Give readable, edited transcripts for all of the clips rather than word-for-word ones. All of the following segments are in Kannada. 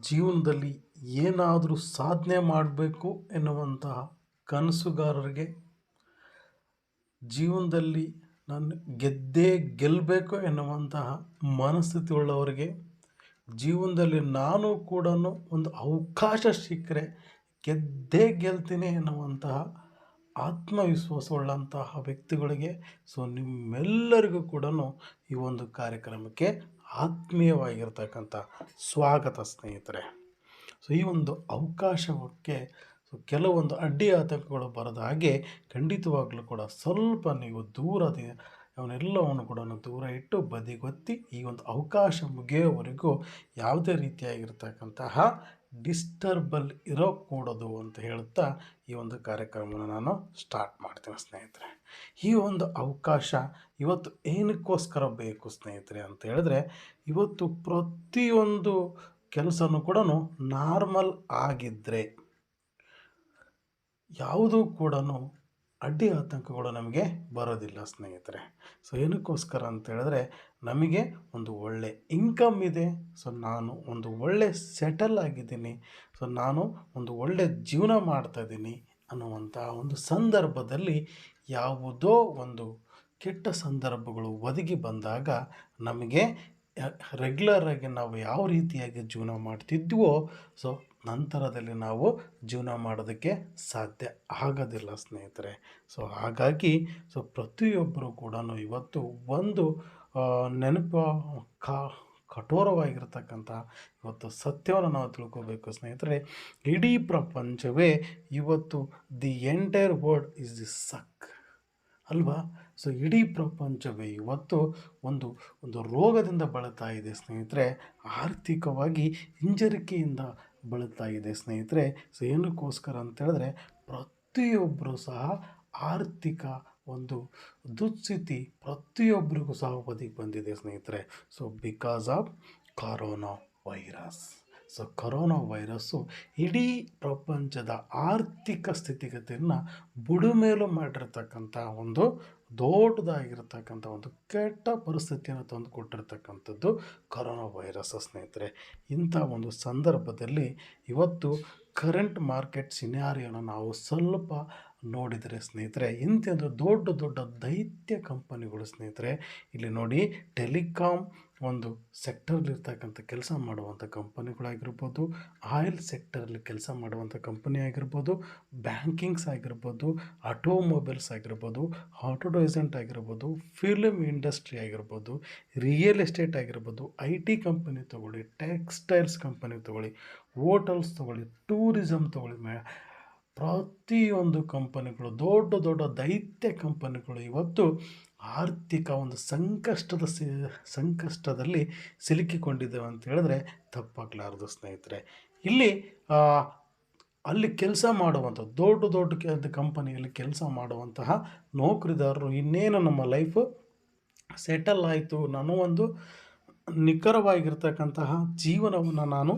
ಜೀವನದಲ್ಲಿ ಏನಾದರೂ ಸಾಧನೆ ಮಾಡಬೇಕು ಎನ್ನುವಂತಹ ಕನಸುಗಾರರಿಗೆ, ಜೀವನದಲ್ಲಿ ನಾನು ಗೆದ್ದೇ ಗೆಲ್ಲಬೇಕು ಎನ್ನುವಂತಹ ಮನಸ್ಥಿತಿ ಉಳ್ಳವರಿಗೆ, ಜೀವನದಲ್ಲಿ ನಾನು ಕೂಡ ಒಂದು ಅವಕಾಶ ಸಿಕ್ಕರೆ ಗೆದ್ದೇ ಗೆಲ್ತೀನಿ ಎನ್ನುವಂತಹ ಆತ್ಮವಿಶ್ವಾಸವುಳ್ಳಂತಹ ವ್ಯಕ್ತಿಗಳಿಗೆ ನಿಮ್ಮೆಲ್ಲರಿಗೂ ಕೂಡ ಈ ಒಂದು ಕಾರ್ಯಕ್ರಮಕ್ಕೆ ಆತ್ಮೀಯವಾಗಿರ್ತಕ್ಕಂಥ ಸ್ವಾಗತ ಸ್ನೇಹಿತರೆ. ಈ ಒಂದು ಅವಕಾಶಕ್ಕೆ ಕೆಲವೊಂದು ಅಡ್ಡಿ ಆತಂಕಗಳು ಬರದ ಹಾಗೆ ಖಂಡಿತವಾಗ್ಲೂ ಕೂಡ ಸ್ವಲ್ಪ ನೀವು ಅವನ್ನೆಲ್ಲವನ್ನು ಕೂಡ ದೂರ ಇಟ್ಟು ಬದಿಗೊತ್ತಿ ಈ ಒಂದು ಅವಕಾಶ ಮುಗಿಯೋವರೆಗೂ ಯಾವುದೇ ರೀತಿಯಾಗಿರ್ತಕ್ಕಂತಹ ಡಿಸ್ಟರ್ಬಲ್ ಇರೋಕೂಡದು ಅಂತ ಹೇಳುತ್ತಾ ಈ ಒಂದು ಕಾರ್ಯಕ್ರಮವನ್ನು ನಾನು ಸ್ಟಾರ್ಟ್ ಮಾಡ್ತೀನಿ ಸ್ನೇಹಿತರೆ. ಈ ಒಂದು ಅವಕಾಶ ಇವತ್ತು ಏನಕ್ಕೋಸ್ಕರ ಬೇಕು ಸ್ನೇಹಿತರೆ ಅಂತ ಹೇಳಿದ್ರೆ, ಇವತ್ತು ಪ್ರತಿಯೊಂದು ಕೆಲಸನೂ ಕೂಡ ನಾರ್ಮಲ್ ಆಗಿದ್ದರೆ ಯಾವುದೂ ಕೂಡ ಅಡ್ಡಿ ಆತಂಕಗಳು ನಮಗೆ ಬರೋದಿಲ್ಲ ಸ್ನೇಹಿತರೆ. ಏನಕ್ಕೋಸ್ಕರ ಅಂತ ಹೇಳಿದ್ರೆ, ನಮಗೆ ಒಂದು ಒಳ್ಳೆ ಇನ್ಕಮ್ ಇದೆ, ನಾನು ಒಂದು ಒಳ್ಳೆ ಸೆಟಲ್ ಆಗಿದ್ದೀನಿ, ನಾನು ಒಂದು ಒಳ್ಳೆ ಜೀವನ ಮಾಡ್ತಾಯಿದ್ದೀನಿ ಅನ್ನುವಂಥ ಒಂದು ಸಂದರ್ಭದಲ್ಲಿ ಯಾವುದೋ ಒಂದು ಕೆಟ್ಟ ಸಂದರ್ಭಗಳು ಒದಗಿ ಬಂದಾಗ ನಮಗೆ ರೆಗ್ಯುಲರಾಗಿ ನಾವು ಯಾವ ರೀತಿಯಾಗಿ ಜೀವನ ಮಾಡ್ತಿದ್ವೋ ನಂತರದಲ್ಲಿ ನಾವು ಜೀವನ ಮಾಡೋದಕ್ಕೆ ಸಾಧ್ಯ ಆಗೋದಿಲ್ಲ ಸ್ನೇಹಿತರೆ. ಹಾಗಾಗಿ ಪ್ರತಿಯೊಬ್ಬರು ಕೂಡ ಇವತ್ತು ಒಂದು ಕಠೋರವಾಗಿರ್ತಕ್ಕಂಥ ಇವತ್ತು ಸತ್ಯವನ್ನು ನಾವು ತಿಳ್ಕೋಬೇಕು ಸ್ನೇಹಿತರೆ. ಇಡೀ ಪ್ರಪಂಚವೇ ಇವತ್ತು the entire world is the suck ಅಲ್ವಾ? ಇಡೀ ಪ್ರಪಂಚವೇ ಇವತ್ತು ಒಂದು ರೋಗದಿಂದ ಬಳಲ್ತಾ ಇದೆ ಸ್ನೇಹಿತರೆ. ಆರ್ಥಿಕವಾಗಿ ಹಿಂಜರಿಕೆಯಿಂದ ಬಳಲ್ತಾ ಇದೆ ಸ್ನೇಹಿತರೆ. ಏನಕ್ಕೋಸ್ಕರ ಅಂತ ಹೇಳಿದ್ರೆ, ಪ್ರತಿಯೊಬ್ಬರು ಸಹ ಆರ್ಥಿಕ ಒಂದು ದುಸ್ಥಿತಿ ಪ್ರತಿಯೊಬ್ಬರಿಗೂ ಸಹ ಒದಗಿ ಬಂದಿದೆ ಸ್ನೇಹಿತರೆ. Because of corona virus. Corona virus ಇಡೀ ಪ್ರಪಂಚದ ಆರ್ಥಿಕ ಸ್ಥಿತಿಗತಿಯನ್ನು ಬುಡುಮೇಲು ಮಾಡಿರ್ತಕ್ಕಂಥ ಒಂದು ದೊಡ್ಡದಾಗಿರ್ತಕ್ಕಂಥ ಒಂದು ಕೆಟ್ಟ ಪರಿಸ್ಥಿತಿಯನ್ನು ತಂದು ಕೊಟ್ಟಿರ್ತಕ್ಕಂಥದ್ದು ಕರೋನಾ ವೈರಸ್ ಸ್ನೇಹಿತರೆ. ಇಂಥ ಒಂದು ಸಂದರ್ಭದಲ್ಲಿ ಇವತ್ತು ಕರೆಂಟ್ ಮಾರ್ಕೆಟ್ ಸಿನಾರಿಯೋನ ನಾವು ಸ್ವಲ್ಪ ನೋಡಿದರೆ ಸ್ನೇಹಿತರೆ, ಇಂಥದ್ದು ದೊಡ್ಡ ದೊಡ್ಡ ದೈತ್ಯ ಕಂಪನಿಗಳು ಸ್ನೇಹಿತರೆ, ಇಲ್ಲಿ ನೋಡಿ, ಟೆಲಿಕಾಮ್ ಒಂದು ಸೆಕ್ಟರ್ಲಿರ್ತಕ್ಕಂಥ ಕೆಲಸ ಮಾಡುವಂಥ ಕಂಪನಿಗಳಾಗಿರ್ಬೋದು, ಆಯಿಲ್ ಸೆಕ್ಟರಲ್ಲಿ ಕೆಲಸ ಮಾಡುವಂಥ ಕಂಪನಿ ಆಗಿರ್ಬೋದು, ಬ್ಯಾಂಕಿಂಗ್ಸ್ ಆಗಿರ್ಬೋದು, ಆಟೋಮೊಬೈಲ್ಸ್ ಆಗಿರ್ಬೋದು, ಆಟೋಡೈಸೆಂಟ್ ಆಗಿರ್ಬೋದು, ಫಿಲ್ಮ್ ಇಂಡಸ್ಟ್ರಿ ಆಗಿರ್ಬೋದು, ರಿಯಲ್ ಎಸ್ಟೇಟ್ ಆಗಿರ್ಬೋದು, IT ಕಂಪನಿ ತೊಗೊಳ್ಳಿ, ಟೆಕ್ಸ್ಟೈಲ್ಸ್ ಕಂಪನಿ ತೊಗೊಳ್ಳಿ, ಹೋಟೆಲ್ಸ್ ತೊಗೊಳ್ಳಿ, ಟೂರಿಸಮ್ ತೊಗೊಳ್ಳಿ, ಪ್ರತಿಯೊಂದು ಕಂಪನಿಗಳು, ದೊಡ್ಡ ದೊಡ್ಡ ದೈತ್ಯ ಕಂಪನಿಗಳು ಇವತ್ತು ಆರ್ಥಿಕ ಒಂದು ಸಂಕಷ್ಟದಲ್ಲಿ ಸಿಲುಕಿಕೊಂಡಿದ್ದೇವೆ ಅಂತ ಹೇಳಿದ್ರೆ ತಪ್ಪಾಗಲಾರದು ಸ್ನೇಹಿತರೆ. ಅಲ್ಲಿ ಕೆಲಸ ಮಾಡುವಂಥ ದೊಡ್ಡ ಕಂಪನಿಯಲ್ಲಿ ಕೆಲಸ ಮಾಡುವಂತಹ ನೌಕರಿದಾರರು ಇನ್ನೇನು ನಮ್ಮ ಲೈಫು ಸೆಟಲ್ ಆಯಿತು, ನಾನು ಒಂದು ನಿಖರವಾಗಿರ್ತಕ್ಕಂತಹ ಜೀವನವನ್ನು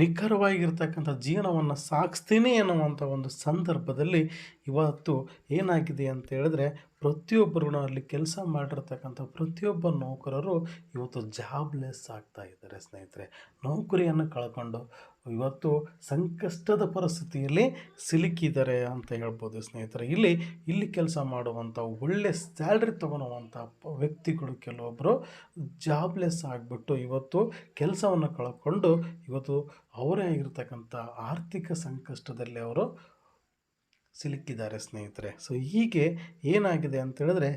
ನಿಖರವಾಗಿರ್ತಕ್ಕಂಥ ಜೀವನವನ್ನು ಸಾಗಿಸ್ತೀನಿ ಅನ್ನುವಂಥ ಒಂದು ಸಂದರ್ಭದಲ್ಲಿ ಇವತ್ತು ಏನಾಗಿದೆ ಅಂತ ಹೇಳಿದ್ರೆ, ಪ್ರತಿಯೊಬ್ಬರು ಅಲ್ಲಿ ಕೆಲಸ ಮಾಡಿರ್ತಕ್ಕಂಥ ಪ್ರತಿಯೊಬ್ಬ ನೌಕರರು ಇವತ್ತು ಜಾಬ್ಲೆಸ್ ಆಗ್ತಾ ಇದ್ದಾರೆ ಸ್ನೇಹಿತರೆ. ನೌಕರಿಯನ್ನು ಕಳ್ಕೊಂಡು ಇವತ್ತು ಸಂಕಷ್ಟದ ಪರಿಸ್ಥಿತಿಯಲ್ಲಿ ಸಿಲುಕಿದ್ದಾರೆ ಅಂತ ಹೇಳ್ಬೋದು ಸ್ನೇಹಿತರೆ. ಇಲ್ಲಿ ಕೆಲಸ ಮಾಡುವಂಥ ಒಳ್ಳೆ ಸ್ಯಾಲ್ರಿ ತೊಗೊಳುವಂಥ ವ್ಯಕ್ತಿಗಳು ಕೆಲವೊಬ್ಬರು ಜಾಬ್ಲೆಸ್ ಆಗಿಬಿಟ್ಟು ಇವತ್ತು ಕೆಲಸವನ್ನು ಕಳ್ಕೊಂಡು ಇವತ್ತು ಅವರೇ ಆಗಿರ್ತಕ್ಕಂಥ ಆರ್ಥಿಕ ಸಂಕಷ್ಟದಲ್ಲಿ ಅವರು ಸಿಲುಕಿದ್ದಾರೆ ಸ್ನೇಹಿತರೆ. ಹೀಗೆ ಏನಾಗಿದೆ ಅಂತ ಹೇಳಿದ್ರೆ,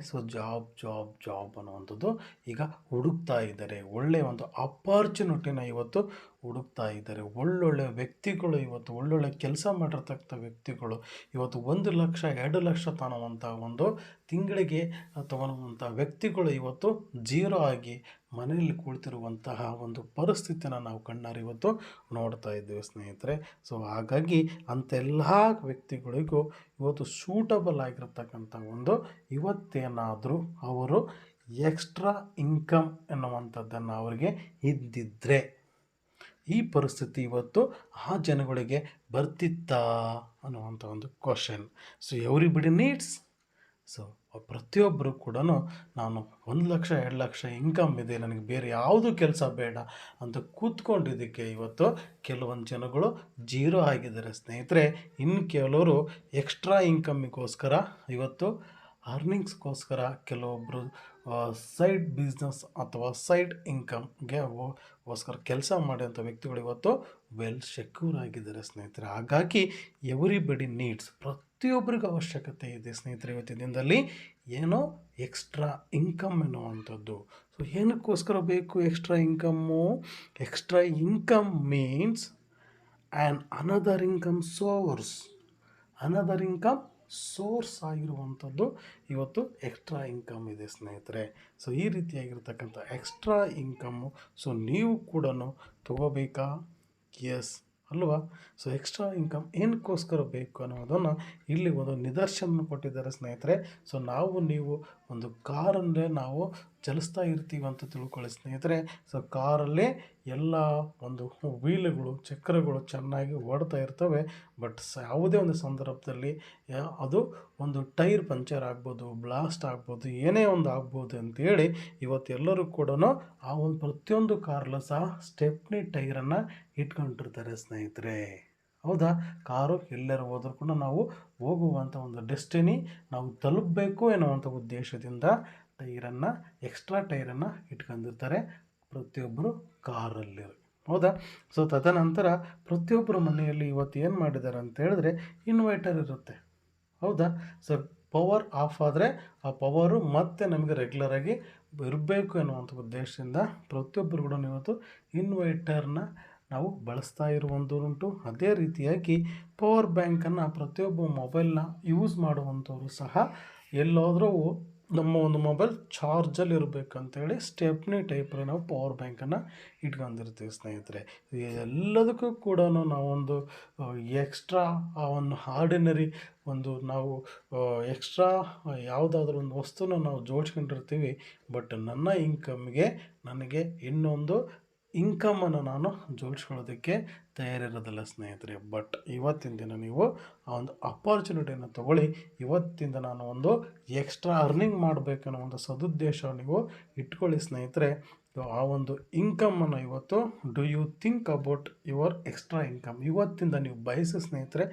ಜಾಬ್ ಅನ್ನುವಂಥದ್ದು ಈಗ ಹುಡುಕ್ತಾ ಇದ್ದಾರೆ. ಒಳ್ಳೆಯ ಒಂದು ಅಪಾರ್ಚುನಿಟಿನ ಇವತ್ತು ಹುಡುಕ್ತಾ ಇದ್ದಾರೆ. ಒಳ್ಳೊಳ್ಳೆ ವ್ಯಕ್ತಿಗಳು ಇವತ್ತು ಒಳ್ಳೊಳ್ಳೆ ಕೆಲಸ ಮಾಡಿರ್ತಕ್ಕಂಥ ವ್ಯಕ್ತಿಗಳು ಇವತ್ತು 1 ಲಕ್ಷ 2 ಲಕ್ಷ ತಗೊಳ್ಳುವಂಥ ಒಂದು ತಿಂಗಳಿಗೆ ತಗೊಳ್ಳುವಂಥ ವ್ಯಕ್ತಿಗಳು ಇವತ್ತು ಜೀರೋ ಆಗಿ ಮನೆಯಲ್ಲಿ ಕುಳಿತಿರುವಂತಹ ಒಂದು ಪರಿಸ್ಥಿತಿನ ನಾವು ಕಣ್ಣಾರೆ ಇವತ್ತು ನೋಡ್ತಾ ಇದ್ದೇವೆ ಸ್ನೇಹಿತರೆ. ಹಾಗಾಗಿ ಅಂತೆಲ್ಲ ವ್ಯಕ್ತಿಗಳಿಗೂ ಇವತ್ತು ಸೂಟಬಲ್ ಆಗಿರ್ತಕ್ಕಂಥ ಒಂದು ಇವತ್ತೇನಾದರೂ ಅವರು ಎಕ್ಸ್ಟ್ರಾ ಇನ್ಕಮ್ ಎನ್ನುವಂಥದ್ದನ್ನು ಅವರಿಗೆ ಇದ್ದಿದ್ದರೆ ಈ ಪರಿಸ್ಥಿತಿ ಇವತ್ತು ಆ ಜನಗಳಿಗೆ ಬರ್ತಿತ್ತಾ ಅನ್ನುವಂಥ ಒಂದು ಕ್ವಶನ್. ಎವ್ರಿಬಡಿ ನೀಡ್ಸ್ ಸೊ ಪ್ರತಿಯೊಬ್ಬರು ಕೂಡ ನಾನು 1 ಲಕ್ಷ 2 ಲಕ್ಷ ಇನ್ಕಮ್ ಇದೆ, ನನಗೆ ಬೇರೆ ಯಾವುದು ಕೆಲಸ ಬೇಡ ಅಂತ ಕೂತ್ಕೊಂಡಿದ್ದಕ್ಕೆ ಇವತ್ತು ಕೆಲವೊಂದು ಜನಗಳು ಜೀರೋ ಆಗಿದ್ದಾರೆ ಸ್ನೇಹಿತರೆ. ಇನ್ನು ಕೆಲವರು ಎಕ್ಸ್ಟ್ರಾ ಇನ್ಕಮ್ಮಿಗೋಸ್ಕರ ಇವತ್ತು ಅರ್ನಿಂಗ್ಸ್ಗೋಸ್ಕರ ಕೆಲವೊಬ್ಬರು ಸೈಡ್ ಬಿಸ್ನೆಸ್ ಅಥವಾ ಸೈಡ್ ಇನ್ಕಮ್ಗೆ ಗೋಸ್ಕರ ಕೆಲಸ ಮಾಡೋಂಥ ವ್ಯಕ್ತಿಗಳು ಇವತ್ತು ವೆಲ್ ಸೆಕ್ಯೂರ್ ಆಗಿದ್ದಾರೆ ಸ್ನೇಹಿತರೆ. ಹಾಗಾಗಿ ಎವ್ರಿಬಡಿ ನೀಡ್ಸ್, ಪ್ರತಿಯೊಬ್ಬರಿಗೂ ಅವಶ್ಯಕತೆ ಇದೆ ಸ್ನೇಹಿತರೆ ಇವತ್ತಿನ ದಿನದಲ್ಲಿ ಏನೋ ಎಕ್ಸ್ಟ್ರಾ ಇನ್ಕಮ್ ಎನ್ನುವಂಥದ್ದು. ಸೊ ಏನಕ್ಕೋಸ್ಕರ ಬೇಕು extra income? Extra income means an another income source ಆಗಿರುವಂಥದ್ದು ಇವತ್ತು ಎಕ್ಸ್ಟ್ರಾ ಇನ್ಕಮ್ ಇದೆ ಸ್ನೇಹಿತರೆ. ಸೊ ಈ ರೀತಿಯಾಗಿರ್ತಕ್ಕಂಥ ಎಕ್ಸ್ಟ್ರಾ ಇನ್ಕಮ್ಮು ಸೊ ನೀವು ಕೂಡ ತಗೋಬೇಕಾ? ಎಸ್ ಅಲ್ವಾ? ಸೊ ಎಕ್ಸ್ಟ್ರಾ ಇನ್ಕಮ್ ಏನಕ್ಕೋಸ್ಕರ ಬೇಕು ಅನ್ನೋದನ್ನು ಇಲ್ಲಿ ಒಂದು ನಿದರ್ಶನ ಕೊಟ್ಟಿದ್ದಾರೆ ಸ್ನೇಹಿತರೆ. ಸೊ ನೀವು ಒಂದು ಕಾರನ್ನೇ ನಾವು ಚಲಿಸ್ತಾ ಇರ್ತೀವಿ ಅಂತ ತಿಳ್ಕೊಳ್ಳಿ ಸ್ನೇಹಿತರೆ. ಸೊ ಕಾರಲ್ಲೇ ಎಲ್ಲ ಒಂದು ವೀಲ್ಗಳು, ಚಕ್ರಗಳು ಚೆನ್ನಾಗಿ ಓಡ್ತಾ ಇರ್ತವೆ. ಬಟ್ ಯಾವುದೇ ಒಂದು ಸಂದರ್ಭದಲ್ಲಿ ಅದು ಒಂದು ಟೈರ್ ಪಂಚರ್ ಆಗ್ಬೋದು, ಬ್ಲಾಸ್ಟ್ ಆಗ್ಬೋದು, ಏನೇ ಒಂದು ಆಗ್ಬೋದು ಅಂತೇಳಿ ಇವತ್ತೆಲ್ಲರೂ ಕೂಡ ಆ ಒಂದು ಪ್ರತಿಯೊಂದು ಕಾರಲ್ಲೂ ಸಹ ಸ್ಟೆಪ್ನಿ ಟೈರನ್ನು ಇಟ್ಕೊಂಡಿರ್ತಾರೆ ಸ್ನೇಹಿತರೆ. ಹೌದಾ? ಕಾರು ಎಲ್ಲರೂ ಹೋದ್ರೂ ಕೂಡ ನಾವು ಹೋಗುವಂಥ ಒಂದು ಡೆಸ್ಟಿನಿ ನಾವು ತಲುಪಬೇಕು ಎನ್ನುವಂಥ ಉದ್ದೇಶದಿಂದ ಎಕ್ಸ್ಟ್ರಾ ಟೈರನ್ನು ಇಟ್ಕೊಂಡಿರ್ತಾರೆ ಪ್ರತಿಯೊಬ್ಬರು ಕಾರಲ್ಲಿ. ಹೌದಾ? ಸೊ ತದನಂತರ ಪ್ರತಿಯೊಬ್ಬರ ಮನೆಯಲ್ಲಿ ಇವತ್ತು ಏನು ಮಾಡಿದ್ದಾರೆ ಅಂತ ಹೇಳಿದ್ರೆ ಇನ್ವರ್ಟರ್ ಇರುತ್ತೆ. ಹೌದಾ? ಸೊ ಪವರ್ ಆಫ್ ಆದರೆ ಆ ಪವರು ಮತ್ತೆ ನಮಗೆ ರೆಗ್ಯುಲರಾಗಿ ಇರಬೇಕು ಎನ್ನುವಂಥ ಉದ್ದೇಶದಿಂದ ಪ್ರತಿಯೊಬ್ಬರು ಕೂಡ ಇವತ್ತು ಇನ್ವರ್ಟರ್ನ ನಾವು ಬಳಸ್ತಾ ಇರುವಂಥದ್ದುಂಟು. ಅದೇ ರೀತಿಯಾಗಿ ಪವರ್ ಬ್ಯಾಂಕನ್ನು ಪ್ರತಿಯೊಬ್ಬ ಮೊಬೈಲ್ನ ಯೂಸ್ ಮಾಡುವಂಥವರು ಸಹ ಎಲ್ಲೋದ್ರೂ ನಮ್ಮ ಒಂದು ಮೊಬೈಲ್ ಚಾರ್ಜಲ್ಲಿ ಇರಬೇಕಂತೇಳಿ ಸ್ಟೆಪ್ನಿ ಟೈಪಲ್ಲಿ ನಾವು ಪವರ್ ಬ್ಯಾಂಕನ್ನು ಇಟ್ಕೊಂಡಿರ್ತೀವಿ ಸ್ನೇಹಿತರೆ. ಎಲ್ಲದಕ್ಕೂ ಕೂಡ ನಾವೊಂದು ಎಕ್ಸ್ಟ್ರಾ ಒಂದು ಆರ್ಡಿನರಿ ಒಂದು ನಾವು ಎಕ್ಸ್ಟ್ರಾ ಯಾವುದಾದ್ರೂ ಒಂದು ವಸ್ತುನ ನಾವು ಜೋಡಿಸ್ಕೊಂಡಿರ್ತೀವಿ. ಬಟ್ ನನ್ನ ಇನ್ಕಮ್ಗೆ ನನಗೆ ಇನ್ನೊಂದು ಇನ್ಕಮನ್ನು ನಾನು ಜೋಡಿಸ್ಕೊಳ್ಳೋದಕ್ಕೆ ತಯಾರಿರೋದಿಲ್ಲ ಸ್ನೇಹಿತರೆ. ಬಟ್ ಇವತ್ತಿನ ದಿನ ನೀವು ಆ ಒಂದು ಅಪಾರ್ಚುನಿಟಿಯನ್ನು ತಗೊಳ್ಳಿ. ಇವತ್ತಿಂದ ನಾನು ಒಂದು ಎಕ್ಸ್ಟ್ರಾ ಅರ್ನಿಂಗ್ ಮಾಡಬೇಕನ್ನೋ ಒಂದು ಸದುದ್ದೇಶ ನೀವು ಇಟ್ಕೊಳ್ಳಿ ಸ್ನೇಹಿತರೆ. ಆ ಒಂದು ಇನ್ಕಮನ್ನು ಇವತ್ತು do you think about your extra income? ಇವತ್ತಿಂದ ನೀವು ಬಯಸಿ ಸ್ನೇಹಿತರೆ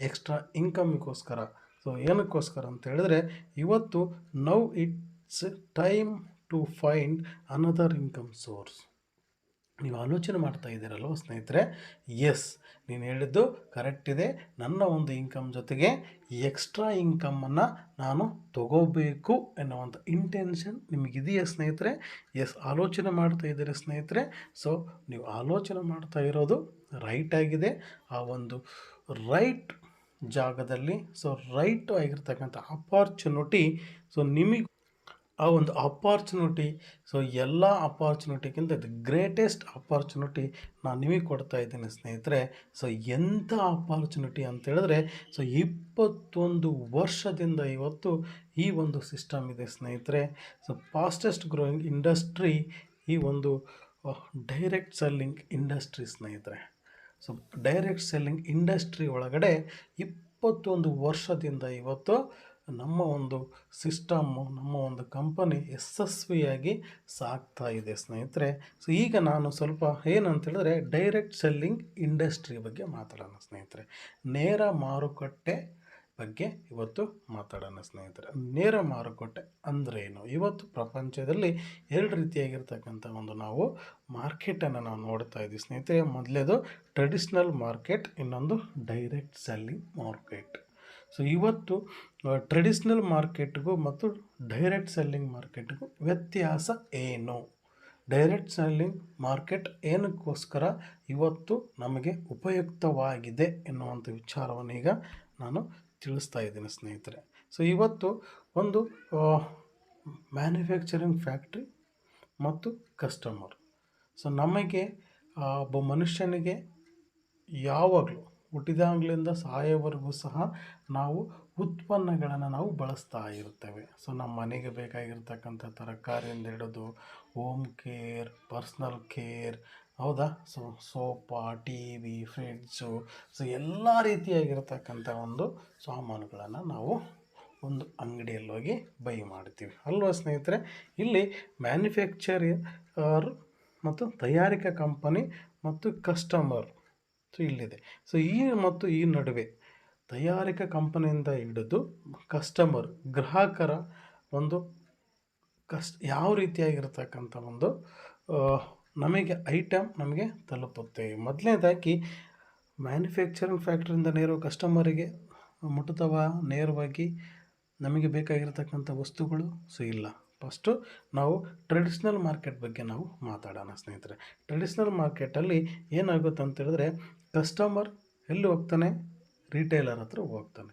ಎಕ್ಸ್ಟ್ರಾ ಇನ್ಕಮ್ಮಿಗೋಸ್ಕರ. ಸೊ ಏನಕ್ಕೋಸ್ಕರ ಅಂತ ಹೇಳಿದ್ರೆ ಇವತ್ತು now it's time to find another income source. ನೀವು ಆಲೋಚನೆ ಮಾಡ್ತಾ ಇದ್ದೀರಲ್ವ ಸ್ನೇಹಿತರೆ? ಎಸ್, ನೀನು ಹೇಳಿದ್ದು ಕರೆಕ್ಟ್ ಇದೆ. ನನ್ನ ಒಂದು ಇನ್ಕಮ್ ಜೊತೆಗೆ ಎಕ್ಸ್ಟ್ರಾ ಇನ್ಕಮನ್ನು ನಾನು ತಗೋಬೇಕು ಎನ್ನುವಂಥ ಇಂಟೆನ್ಷನ್ ನಿಮಗಿದೆಯಾ ಸ್ನೇಹಿತರೆ? ಎಸ್, ಆಲೋಚನೆ ಮಾಡ್ತಾ ಇದ್ದೀರಿ ಸ್ನೇಹಿತರೆ. ಸೊ ನೀವು ಆಲೋಚನೆ ಮಾಡ್ತಾ ಇರೋದು ರೈಟ್ ಆಗಿದೆ. ಆ ಒಂದು ರೈಟ್ ಜಾಗದಲ್ಲಿ ಸೊ ರೈಟ್ ಆಗಿರ್ತಕ್ಕಂಥ ಅಪಾರ್ಚುನಿಟಿ ಸೊ ನಿಮಗೆ ಆ ಒಂದು ಅಪಾರ್ಚುನಿಟಿ ಸೊ ಎಲ್ಲ ಅಪಾರ್ಚುನಿಟಿಗಿಂತ ದ ಗ್ರೇಟೆಸ್ಟ್ ಅಪಾರ್ಚುನಿಟಿ ನಾನು ನಿಮಗೆ ಕೊಡ್ತಾ ಇದ್ದೀನಿ ಸ್ನೇಹಿತರೆ. ಸೊ ಎಂಥ ಅಪಾರ್ಚುನಿಟಿ ಅಂತೇಳಿದ್ರೆ ಸೊ 21 ವರ್ಷದಿಂದ ಇವತ್ತು ಈ ಒಂದು ಸಿಸ್ಟಮ್ ಇದೆ ಸ್ನೇಹಿತರೆ. ಸೊ ಫಾಸ್ಟೆಸ್ಟ್ ಗ್ರೋಯಿಂಗ್ ಇಂಡಸ್ಟ್ರಿ ಈ ಒಂದು ಡೈರೆಕ್ಟ್ ಸೆಲ್ಲಿಂಗ್ ಇಂಡಸ್ಟ್ರಿ ಸ್ನೇಹಿತರೆ. ಸೊ ಡೈರೆಕ್ಟ್ ಸೆಲ್ಲಿಂಗ್ ಇಂಡಸ್ಟ್ರಿ ಒಳಗಡೆ 21 ವರ್ಷದಿಂದ ಇವತ್ತು ನಮ್ಮ ಒಂದು ಸಿಸ್ಟಮ್ಮು, ನಮ್ಮ ಒಂದು ಕಂಪನಿ ಯಶಸ್ವಿಯಾಗಿ ಸಾಗ್ತಾ ಇದೆ ಸ್ನೇಹಿತರೆ. ಸೊ ಈಗ ನಾನು ಸ್ವಲ್ಪ ಏನಂತೇಳಿದ್ರೆ ಡೈರೆಕ್ಟ್ ಸೆಲ್ಲಿಂಗ್ ಇಂಡಸ್ಟ್ರಿ ಬಗ್ಗೆ ಮಾತಾಡೋಣ ಸ್ನೇಹಿತರೆ. ನೇರ ಮಾರುಕಟ್ಟೆ ಬಗ್ಗೆ ಇವತ್ತು ಮಾತಾಡೋಣ ಸ್ನೇಹಿತರೆ. ನೇರ ಮಾರುಕಟ್ಟೆ ಅಂದ್ರೇನು? ಇವತ್ತು ಪ್ರಪಂಚದಲ್ಲಿ 2 ರೀತಿಯಾಗಿರ್ತಕ್ಕಂಥ ಒಂದು ನಾವು ಮಾರ್ಕೆಟನ್ನು ನಾವು ನೋಡ್ತಾ ಇದ್ದೀವಿ ಸ್ನೇಹಿತರೆ. ಮೊದಲೇದು ಟ್ರೆಡಿಷ್ನಲ್ ಮಾರ್ಕೆಟ್, ಇನ್ನೊಂದು ಡೈರೆಕ್ಟ್ ಸೆಲ್ಲಿಂಗ್ ಮಾರ್ಕೆಟ್. ಸೊ ಇವತ್ತು ಟ್ರೆಡಿಷ್ನಲ್ ಮಾರ್ಕೆಟ್ಗೂ ಮತ್ತು ಡೈರೆಕ್ಟ್ ಸೆಲ್ಲಿಂಗ್ ಮಾರ್ಕೆಟ್ಗೂ ವ್ಯತ್ಯಾಸ ಏನು? ಡೈರೆಕ್ಟ್ ಸೆಲ್ಲಿಂಗ್ ಮಾರ್ಕೆಟ್ ಏನಕ್ಕೋಸ್ಕರ ಇವತ್ತು ನಮಗೆ ಉಪಯುಕ್ತವಾಗಿದೆ ಎನ್ನುವಂಥ ವಿಚಾರವನ್ನು ಈಗ ನಾನು ತಿಳಿಸ್ತಾ ಇದ್ದೀನಿ ಸ್ನೇಹಿತರೆ. ಸೊ ಇವತ್ತು ಒಂದು ಮ್ಯಾನುಫ್ಯಾಕ್ಚರಿಂಗ್ ಫ್ಯಾಕ್ಟ್ರಿ ಮತ್ತು ಕಸ್ಟಮರ್. ಸೊ ನಮಗೆ ಒಬ್ಬ ಮನುಷ್ಯನಿಗೆ ಯಾವಾಗಲೂ ಹುಟ್ಟಿದಾಗಲಿಂದ ಸಾಯೋವರೆಗೂ ಸಹ ನಾವು ಉತ್ಪನ್ನಗಳನ್ನು ನಾವು ಬಳಸ್ತಾ ಇರ್ತೇವೆ. ಸೊ ನಮ್ಮ ಮನೆಗೆ ಬೇಕಾಗಿರ್ತಕ್ಕಂಥ ತರಕಾರಿಯಿಂದ ಹಿಡಿದು ಹೋಮ್ ಕೇರ್, ಪರ್ಸ್ನಲ್ ಕೇರ್, ಹೌದಾ? So sofa, T V, fridge, so ಎಲ್ಲ ರೀತಿಯಾಗಿರ್ತಕ್ಕಂಥ ಒಂದು ಸಾಮಾನುಗಳನ್ನು ನಾವು ಒಂದು ಅಂಗಡಿಯಲ್ಲಿ ಹೋಗಿ ಬೈ ಮಾಡ್ತೀವಿ ಅಲ್ವಾ ಸ್ನೇಹಿತರೆ. ಇಲ್ಲಿ ಮ್ಯಾನುಫ್ಯಾಕ್ಚರರ್ ಮತ್ತು ತಯಾರಿಕಾ ಕಂಪನಿ ಮತ್ತು ಕಸ್ಟಮರ್ ಇಲ್ಲಿದೆ. ಸೊ ಈ ನಡುವೆ ತಯಾರಿಕಾ ಕಂಪನಿಯಿಂದ ಹಿಡಿದು ಕಸ್ಟಮರ್ ಗ್ರಾಹಕರ ಒಂದು ಯಾವ ರೀತಿಯಾಗಿರ್ತಕ್ಕಂಥ ಒಂದು ನಮಗೆ ಐಟಮ್ ನಮಗೆ ತಲುಪುತ್ತೆ. ಮೊದಲನೇದಾಗಿ ಮ್ಯಾನುಫ್ಯಾಕ್ಚರಿಂಗ್ ಫ್ಯಾಕ್ಟ್ರಿಯಿಂದ ನೇರವಾಗಿ ಕಸ್ಟಮರಿಗೆ ಮುಟ್ಟುತ್ತವ ನೇರವಾಗಿ ನಮಗೆ ಬೇಕಾಗಿರ್ತಕ್ಕಂಥ ವಸ್ತುಗಳು. ಸೊ ಇಲ್ಲ, ಫಸ್ಟು ನಾವು ಟ್ರೆಡಿಷ್ನಲ್ ಮಾರ್ಕೆಟ್ ಬಗ್ಗೆ ನಾವು ಮಾತಾಡೋಣ ಸ್ನೇಹಿತರೆ. ಟ್ರೆಡಿಷ್ನಲ್ ಮಾರ್ಕೆಟಲ್ಲಿ ಏನಾಗುತ್ತೆ ಅಂತ ಹೇಳಿದ್ರೆ, ಕಸ್ಟಮರ್ ಎಲ್ಲಿ ಹೋಗ್ತಾನೆ, ರಿಟೇಲರ್ ಹತ್ರ ಹೋಗ್ತಾನೆ.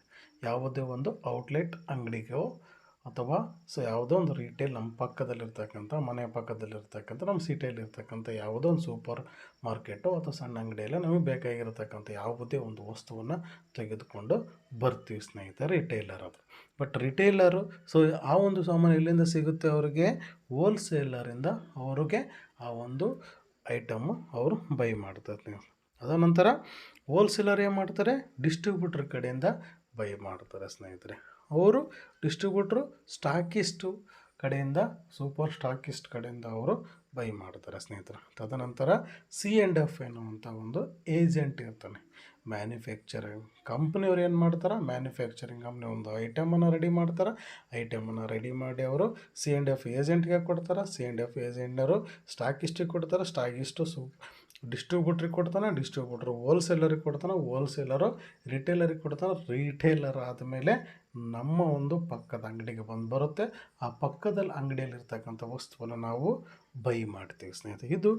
ಯಾವುದೇ ಒಂದು ಔಟ್ಲೆಟ್ ಅಂಗಡಿಗೋ ಅಥವಾ ಯಾವುದೋ ಒಂದು ರಿಟೇಲ್ ನಮ್ಮ ಪಕ್ಕದಲ್ಲಿರ್ತಕ್ಕಂಥ ಮನೆ ಪಕ್ಕದಲ್ಲಿರ್ತಕ್ಕಂಥ ನಮ್ಮ ಸಿಟಿಯಲ್ಲಿರ್ತಕ್ಕಂಥ ಯಾವುದೋ ಒಂದು ಸೂಪರ್ ಮಾರ್ಕೆಟು ಅಥವಾ ಸಣ್ಣ ಅಂಗಡಿಯಲ್ಲ ನಮಗೆ ಬೇಕಾಗಿರತಕ್ಕಂಥ ಯಾವುದೇ ಒಂದು ವಸ್ತುವನ್ನು ತೆಗೆದುಕೊಂಡು ಬರ್ತೀವಿ ಸ್ನೇಹಿತರೆ ರಿಟೇಲರ್ ಹತ್ರ. ಬಟ್ ರಿಟೇಲರು ಆ ಒಂದು ಸಾಮಾನು ಎಲ್ಲಿಂದ ಸಿಗುತ್ತೆ ಅವರಿಗೆ, ಹೋಲ್ಸೇಲರಿಂದ ಅವ್ರಿಗೆ ಆ ಒಂದು ಐಟಮ್ಮು ಅವರು ಬೈ ಮಾಡ್ತಾರೆ. ಅದ ನಂತರ ಹೋಲ್ಸೇಲರ್ ಏನು ಮಾಡ್ತಾರೆ, ಡಿಸ್ಟ್ರಿಬ್ಯೂಟ್ರ್ ಕಡೆಯಿಂದ ಬೈ ಮಾಡ್ತಾರೆ ಸ್ನೇಹಿತರೆ. ಅವರು ಡಿಸ್ಟ್ರಿಬ್ಯೂಟ್ರು ಸ್ಟಾಕಿಸ್ಟು ಕಡೆಯಿಂದ, ಸೂಪರ್ ಸ್ಟಾಕಿಸ್ಟ್ ಕಡೆಯಿಂದ ಅವರು ಬೈ ಮಾಡ್ತಾರೆ ಸ್ನೇಹಿತರೆ. ತದನಂತರ C&F ಎನ್ನುವಂಥ ಒಂದು ಏಜೆಂಟ್ ಇರ್ತಾನೆ. ಮ್ಯಾನುಫ್ಯಾಕ್ಚರಿಂಗ್ ಕಂಪ್ನಿಯವ್ರು ಏನು ಮಾಡ್ತಾರೆ, ಮ್ಯಾನುಫ್ಯಾಕ್ಚರಿಂಗ್ ಕಂಪ್ನಿ ಒಂದು ಐಟಮನ್ನು ರೆಡಿ ಮಾಡ್ತಾರೆ. ಐಟಮನ್ನು ರೆಡಿ ಮಾಡಿ ಅವರು C&F ಏಜೆಂಟ್ಗೆ ಕೊಡ್ತಾರೆ. C&F ಏಜೆಂಟರು ಸ್ಟಾಕಿಸ್ಟಿಗೆ ಕೊಡ್ತಾರೆ. ಸ್ಟಾಕಿಸ್ಟು ಡಿಸ್ಟ್ರಿಬ್ಯೂಟ್ರಿಗೆ ಕೊಡ್ತಾನೆ. ಡಿಸ್ಟ್ರಿಬ್ಯೂಟ್ರು ಹೋಲ್ಸೇಲರಿಗೆ ಕೊಡ್ತಾನೆ. ಹೋಲ್ಸೇಲರು ರಿಟೇಲರಿಗೆ ಕೊಡ್ತಾನೆ. ರಿಟೇಲರ್ ಆದಮೇಲೆ ನಮ್ಮ ಒಂದು ಪಕ್ಕದ ಅಂಗಡಿಗೆ ಬರುತ್ತೆ. ಆ ಪಕ್ಕದಲ್ಲಿ ಅಂಗಡಿಯಲ್ಲಿರ್ತಕ್ಕಂಥ ವಸ್ತುವನ್ನು ನಾವು ಬೈ ಮಾಡ್ತೀವಿ ಸ್ನೇಹಿತರೆ. ಇದು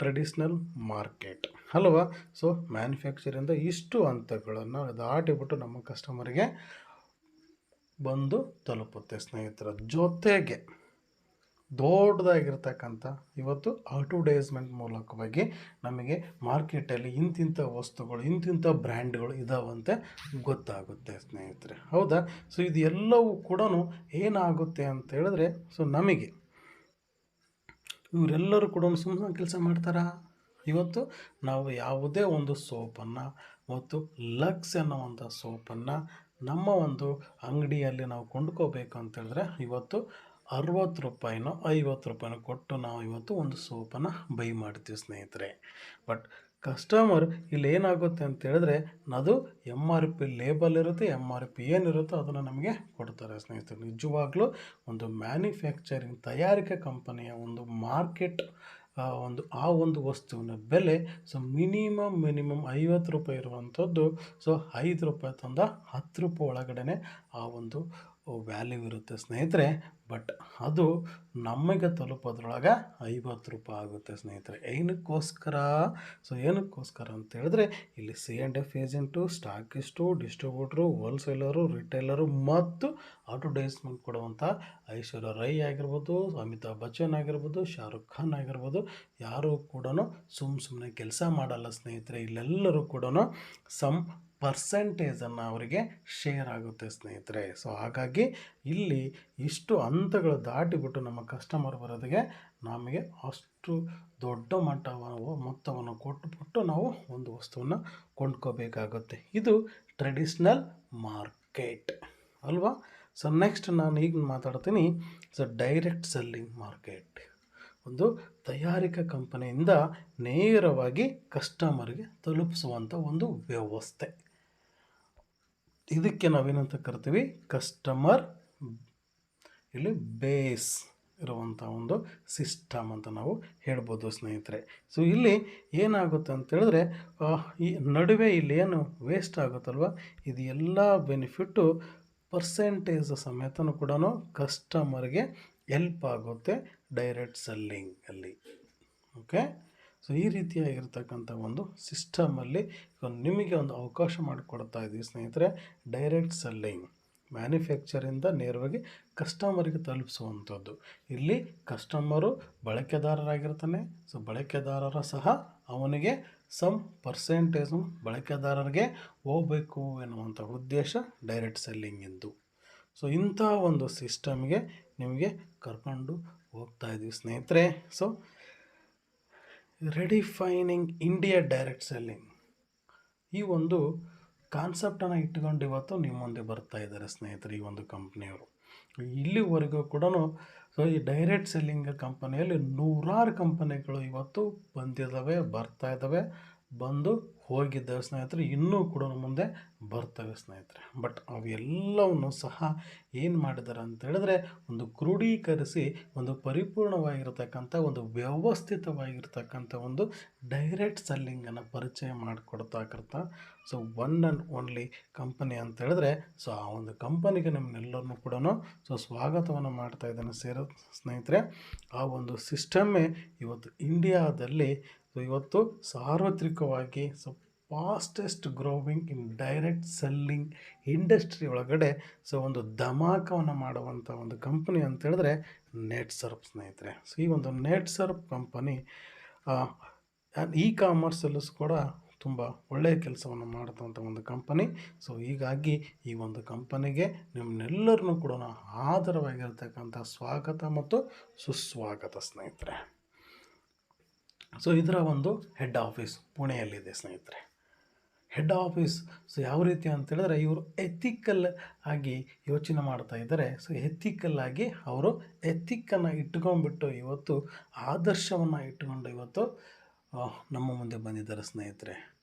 ಟ್ರೆಡಿಷ್ನಲ್ ಮಾರ್ಕೆಟ್ ಅಲ್ವಾ. ಸೊ ಮ್ಯಾನುಫ್ಯಾಕ್ಚರಿಂದ ಇಷ್ಟು ಹಂತಗಳನ್ನು ದಾಟಿಬಿಟ್ಟು ನಮ್ಮ ಕಸ್ಟಮರಿಗೆ ಬಂದು ತಲುಪುತ್ತೆ ಸ್ನೇಹಿತರ. ಜೊತೆಗೆ ದೊಡ್ಡದಾಗಿರ್ತಕ್ಕಂಥ ಇವತ್ತು ಅಡ್ವರ್ಟೈಸ್ಮೆಂಟ್ ಮೂಲಕವಾಗಿ ನಮಗೆ ಮಾರ್ಕೆಟಲ್ಲಿ ಇಂತಿಂಥ ವಸ್ತುಗಳು, ಇಂತಿಂಥ ಬ್ರ್ಯಾಂಡ್ಗಳು ಇದಾವಂತೆ ಗೊತ್ತಾಗುತ್ತೆ ಸ್ನೇಹಿತರೆ. ಹೌದಾ. ಸೊ ಇದು ಎಲ್ಲವೂ ಕೂಡ ಏನಾಗುತ್ತೆ ಅಂತ ಹೇಳಿದ್ರೆ, ಸೊ ನಮಗೆ ಇವರೆಲ್ಲರೂ ಕೂಡ ಸುಮ್ಮನೆ ಕೆಲಸ ಮಾಡ್ತಾರಾ? ಇವತ್ತು ನಾವು ಯಾವುದೇ ಒಂದು ಸೋಪನ್ನು ಮತ್ತು ಲಕ್ಸ್ ಅನ್ನುವಂಥ ಸೋಪನ್ನು ನಮ್ಮ ಒಂದು ಅಂಗಡಿಯಲ್ಲಿ ನಾವು ಕೊಂಡ್ಕೋಬೇಕು ಅಂತ ಹೇಳಿದ್ರೆ ಇವತ್ತು 60 ರೂಪಾಯಿನೋ 50 ರೂಪಾಯಿನೋ ಕೊಟ್ಟು ನಾವು ಇವತ್ತು ಒಂದು ಸೋಪನ್ನು ಬೈ ಮಾಡ್ತೀವಿ ಸ್ನೇಹಿತರೆ. ಬಟ್ ಕಸ್ಟಮರ್ ಇಲ್ಲಿ ಏನಾಗುತ್ತೆ ಅಂತ ಹೇಳಿದ್ರೆ, ಅದು MRP ಲೇಬಲ್ ಇರುತ್ತೆ, MRP ಏನಿರುತ್ತೋ ಅದನ್ನು ನಮಗೆ ಕೊಡ್ತಾರೆ ಸ್ನೇಹಿತರೆ. ನಿಜವಾಗ್ಲೂ ಒಂದು ಮ್ಯಾನುಫ್ಯಾಕ್ಚರಿಂಗ್ ತಯಾರಿಕಾ ಕಂಪನಿಯ ಒಂದು ಮಾರ್ಕೆಟ್ ಆ ಒಂದು ವಸ್ತುವಿನ ಬೆಲೆ ಮಿನಿಮಮ್ 50 ರೂಪಾಯಿ ಇರುವಂಥದ್ದು 5 ರೂಪಾಯಿ ತಂದ 10 ರೂಪಾಯಿ ಒಳಗಡೆ ಆ ಒಂದು ವ್ಯಾಲ್ಯೂ ಇರುತ್ತೆ ಸ್ನೇಹಿತರೆ. ಬಟ್ ಅದು ನಮಗೆ ತಲುಪೋದ್ರೊಳಗೆ 50 ರೂಪಾಯಿ ಆಗುತ್ತೆ ಸ್ನೇಹಿತರೆ. ಏನಕ್ಕೋಸ್ಕರ ಅಂತ ಹೇಳಿದ್ರೆ, ಇಲ್ಲಿ C&F ಏಜೆಂಟು, ಸ್ಟಾಕಿಸ್ಟು, ಡಿಸ್ಟ್ರಿಬ್ಯೂಟ್ರು, ಹೋಲ್ಸೇಲರು, ರಿಟೇಲರು ಮತ್ತು ಅಡ್ವರ್ಟೈಸ್ಮೆಂಟ್ ಕೊಡುವಂಥ ಐಶ್ವರ್ಯ ರೈ ಆಗಿರ್ಬೋದು, ಅಮಿತಾಬ್ ಬಚ್ಚನ್ ಆಗಿರ್ಬೋದು, ಶಾರುಖ್ ಖಾನ್ ಆಗಿರ್ಬೋದು, ಯಾರೂ ಕೂಡ ಸುಮ್ಮನೆ ಕೆಲಸ ಮಾಡಲ್ಲ ಸ್ನೇಹಿತರೆ. ಇಲ್ಲೆಲ್ಲರೂ ಕೂಡ ಪರ್ಸೆಂಟೇಜನ್ನು ಅವರಿಗೆ ಶೇರ್ ಆಗುತ್ತೆ ಸ್ನೇಹಿತರೆ. ಸೊ ಹಾಗಾಗಿ ಇಲ್ಲಿ ಇಷ್ಟು ಹಂತಗಳು ದಾಟಿಬಿಟ್ಟು ನಮ್ಮ ಕಸ್ಟಮರ್ ಬರೋದಿಗೆ ನಮಗೆ ಅಷ್ಟು ದೊಡ್ಡ ಮೊತ್ತವನ್ನು ಕೊಟ್ಟುಬಿಟ್ಟು ನಾವು ಒಂದು ವಸ್ತುವನ್ನು ಕೊಂಡ್ಕೋಬೇಕಾಗುತ್ತೆ. ಇದು ಟ್ರೆಡಿಷ್ನಲ್ ಮಾರ್ಕೆಟ್ ಅಲ್ವಾ. ಸೊ ನೆಕ್ಸ್ಟ್ ನಾನು ಈಗ ಮಾತಾಡ್ತೀನಿ ಡೈರೆಕ್ಟ್ ಸೆಲ್ಲಿಂಗ್ ಮಾರ್ಕೆಟ್. ಒಂದು ತಯಾರಿಕಾ ಕಂಪನಿಯಿಂದ ನೇರವಾಗಿ ಕಸ್ಟಮರ್ಗೆ ತಲುಪಿಸುವಂಥ ಒಂದು ವ್ಯವಸ್ಥೆ. ಇದಕ್ಕೆ ನಾವೇನಂತ ಕರಿತೀವಿ, ಕಸ್ಟಮರ್ ಇಲ್ಲಿ ಬೇಸ್ ಇರುವಂಥ ಒಂದು ಸಿಸ್ಟಮ್ ಅಂತ ನಾವು ಹೇಳ್ಬೋದು ಸ್ನೇಹಿತರೆ. ಸೊ ಇಲ್ಲಿ ಏನಾಗುತ್ತೆ ಅಂತ ಹೇಳಿದ್ರೆ, ಈ ನಡುವೆ ಇಲ್ಲಿ ಏನು ವೇಸ್ಟ್ ಆಗುತ್ತಲ್ವ, ಇದು ಎಲ್ಲ ಬೆನಿಫಿಟ್ಟು ಪರ್ಸೆಂಟೇಜ್ ಸಮೇತನೂ ಕೂಡ ಕಸ್ಟಮರ್ಗೆ ಹೆಲ್ಪ್ ಆಗುತ್ತೆ ಡೈರೆಕ್ಟ್ ಸೆಲ್ಲಿಂಗಲ್ಲಿ. ಓಕೆ. ಸೊ ಈ ರೀತಿಯಾಗಿರ್ತಕ್ಕಂಥ ಒಂದು ಸಿಸ್ಟಮಲ್ಲಿ ನಿಮಗೆ ಒಂದು ಅವಕಾಶ ಮಾಡಿಕೊಡ್ತಾ ಇದ್ದೀವಿ ಸ್ನೇಹಿತರೆ. ಡೈರೆಕ್ಟ್ ಸೆಲ್ಲಿಂಗ್ ಮ್ಯಾನುಫ್ಯಾಕ್ಚರಿಂದ ನೇರವಾಗಿ ಕಸ್ಟಮರಿಗೆ ತಲುಪಿಸುವಂಥದ್ದು. ಇಲ್ಲಿ ಕಸ್ಟಮರು ಬಳಕೆದಾರರಾಗಿರ್ತಾನೆ. ಸೊ ಬಳಕೆದಾರರ ಸಹ ಅವನಿಗೆ ಪರ್ಸೆಂಟೇಜು ಬಳಕೆದಾರರಿಗೆ ಹೋಗಬೇಕು ಎನ್ನುವಂಥ ಉದ್ದೇಶ ಡೈರೆಕ್ಟ್ ಸೆಲ್ಲಿಂಗಿಂದು. ಸೊ ಇಂಥ ಒಂದು ಸಿಸ್ಟಮ್ಗೆ ನಿಮಗೆ ಕರ್ಕೊಂಡು ಹೋಗ್ತಾ ಇದ್ದೀವಿ ಸ್ನೇಹಿತರೆ. ಸೊ ರೆಡಿಫೈನಿಂಗ್ ಇಂಡಿಯಾ ಡೈರೆಕ್ಟ್ ಸೆಲ್ಲಿಂಗ್, ಈ ಒಂದು ಕಾನ್ಸೆಪ್ಟನ್ನು ಇಟ್ಕೊಂಡು ಇವತ್ತು ನಿಮ್ಮ ಮುಂದೆ ಬರ್ತಾ ಇದ್ದಾರೆ ಸ್ನೇಹಿತರೆ ಈ ಒಂದು ಕಂಪ್ನಿಯವರು. ಇಲ್ಲಿವರೆಗೂ ಕೂಡ ಸೊ ಈ ಡೈರೆಕ್ಟ್ ಸೆಲ್ಲಿಂಗ್ ಕಂಪನಿಯಲ್ಲಿ ನೂರಾರು ಕಂಪನಿಗಳು ಇವತ್ತು ಬಂದಿದ್ದಾವೆ, ಬರ್ತಾ ಇದ್ದಾವೆ, ಬಂದು ಹೋಗಿದ್ದಾವೆ ಸ್ನೇಹಿತರೆ, ಇನ್ನೂ ಕೂಡ ಮುಂದೆ ಬರ್ತವೆ ಸ್ನೇಹಿತರೆ. ಬಟ್ ಅವೆಲ್ಲವನ್ನು ಸಹ ಏನು ಮಾಡಿದ್ದಾರೆ ಅಂತ ಹೇಳಿದ್ರೆ ಒಂದು ಕ್ರೋಢೀಕರಿಸಿ ಒಂದು ಪರಿಪೂರ್ಣವಾಗಿರ್ತಕ್ಕಂಥ ಒಂದು ವ್ಯವಸ್ಥಿತವಾಗಿರ್ತಕ್ಕಂಥ ಒಂದು ಡೈರೆಕ್ಟ್ ಸೆಲ್ಲಿಂಗನ್ನು ಪರಿಚಯ ಮಾಡಿಕೊಡ್ತಾಕರ್ತ so one and only company ಅಂತ ಹೇಳಿದ್ರೆ ಸೊ ಆ ಒಂದು ಕಂಪನಿಗೆ ನಮ್ಮನ್ನೆಲ್ಲರನ್ನೂ ಕೂಡ ಸೊ ಸ್ವಾಗತವನ್ನು ಮಾಡ್ತಾ ಇದ್ದಾನೆ ಸ್ನೇಹಿತರೆ. ಆ ಒಂದು ಸಿಸ್ಟಮ್ಮೇ ಇವತ್ತು ಇಂಡಿಯಾದಲ್ಲಿ ಸೊ ಇವತ್ತು ಸಾರ್ವತ್ರಿಕವಾಗಿ so fastest growing in direct selling industry ಒಳಗಡೆ ಸೊ ಒಂದು ಧಮಾಕವನ್ನು ಮಾಡುವಂಥ ಒಂದು ಕಂಪನಿ ಅಂತ ಹೇಳಿದ್ರೆ ನೆಟ್ಸರ್ಪ್ ಸ್ನೇಹಿತರೆ. ಸೊ ಈ ಒಂದು ನೆಟ್ಸರ್ಪ್ ಕಂಪನಿ ಇ ಕಾಮರ್ಸಲ್ಲೂ ಕೂಡ ತುಂಬ ಒಳ್ಳೆಯ ಕೆಲಸವನ್ನು ಮಾಡುವಂಥ ಒಂದು ಕಂಪನಿ. ಸೊ ಹೀಗಾಗಿ ಈ ಒಂದು ಕಂಪನಿಗೆ ನಿಮ್ಮನ್ನೆಲ್ಲರನ್ನೂ ಕೂಡ ಆಧಾರವಾಗಿರ್ತಕ್ಕಂಥ ಸ್ವಾಗತ ಮತ್ತು ಸುಸ್ವಾಗತ ಸ್ನೇಹಿತರೆ. ಸೊ ಇದರ ಒಂದು ಹೆಡ್ ಆಫೀಸ್ ಪುಣೆಯಲ್ಲಿದೆ ಸ್ನೇಹಿತರೆ. ಹೆಡ್ ಆಫೀಸ್ ಸೊ ಯಾವ ರೀತಿ ಅಂತ ಹೇಳಿದ್ರೆ ಇವರು ಎಥಿಕಲ್ ಆಗಿ ಯೋಚನೆ ಮಾಡ್ತಾ ಇದ್ದಾರೆ. ಸೊ ಎಥಿಕಲ್ ಆಗಿ ಅವರು ಎಥಿಕ್ಕನ್ನು ಇಟ್ಕೊಂಡ್ಬಿಟ್ಟು ಇವತ್ತು ಆದರ್ಶವನ್ನು ಇಟ್ಟುಕೊಂಡು ಇವತ್ತು ನಮ್ಮ ಮುಂದೆ ಬಂದಿದ್ದಾರೆ ಸ್ನೇಹಿತರೆ.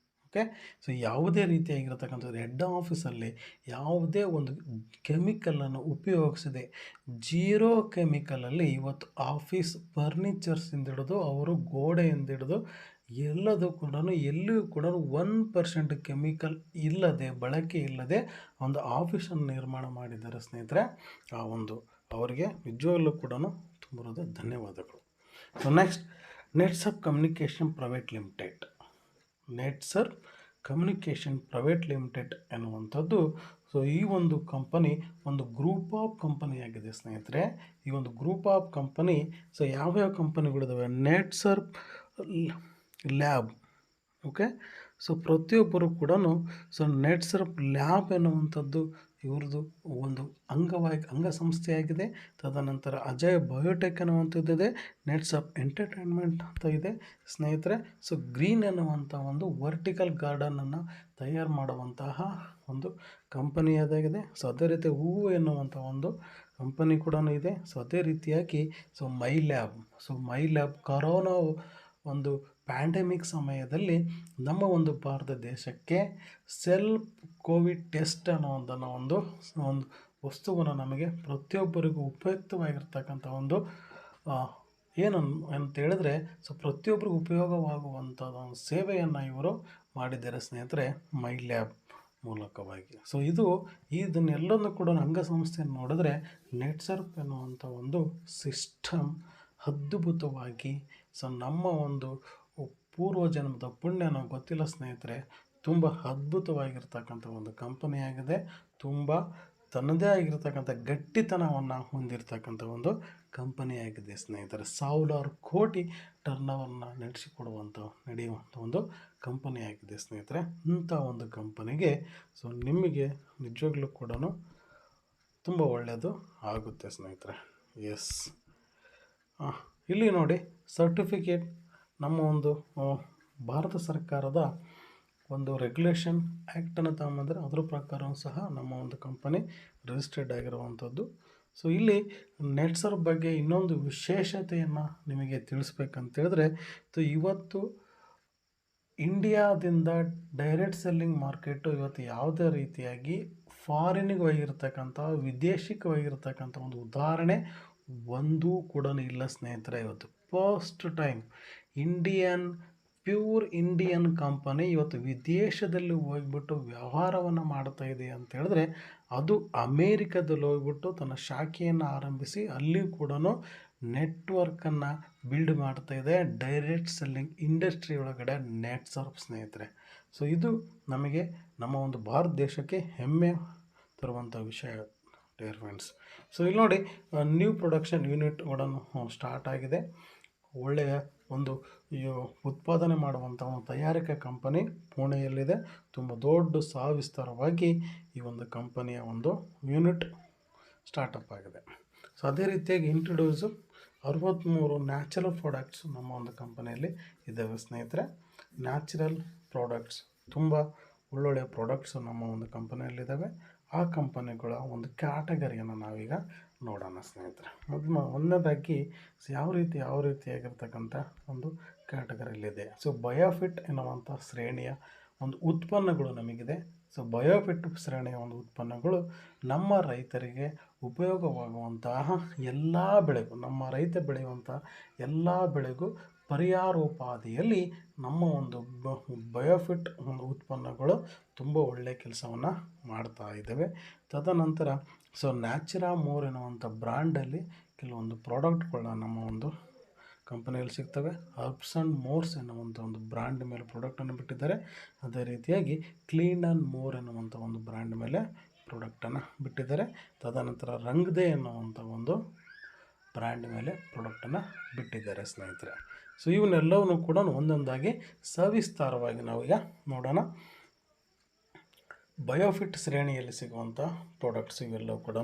ಓಕೆ, ಸೊ ಯಾವುದೇ ರೀತಿಯಾಗಿರ್ತಕ್ಕಂಥದ್ದು ಹೆಡ್ ಆಫೀಸಲ್ಲಿ ಯಾವುದೇ ಒಂದು ಕೆಮಿಕಲನ್ನು ಉಪಯೋಗಿಸದೆ ಜೀರೋ ಕೆಮಿಕಲಲ್ಲಿ ಇವತ್ತು ಆಫೀಸ್ ಫರ್ನಿಚರ್ಸಿಂದ ಹಿಡಿದು ಅವರು ಗೋಡೆಯಿಂದ ಹಿಡಿದು ಎಲ್ಲದೂ ಕೂಡ ಎಲ್ಲಿಯೂ ಕೂಡ 1% ಕೆಮಿಕಲ್ ಇಲ್ಲದೆ ಬಳಕೆ ಇಲ್ಲದೆ ಒಂದು ಆಫೀಸನ್ನು ನಿರ್ಮಾಣ ಮಾಡಿದ್ದಾರೆ ಸ್ನೇಹಿತರೆ. ಆ ಒಂದು ಅವರಿಗೆ ನಿಜವಾಗ್ಲೂ ಕೂಡ ತುಂಬ ಧನ್ಯವಾದಗಳು. So next Netsurf communication private limited. Netsurf communication private limited ಎನ್ನುವಂಥದ್ದು ಸೊ ಈ ಒಂದು ಕಂಪನಿ ಒಂದು ಗ್ರೂಪ್ ಆಫ್ ಕಂಪನಿಯಾಗಿದೆ ಸ್ನೇಹಿತರೆ. ಈ ಒಂದು ಗ್ರೂಪ್ ಆಫ್ ಕಂಪನಿ ಸೊ ಯಾವ್ಯಾವ ಕಂಪನಿಗಳಿದ್ದಾವೆ, ನೆಟ್ಸರ್ಪ್ ಲ್ಯಾಬ್. ಓಕೆ, ಸೊ ಪ್ರತಿಯೊಬ್ಬರು ಕೂಡ ಸೊ ನೆಟ್ಸರ್ಪ್ ಲ್ಯಾಬ್ ಎನ್ನುವಂಥದ್ದು ಇವ್ರದ್ದು ಒಂದು ಅಂಗಸಂಸ್ಥೆಯಾಗಿದೆ. ತದನಂತರ ಅಜಯ್ ಬಯೋಟೆಕ್ ಅನ್ನುವಂಥದ್ದಿದೆ, ನೆಟ್ಸರ್ಪ್ ಎಂಟರ್ಟೈನ್ಮೆಂಟ್ ಅಂತ ಇದೆ ಸ್ನೇಹಿತರೆ. ಸೊ ಗ್ರೀನ್ ಎನ್ನುವಂಥ ಒಂದು ವರ್ಟಿಕಲ್ ಗಾರ್ಡನನ್ನು ತಯಾರು ಮಾಡುವಂತಹ ಒಂದು ಕಂಪನಿ ಅದಾಗಿದೆ. ಸೊ ಅದೇ ರೀತಿ ಹೂವು ಎನ್ನುವಂಥ ಒಂದು ಕಂಪನಿ ಕೂಡ ಇದೆ. ಸೊ ಅದೇ ರೀತಿಯಾಗಿ ಸೊ ಮೈ ಲ್ಯಾಬ್ ಕರೋನಾ ಒಂದು ಪ್ಯಾಂಡಮಿಕ್ ಸಮಯದಲ್ಲಿ ನಮ್ಮ ಒಂದು ಭಾರತ ದೇಶಕ್ಕೆ ಸೆಲ್ಫ್ ಕೋವಿಡ್ ಟೆಸ್ಟ್ ಅನ್ನೋ ಒಂದು ವಸ್ತುವನ್ನು ನಮಗೆ ಪ್ರತಿಯೊಬ್ಬರಿಗೂ ಉಪಯುಕ್ತವಾಗಿರ್ತಕ್ಕಂಥ ಒಂದು ಅಂತ ಹೇಳಿದ್ರೆ ಸೊ ಪ್ರತಿಯೊಬ್ಬರಿಗೂ ಉಪಯೋಗವಾಗುವಂಥದ್ದು ಒಂದು ಸೇವೆಯನ್ನು ಇವರು ಮಾಡಿದ್ದಾರೆ ಸ್ನೇಹಿತರೆ ಮೈ ಲ್ಯಾಬ್ ಮೂಲಕವಾಗಿ. ಸೊ ಇದನ್ನೆಲ್ಲದನ್ನು ಕೂಡ ಅಂಗಸಂಸ್ಥೆಯನ್ನು ನೋಡಿದ್ರೆ ನೆಟ್ಸರ್ಪ್ ಎನ್ನುವಂಥ ಒಂದು ಸಿಸ್ಟಮ್ ಅದ್ಭುತವಾಗಿ ಸೊ ನಮ್ಮ ಒಂದು ಪೂರ್ವ ಜನ್ಮದ ಪುಣ್ಯನೋ ಗೊತ್ತಿಲ್ಲ ಸ್ನೇಹಿತರೆ, ತುಂಬ ಅದ್ಭುತವಾಗಿರ್ತಕ್ಕಂಥ ಒಂದು ಕಂಪನಿಯಾಗಿದೆ. ತುಂಬ ತನ್ನದೇ ಆಗಿರ್ತಕ್ಕಂಥ ಗಟ್ಟಿತನವನ್ನು ಹೊಂದಿರತಕ್ಕಂಥ ಒಂದು ಕಂಪನಿಯಾಗಿದೆ ಸ್ನೇಹಿತರೆ. 1000 ಕೋಟಿ ಟರ್ನೋವರ್ನ ನಡೆಯುವಂಥ ಒಂದು ಕಂಪನಿಯಾಗಿದೆ ಸ್ನೇಹಿತರೆ. ಇಂಥ ಒಂದು ಕಂಪನಿಗೆ ಸೊ ನಿಮಗೆ ನಿಜವಾಗ್ಲೂ ಕೂಡ ತುಂಬ ಒಳ್ಳೆಯದು ಆಗುತ್ತೆ ಸ್ನೇಹಿತರೆ. ಎಸ್, ಇಲ್ಲಿ ನೋಡಿ ಸರ್ಟಿಫಿಕೇಟ್ ನಮ್ಮ ಒಂದು ಭಾರತ ಸರ್ಕಾರದ ಒಂದು ರೆಗ್ಯುಲೇಷನ್ ಆ್ಯಕ್ಟನ್ನು ತಗೊಂಬಂದರೆ ಅದ್ರ ಪ್ರಕಾರವೂ ಸಹ ನಮ್ಮ ಒಂದು ಕಂಪನಿ ರಿಜಿಸ್ಟರ್ಡ್ ಆಗಿರುವಂಥದ್ದು. ಸೊ ಇಲ್ಲಿ ನೆಟ್ಸರ್ಪ್ ಬಗ್ಗೆ ಇನ್ನೊಂದು ವಿಶೇಷತೆಯನ್ನು ನಿಮಗೆ ತಿಳಿಸ್ಬೇಕಂತೇಳಿದ್ರೆ ಇವತ್ತು ಇಂಡಿಯಾದಿಂದ ಡೈರೆಕ್ಟ್ ಸೆಲ್ಲಿಂಗ್ ಮಾರ್ಕೆಟು ಇವತ್ತು ಯಾವುದೇ ರೀತಿಯಾಗಿ ಫಾರಿನಿಗೆ ಹೋಗಿರ್ತಕ್ಕಂಥ ವಿದೇಶಕ್ಕೆ ಹೋಗಿರ್ತಕ್ಕಂಥ ಒಂದು ಉದಾಹರಣೆ ಒಂದೂ ಕೂಡ ಇಲ್ಲ ಸ್ನೇಹಿತರೆ. ಇವತ್ತು first time pure Indian company ಇವತ್ತು ವಿದೇಶದಲ್ಲಿ ಹೋಗ್ಬಿಟ್ಟು ವ್ಯವಹಾರವನ್ನು ಮಾಡ್ತಾ ಇದೆ ಅಂತ ಹೇಳಿದ್ರೆ ಅದು ಅಮೇರಿಕಾದಲ್ಲಿ ಹೋಗ್ಬಿಟ್ಟು ತನ್ನ ಶಾಖೆಯನ್ನು ಆರಂಭಿಸಿ ಅಲ್ಲಿ ಕೂಡ ನೆಟ್ವರ್ಕನ್ನು ಬಿಲ್ಡ್ ಮಾಡ್ತಾ ಇದೆ ಡೈರೆಕ್ಟ್ ಸೆಲ್ಲಿಂಗ್ ಇಂಡಸ್ಟ್ರಿ ಒಳಗಡೆ ನೆಟ್ಸರ್ಪ್ ಸ್ನೇಹಿತರೆ. ಸೊ ಇದು ನಮಗೆ ನಮ್ಮ ಒಂದು ಭಾರತ ದೇಶಕ್ಕೆ ಹೆಮ್ಮೆ ತರುವಂಥ ವಿಷಯ ಡಿಯರ್ ಫ್ರೆಂಡ್ಸ್. ಸೊ ಇಲ್ಲಿ ನೋಡಿ ನ್ಯೂ ಪ್ರೊಡಕ್ಷನ್ ಯೂನಿಟ್ ಕೂಡ ಸ್ಟಾರ್ಟ್ ಆಗಿದೆ. ಒಳ್ಳೆಯ ಒಂದು ಉತ್ಪಾದನೆ ಮಾಡುವಂಥ ಒಂದು ತಯಾರಿಕಾ ಕಂಪನಿ ಪುಣೆಯಲ್ಲಿದೆ. ತುಂಬ ದೊಡ್ಡ ವಿಸ್ತಾರವಾಗಿ ಈ ಒಂದು ಕಂಪನಿಯ ಒಂದು ಯೂನಿಟ್ ಸ್ಟಾರ್ಟಪ್ ಆಗಿದೆ. ಸೊ ಅದೇ ರೀತಿಯಾಗಿ ಇಂಟ್ರೊಡ್ಯೂಸು 63 ನ್ಯಾಚುರಲ್ ಪ್ರಾಡಕ್ಟ್ಸ್ ನಮ್ಮ ಒಂದು ಕಂಪನಿಯಲ್ಲಿ ಇದ್ದಾವೆ ಸ್ನೇಹಿತರೆ. ನ್ಯಾಚುರಲ್ ಪ್ರಾಡಕ್ಟ್ಸ್ ತುಂಬ ಒಳ್ಳೊಳ್ಳೆಯ ಪ್ರಾಡಕ್ಟ್ಸು ನಮ್ಮ ಒಂದು ಕಂಪನಿಯಲ್ಲಿದ್ದಾವೆ. ಆ ಕಂಪನಿಗಳ ಒಂದು ಕ್ಯಾಟಗರಿಯನ್ನು ನಾವೀಗ ನೋಡೋಣ ಸ್ನೇಹಿತರೆ. ಒಂದನೇದಾಗಿ ಯಾವ ರೀತಿಯಾಗಿರ್ತಕ್ಕಂಥ ಒಂದು ಕ್ಯಾಟಗರಿಯಲ್ಲಿದೆ. ಸೊ ಬಯೋಫಿಟ್ ಎನ್ನುವಂಥ ಶ್ರೇಣಿಯ ಒಂದು ಉತ್ಪನ್ನಗಳು ನಮಗಿದೆ. ಸೊ ಬಯೋಫಿಟ್ ಶ್ರೇಣಿಯ ಒಂದು ಉತ್ಪನ್ನಗಳು ನಮ್ಮ ರೈತರಿಗೆ ಉಪಯೋಗವಾಗುವಂತಹ ಎಲ್ಲ ಬೆಳೆಗೂ, ನಮ್ಮ ರೈತ ಬೆಳೆಯುವಂಥ ಎಲ್ಲ ಬೆಳೆಗೂ ಪರ್ಯಾಯೋಪಾದಿಯಲ್ಲಿ ನಮ್ಮ ಒಂದು ಬಯೋಫಿಟ್ ಒಂದು ಉತ್ಪನ್ನಗಳು ತುಂಬ ಒಳ್ಳೆಯ ಕೆಲಸವನ್ನು ಮಾಡ್ತಾ ಇದ್ದಾವೆ. ತದನಂತರ ಸೊ ನ್ಯಾಚುರಾಮೋರ್ ಎನ್ನುವಂಥ ಬ್ರ್ಯಾಂಡಲ್ಲಿ ಕೆಲವೊಂದು ಪ್ರಾಡಕ್ಟ್ಗಳನ್ನ ನಮ್ಮ ಒಂದು ಕಂಪನಿಯಲ್ಲಿ ಸಿಗ್ತವೆ. ಹರ್ಬ್ಸ್ ಆ್ಯಂಡ್ ಮೋರ್ಸ್ ಎನ್ನುವಂಥ ಒಂದು ಬ್ರ್ಯಾಂಡ್ ಮೇಲೆ ಪ್ರಾಡಕ್ಟನ್ನು ಬಿಟ್ಟಿದ್ದಾರೆ. ಅದೇ ರೀತಿಯಾಗಿ ಕ್ಲೀನ್ ಆ್ಯಂಡ್ ಮೋರ್ ಎನ್ನುವಂಥ ಒಂದು ಬ್ರ್ಯಾಂಡ್ ಮೇಲೆ ಪ್ರಾಡಕ್ಟನ್ನು ಬಿಟ್ಟಿದ್ದಾರೆ. ತದನಂತರ ರಂಗ್ದೆ ಎನ್ನುವಂಥ ಒಂದು ಬ್ರ್ಯಾಂಡ್ ಮೇಲೆ ಪ್ರಾಡಕ್ಟನ್ನು ಬಿಟ್ಟಿದ್ದಾರೆ ಸ್ನೇಹಿತರೆ. ಸೊ ಇವನ್ನೆಲ್ಲವನ್ನೂ ಕೂಡ ಒಂದೊಂದಾಗಿ ಸವಿಸ್ತಾರವಾಗಿ ನಾವೀಗ ನೋಡೋಣ. ಬಯೋಫಿಟ್ ಶ್ರೇಣಿಯಲ್ಲಿ ಸಿಗುವಂಥ ಪ್ರಾಡಕ್ಟ್ಸ್ ಇವೆಲ್ಲವೂ ಕೂಡ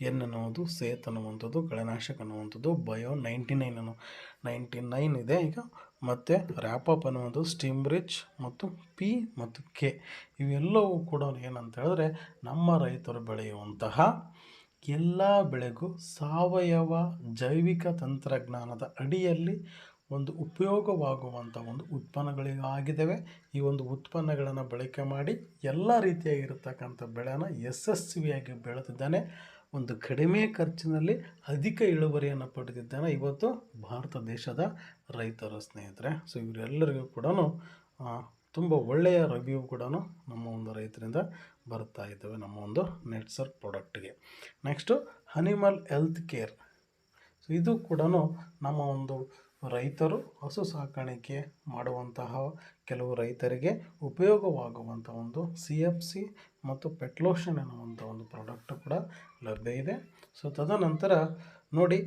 ಎನ್ ಅನ್ನುವುದು, ಸೇತ್ ಅನ್ನುವಂಥದ್ದು, ಕಳೆನಾಶಕ ಅನ್ನುವಂಥದ್ದು, ಬಯೋ 99 ಇದೆ ಈಗ, ಮತ್ತು ರ್ಯಾಪಪ್ ಅನ್ನುವಂಥದ್ದು, ಸ್ಟೀಮ್ ರಿಚ್ ಮತ್ತು ಪಿ ಮತ್ತು ಕೆ ಇವೆಲ್ಲವೂ ಕೂಡ ಏನಂತ ಹೇಳಿದ್ರೆ ನಮ್ಮ ರೈತರು ಬೆಳೆಯುವಂತಹ ಎಲ್ಲ ಬೆಳೆಗೂ ಸಾವಯವ ಜೈವಿಕ ತಂತ್ರಜ್ಞಾನದ ಅಡಿಯಲ್ಲಿ ಒಂದು ಉಪಯೋಗವಾಗುವಂಥ ಒಂದು ಉತ್ಪನ್ನಗಳಿಗಾಗಿದ್ದಾವೆ. ಈ ಒಂದು ಉತ್ಪನ್ನಗಳನ್ನು ಬಳಕೆ ಮಾಡಿ ಎಲ್ಲ ರೀತಿಯಾಗಿರ್ತಕ್ಕಂಥ ಬೆಳೆನ ಯಶಸ್ವಿಯಾಗಿ ಬೆಳೆದಿದ್ದಾನೆ. ಒಂದು ಕಡಿಮೆ ಖರ್ಚಿನಲ್ಲಿ ಅಧಿಕ ಇಳುವರಿಯನ್ನು ಪಡೆದಿದ್ದಾನೆ ಇವತ್ತು ಭಾರತ ದೇಶದ ರೈತರ ಸ್ನೇಹಿತರೆ. ಸೊ ಇವರೆಲ್ಲರಿಗೂ ಕೂಡ ತುಂಬ ಒಳ್ಳೆಯ ರಿವ್ಯೂ ಕೂಡ ನಮ್ಮ ಒಂದು ರೈತರಿಂದ ಬರ್ತಾ ಇದ್ದಾವೆ ನಮ್ಮ ಒಂದು ನೆಟ್ಸರ್ ಪ್ರಾಡಕ್ಟ್ಗೆ. Next animal health care. So ಇದು ಕೂಡ ನಮ್ಮ ಒಂದು ರೈತರು ಹಸು ಸಾಕಾಣಿಕೆ ಮಾಡುವಂತಹ ಕೆಲವು ರೈತರಿಗೆ ಉಪಯೋಗವಾಗುವಂಥ ಒಂದು CFC ಮತ್ತು ಪೆಟ್ಲೋಷನ್ ಎನ್ನುವಂಥ ಒಂದು ಪ್ರಾಡಕ್ಟು ಕೂಡ ಲಭ್ಯ ಇದೆ. ಸೊ ತದನಂತರ ನೋಡಿ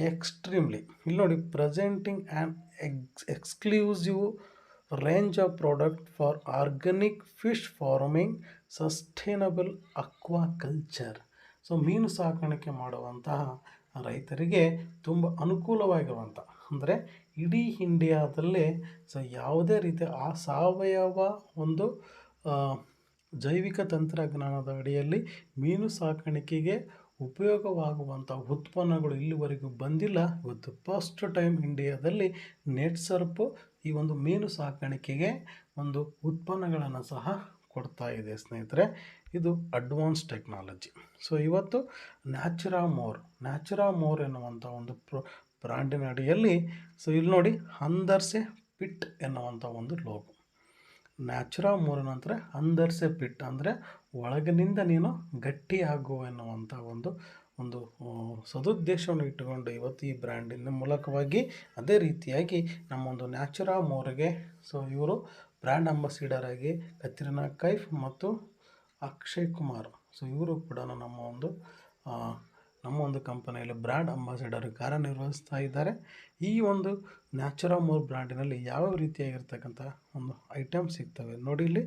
ಎಕ್ಸ್ಟ್ರೀಮ್ಲಿ ಇಲ್ಲಿ ನೋಡಿ presenting and exclusive range of product for organic fish farming sustainable aquaculture. So ಮೀನು ಸಾಕಾಣಿಕೆ ಮಾಡುವಂತಹ ರೈತರಿಗೆ ತುಂಬ ಅನುಕೂಲವಾಗಿರುವಂಥ, ಅಂದರೆ ಇಡೀ ಇಂಡಿಯಾದಲ್ಲೇ ಸೊ ಯಾವುದೇ ರೀತಿಯ ಆ ಸಾವಯವ ಒಂದು ಜೈವಿಕ ತಂತ್ರಜ್ಞಾನದ ಅಡಿಯಲ್ಲಿ ಮೀನು ಸಾಕಾಣಿಕೆಗೆ ಉಪಯೋಗವಾಗುವಂಥ ಉತ್ಪನ್ನಗಳು ಇಲ್ಲಿವರೆಗೂ ಬಂದಿಲ್ಲ. ಇವತ್ತು ಫಸ್ಟ್ ಟೈಮ್ ಇಂಡಿಯಾದಲ್ಲಿ ನೆಟ್ಸರ್ಪು ಈ ಒಂದು ಮೀನು ಸಾಕಾಣಿಕೆಗೆ ಒಂದು ಉತ್ಪನ್ನಗಳನ್ನು ಸಹ ಕೊಡ್ತಾ ಇದೆ ಸ್ನೇಹಿತರೆ. ಇದು ಅಡ್ವಾನ್ಸ್ ಟೆಕ್ನಾಲಜಿ. ಸೊ ಇವತ್ತು ನ್ಯಾಚುರಾಮೋರ್ ಎನ್ನುವಂಥ ಒಂದು ಬ್ರ್ಯಾಂಡಿನ ಅಡಿಯಲ್ಲಿ ಸೊ ಇಲ್ಲಿ ನೋಡಿ ಅಂದರ್ಸೆ ಪಿಟ್ ಎನ್ನುವಂಥ ಒಂದು ಲೋಗೋ. ನ್ಯಾಚುರಾಮೋರ್ ನಂತರ ಅಂದರ್ಸೆ ಪಿಟ್ ಅಂದರೆ ಒಳಗಿನಿಂದ ನೀನು ಗಟ್ಟಿಯಾಗು ಎನ್ನುವಂಥ ಒಂದು ಸದುದ್ದೇಶವನ್ನು ಇಟ್ಟುಕೊಂಡು ಇವತ್ತು ಈ ಬ್ರ್ಯಾಂಡಿನ ಮೂಲಕವಾಗಿ ಅದೇ ರೀತಿಯಾಗಿ ನಮ್ಮೊಂದು ನ್ಯಾಚುರಾಮೋರ್ಗೆ ಸೊ ಇವರು ಬ್ರ್ಯಾಂಡ್ ಅಂಬಾಸಿಡರ್ ಆಗಿ ಕತ್ರಿನಾ ಕೈಫ್ ಮತ್ತು ಅಕ್ಷಯ್ ಕುಮಾರ್ ಸೊ ಇವರು ಕೂಡ ನಮ್ಮ ಒಂದು ಕಂಪನಿಯಲ್ಲಿ ಬ್ರ್ಯಾಂಡ್ ಅಂಬಾಸಿಡರ್ ಕಾರ್ಯನಿರ್ವಹಿಸ್ತಾ ಇದ್ದಾರೆ. ಈ ಒಂದು ನ್ಯಾಚುರಾಮೋರ್ ಬ್ರ್ಯಾಂಡಿನಲ್ಲಿ ಯಾವ ರೀತಿಯಾಗಿರ್ತಕ್ಕಂಥ ಒಂದು ಐಟಮ್ ಸಿಗ್ತವೆ ನೋಡಿ. ಇಲ್ಲಿ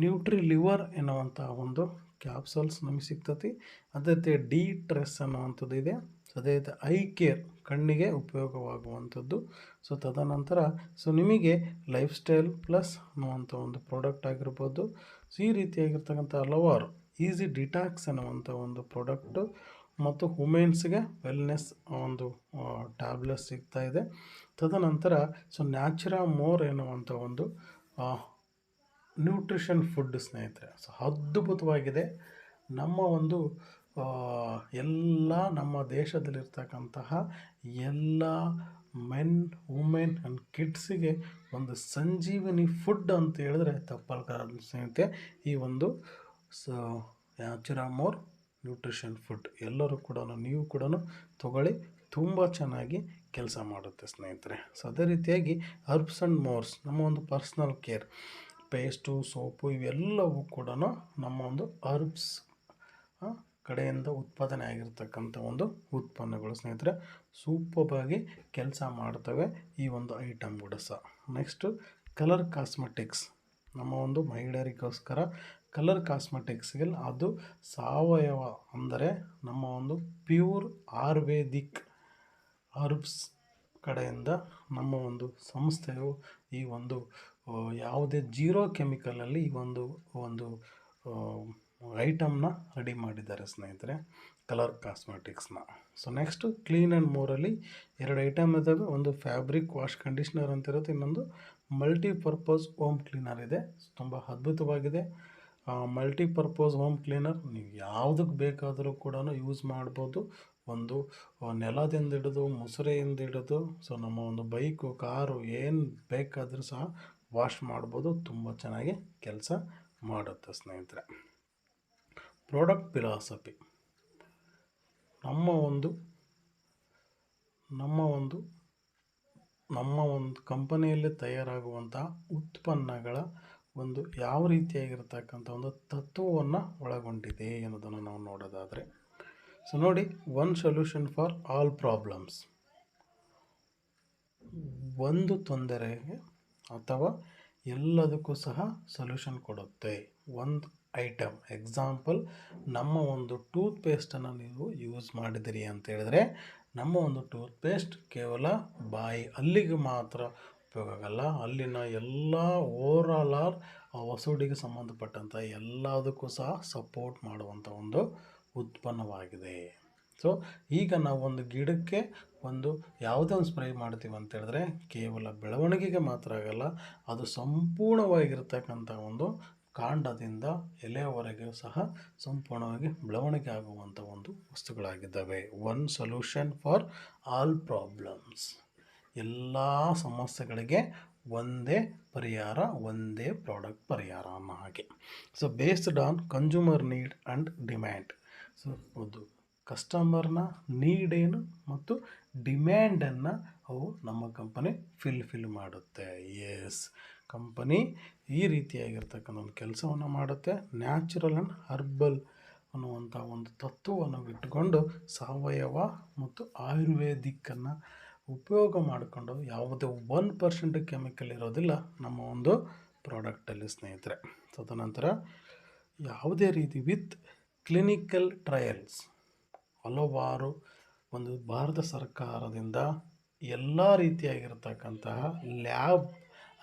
ನ್ಯೂಟ್ರಿ ಲಿವರ್ ಎನ್ನುವಂಥ ಒಂದು ಕ್ಯಾಪ್ಸಲ್ಸ್ ನಮಗೆ ಸಿಗ್ತತಿ. ಅದೇ ರೀತಿ ಡಿ ಟ್ರೆಸ್ ಅನ್ನುವಂಥದ್ದು ಇದೆ. ಅದೇ ರೀತಿ ಐ ಕೇರ್ ಕಣ್ಣಿಗೆ ಉಪಯೋಗವಾಗುವಂಥದ್ದು. ಸೊ ತದನಂತರ ಸೊ ನಿಮಗೆ ಲೈಫ್ ಸ್ಟೈಲ್ ಪ್ಲಸ್ ಅನ್ನುವಂಥ ಒಂದು ಪ್ರಾಡಕ್ಟ್ ಆಗಿರ್ಬೋದು. ಸೊ ಈ ರೀತಿಯಾಗಿರ್ತಕ್ಕಂಥ ಹಲವಾರು ಈಸಿ ಡಿಟಾಕ್ಸ್ ಅನ್ನುವಂಥ ಒಂದು ಪ್ರಾಡಕ್ಟು ಮತ್ತು ವುಮೆನ್ಸ್ಗೆ ವೆಲ್ನೆಸ್ ಒಂದು ಟ್ಯಾಬ್ಲೆಟ್ಸ್ ಸಿಗ್ತಾ ಇದೆ. ತದನಂತರ ಸೊ ನ್ಯಾಚುರಾಮೋರ್ ಎನ್ನುವಂಥ ಒಂದು ನ್ಯೂಟ್ರಿಷನ್ ಫುಡ್ ಸ್ನೇಹಿತರೆ. ಸೊ ಅದ್ಭುತವಾಗಿದೆ. ನಮ್ಮ ಒಂದು ಎಲ್ಲ ನಮ್ಮ ದೇಶದಲ್ಲಿರ್ತಕ್ಕಂತಹ ಎಲ್ಲ ಮೆನ್, ವುಮೆನ್ ಆ್ಯಂಡ್ ಕಿಡ್ಸಿಗೆ ಒಂದು ಸಂಜೀವಿನಿ ಫುಡ್ ಅಂತ ಹೇಳಿದ್ರೆ ತಪ್ಪಲ್ಕಾರದು ಸ್ನೇಹಿತೆ. ಈ ಒಂದು ನ್ಯಾಚುರಾಮೋರ್ ನ್ಯೂಟ್ರಿಷನ್ ಫುಡ್ ಎಲ್ಲರೂ ಕೂಡ ನೀವು ಕೂಡ ತಗೊಳ್ಳಿ, ತುಂಬ ಚೆನ್ನಾಗಿ ಕೆಲಸ ಮಾಡುತ್ತೆ ಸ್ನೇಹಿತರೆ. ಸೊ ಅದೇ ರೀತಿಯಾಗಿ ಹರ್ಬ್ಸ್ ಆ್ಯಂಡ್ ಮೋರ್ಸ್ ನಮ್ಮ ಒಂದು ಪರ್ಸ್ನಲ್ ಕೇರ್ ಪೇಸ್ಟು, ಸೋಪು ಇವೆಲ್ಲವೂ ಕೂಡ ನಮ್ಮ ಒಂದು ಹರ್ಬ್ಸ್ ಕಡೆಯಿಂದ ಉತ್ಪಾದನೆ ಆಗಿರ್ತಕ್ಕಂಥ ಒಂದು ಉತ್ಪನ್ನಗಳು ಸ್ನೇಹಿತರೆ. ಸೂಪರ್ಬಾಗಿ ಕೆಲಸ ಮಾಡ್ತವೆ ಈ ಒಂದು ಐಟಮ್ ಕೂಡ ಸಹ. ನೆಕ್ಸ್ಟು ಕಲರ್ ಕಾಸ್ಮೆಟಿಕ್ಸ್ ನಮ್ಮ ಒಂದು ಮಹಿಳೆಯರಿಗೋಸ್ಕರ ಕಲರ್ ಕಾಸ್ಮೆಟಿಕ್ಸ್ಗೆ ಅದು ಸಾವಯವ, ಅಂದರೆ ನಮ್ಮ ಒಂದು ಪ್ಯೂರ್ ಆಯುರ್ವೇದಿಕ್ ಹರ್ಬ್ಸ್ ಕಡೆಯಿಂದ ನಮ್ಮ ಒಂದು ಸಂಸ್ಥೆಯು ಈ ಒಂದು ಯಾವುದೇ ಜೀರೋ ಕೆಮಿಕಲಲ್ಲಿ ಈ ಒಂದು ಒಂದು ಐಟಮ್ನ ರೆಡಿ ಮಾಡಿದ್ದಾರೆ ಸ್ನೇಹಿತರೆ, ಕಲರ್ ಕಾಸ್ಮೆಟಿಕ್ಸ್ನ. ಸೊ ನೆಕ್ಸ್ಟು ಕ್ಲೀನ್ ಆ್ಯಂಡ್ ಮೋರಲ್ಲಿ 2 ಐಟಮ್ ಇದ್ದಾವೆ. ಒಂದು ಫ್ಯಾಬ್ರಿಕ್ ವಾಶ್ ಕಂಡೀಷ್ನರ್ ಅಂತ ಇರುತ್ತೆ, ಇನ್ನೊಂದು ಮಲ್ಟಿಪರ್ಪಸ್ ಹೋಮ್ ಕ್ಲೀನರ್ ಇದೆ. ತುಂಬ ಅದ್ಭುತವಾಗಿದೆ. ಮಲ್ಟಿಪರ್ಪಸ್ ಹೋಮ್ ಕ್ಲೀನರ್ ನೀವು ಯಾವುದಕ್ಕೆ ಬೇಕಾದರೂ ಕೂಡ ಯೂಸ್ ಮಾಡ್ಬೋದು. ಒಂದು ನೆಲದಿಂದ ಹಿಡಿದು ಮುಸುರೆಯಿಂದ ಹಿಡಿದು ಸೊ ನಮ್ಮ ಒಂದು ಬೈಕು ಕಾರು ಏನು ಬೇಕಾದರೂ ಸಹ ವಾಶ್ ಮಾಡ್ಬೋದು. ತುಂಬ ಚೆನ್ನಾಗಿ ಕೆಲಸ ಮಾಡುತ್ತೆ ಸ್ನೇಹಿತರೆ. ಪ್ರಾಡಕ್ಟ್ ಫಿಲಾಸಫಿ, ನಮ್ಮ ಒಂದು ಕಂಪನಿಯಲ್ಲಿ ತಯಾರಾಗುವಂಥ ಉತ್ಪನ್ನಗಳ ಒಂದು ಯಾವ ರೀತಿಯಾಗಿರ್ತಕ್ಕಂಥ ಒಂದು ತತ್ವವನ್ನು ಒಳಗೊಂಡಿದೆ ಅನ್ನೋದನ್ನು ನಾವು ನೋಡೋದಾದರೆ, ಸೊ ನೋಡಿ, one solution for all problems. ಒಂದು ತೊಂದರೆಗೆ ಅಥವಾ ಎಲ್ಲದಕ್ಕೂ ಸಹ ಸೊಲ್ಯೂಷನ್ ಕೊಡುತ್ತೆ ಒಂದು ಐಟಮ್. ಎಕ್ಸಾಂಪಲ್, ನಮ್ಮ ಒಂದು ಟೂತ್ ಪೇಸ್ಟನ್ನು ನೀವು ಯೂಸ್ ಮಾಡಿದಿರಿ ಅಂತ ಹೇಳಿದ್ರೆ, ನಮ್ಮ ಒಂದು ಟೂತ್ ಪೇಸ್ಟ್ ಕೇವಲ ಬಾಯಿ ಅಲ್ಲಿಗೆ ಮಾತ್ರ ಉಪಯೋಗ ಆಗಲ್ಲ, ಅಲ್ಲಿನ ಎಲ್ಲ ಓವರಾಲ್ ಆ ವಸೂಡಿಗೆ ಸಂಬಂಧಪಟ್ಟಂಥ ಎಲ್ಲದಕ್ಕೂ ಸಹ ಸಪೋರ್ಟ್ ಮಾಡುವಂಥ ಒಂದು ಉತ್ಪನ್ನವಾಗಿದೆ. ಸೊ ಈಗ ನಾವು ಒಂದು ಗಿಡಕ್ಕೆ ಒಂದು ಯಾವುದೇ ಒಂದು ಸ್ಪ್ರೇ ಮಾಡ್ತೀವಿ ಅಂತ ಹೇಳಿದ್ರೆ ಕೇವಲ ಬೆಳವಣಿಗೆಗೆ ಮಾತ್ರ ಆಗಲ್ಲ, ಅದು ಸಂಪೂರ್ಣವಾಗಿರ್ತಕ್ಕಂಥ ಒಂದು ಕಾಂಡದಿಂದ ಎಲೆಯವರೆಗೂ ಸಹ ಸಂಪೂರ್ಣವಾಗಿ ಬೆಳವಣಿಗೆ ಆಗುವಂಥ ಒಂದು ವಸ್ತುಗಳಾಗಿದ್ದಾವೆ. One solution for all problems. ಎಲ್ಲ ಸಮಸ್ಯೆಗಳಿಗೆ ಒಂದೇ ಪರಿಹಾರ, ಒಂದೇ ಪ್ರಾಡಕ್ಟ್ ಪರಿಹಾರ ಅನ್ನೋ ಹಾಗೆ. So based on consumer need and demand. So ಒಂದು ಕಸ್ಟಮರ್ನ ನೀಡ್ ಏನು ಮತ್ತು ಡಿಮ್ಯಾಂಡನ್ನು ಅವು ನಮ್ಮ ಕಂಪನಿ ಫಿಲ್ ಮಾಡುತ್ತೆ. ಎಸ್, ಕಂಪನಿ ಈ ರೀತಿಯಾಗಿರ್ತಕ್ಕಂಥ ಒಂದು ಕೆಲಸವನ್ನು ಮಾಡುತ್ತೆ. ನ್ಯಾಚುರಲ್ ಆ್ಯಂಡ್ ಹರ್ಬಲ್ ಅನ್ನುವಂಥ ಒಂದು ತತ್ವವನ್ನು ಇಟ್ಟುಕೊಂಡು ಸಾವಯವ ಮತ್ತು ಆಯುರ್ವೇದಿಕ್ಕನ್ನು ಉಪಯೋಗ ಮಾಡಿಕೊಂಡು ಯಾವುದೇ 1% ಕೆಮಿಕಲ್ ಇರೋದಿಲ್ಲ ನಮ್ಮ ಒಂದು ಪ್ರಾಡಕ್ಟಲ್ಲಿ ಸ್ನೇಹಿತರೆ. ತದನಂತರ ಯಾವುದೇ ರೀತಿ ವಿತ್ ಕ್ಲಿನಿಕಲ್ ಟ್ರಯಲ್ಸ್, ಹಲವಾರು ಒಂದು ಭಾರತ ಸರ್ಕಾರದಿಂದ ಎಲ್ಲ ರೀತಿಯಾಗಿರ್ತಕ್ಕಂತಹ ಲ್ಯಾಬ್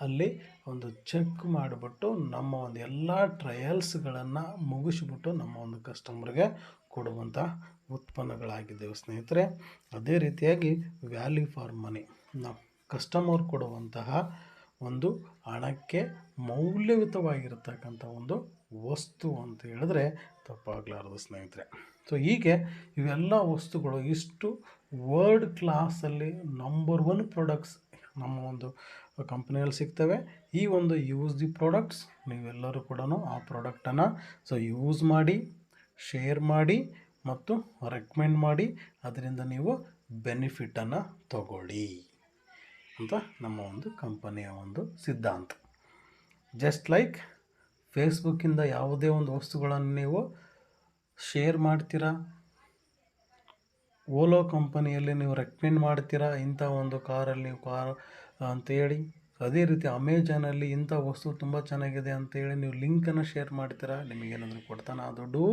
ಅಲ್ಲಿ ಒಂದು ಚೆಕ್ ಮಾಡಿಬಿಟ್ಟು ನಮ್ಮ ಒಂದು ಎಲ್ಲ ಟ್ರಯಲ್ಸ್ಗಳನ್ನು ಮುಗಿಸ್ಬಿಟ್ಟು ನಮ್ಮ ಒಂದು ಕಸ್ಟಮರ್ಗೆ ಕೊಡುವಂಥ ಉತ್ಪನ್ನಗಳಾಗಿದ್ದೇವೆ ಸ್ನೇಹಿತರೆ. ಅದೇ ರೀತಿಯಾಗಿ ವ್ಯಾಲ್ಯೂ ಫಾರ್ ಮನಿ, ನಾವು ಕಸ್ಟಮರ್ ಕೊಡುವಂತಹ ಒಂದು ಹಣಕ್ಕೆ ಮೌಲ್ಯಯುತವಾಗಿರ್ತಕ್ಕಂಥ ಒಂದು ವಸ್ತು ಅಂತ ಹೇಳಿದ್ರೆ ತಪ್ಪಾಗಲಾರದು ಸ್ನೇಹಿತರೆ. ಸೊ ಹೀಗೆ ಇವೆಲ್ಲ ವಸ್ತುಗಳು ಇಷ್ಟು ವರ್ಲ್ಡ್ ಕ್ಲಾಸಲ್ಲಿ ನಂಬರ್ 1 ಪ್ರಾಡಕ್ಟ್ಸ್ ನಮ್ಮ ಒಂದು ಕಂಪ್ನಿಯಲ್ಲಿ ಸಿಗ್ತವೆ. ಈ ಒಂದು ಯೂಸ್ ದಿ ಪ್ರಾಡಕ್ಟ್ಸ್, ನೀವೆಲ್ಲರೂ ಕೂಡ ಆ ಪ್ರಾಡಕ್ಟನ್ನು ಸೊ ಯೂಸ್ ಮಾಡಿ, ಶೇರ್ ಮಾಡಿ ಮತ್ತು ರೆಕಮೆಂಡ್ ಮಾಡಿ, ಅದರಿಂದ ನೀವು ಬೆನಿಫಿಟನ್ನು ತಗೊಳ್ಳಿ ಅಂತ ನಮ್ಮ ಒಂದು ಕಂಪನಿಯ ಒಂದು ಸಿದ್ಧಾಂತ. ಜಸ್ಟ್ ಲೈಕ್ ಫೇಸ್ಬುಕ್ಕಿಂದ ಯಾವುದೇ ಒಂದು ವಸ್ತುಗಳನ್ನು ನೀವು ಶೇರ್ ಮಾಡ್ತೀರಾ, ಓಲೋ ಕಂಪನಿಯಲ್ಲಿ ನೀವು ರೆಕಮೆಂಡ್ ಮಾಡ್ತೀರಾ ಇಂಥ ಒಂದು ಕಾರಲ್ಲಿ ನೀವು ಕಾರು ಅಂತೇಳಿ, ಅದೇ ರೀತಿ ಅಮೆಜಾನಲ್ಲಿ ಇಂಥ ವಸ್ತು ತುಂಬ ಚೆನ್ನಾಗಿದೆ ಅಂತೇಳಿ ನೀವು ಲಿಂಕನ್ನು ಶೇರ್ ಮಾಡ್ತೀರಾ, ನಿಮಗೇನಾದರೂ ಕೊಡ್ತಾನೆ ಆ ದುಡ್ಡು?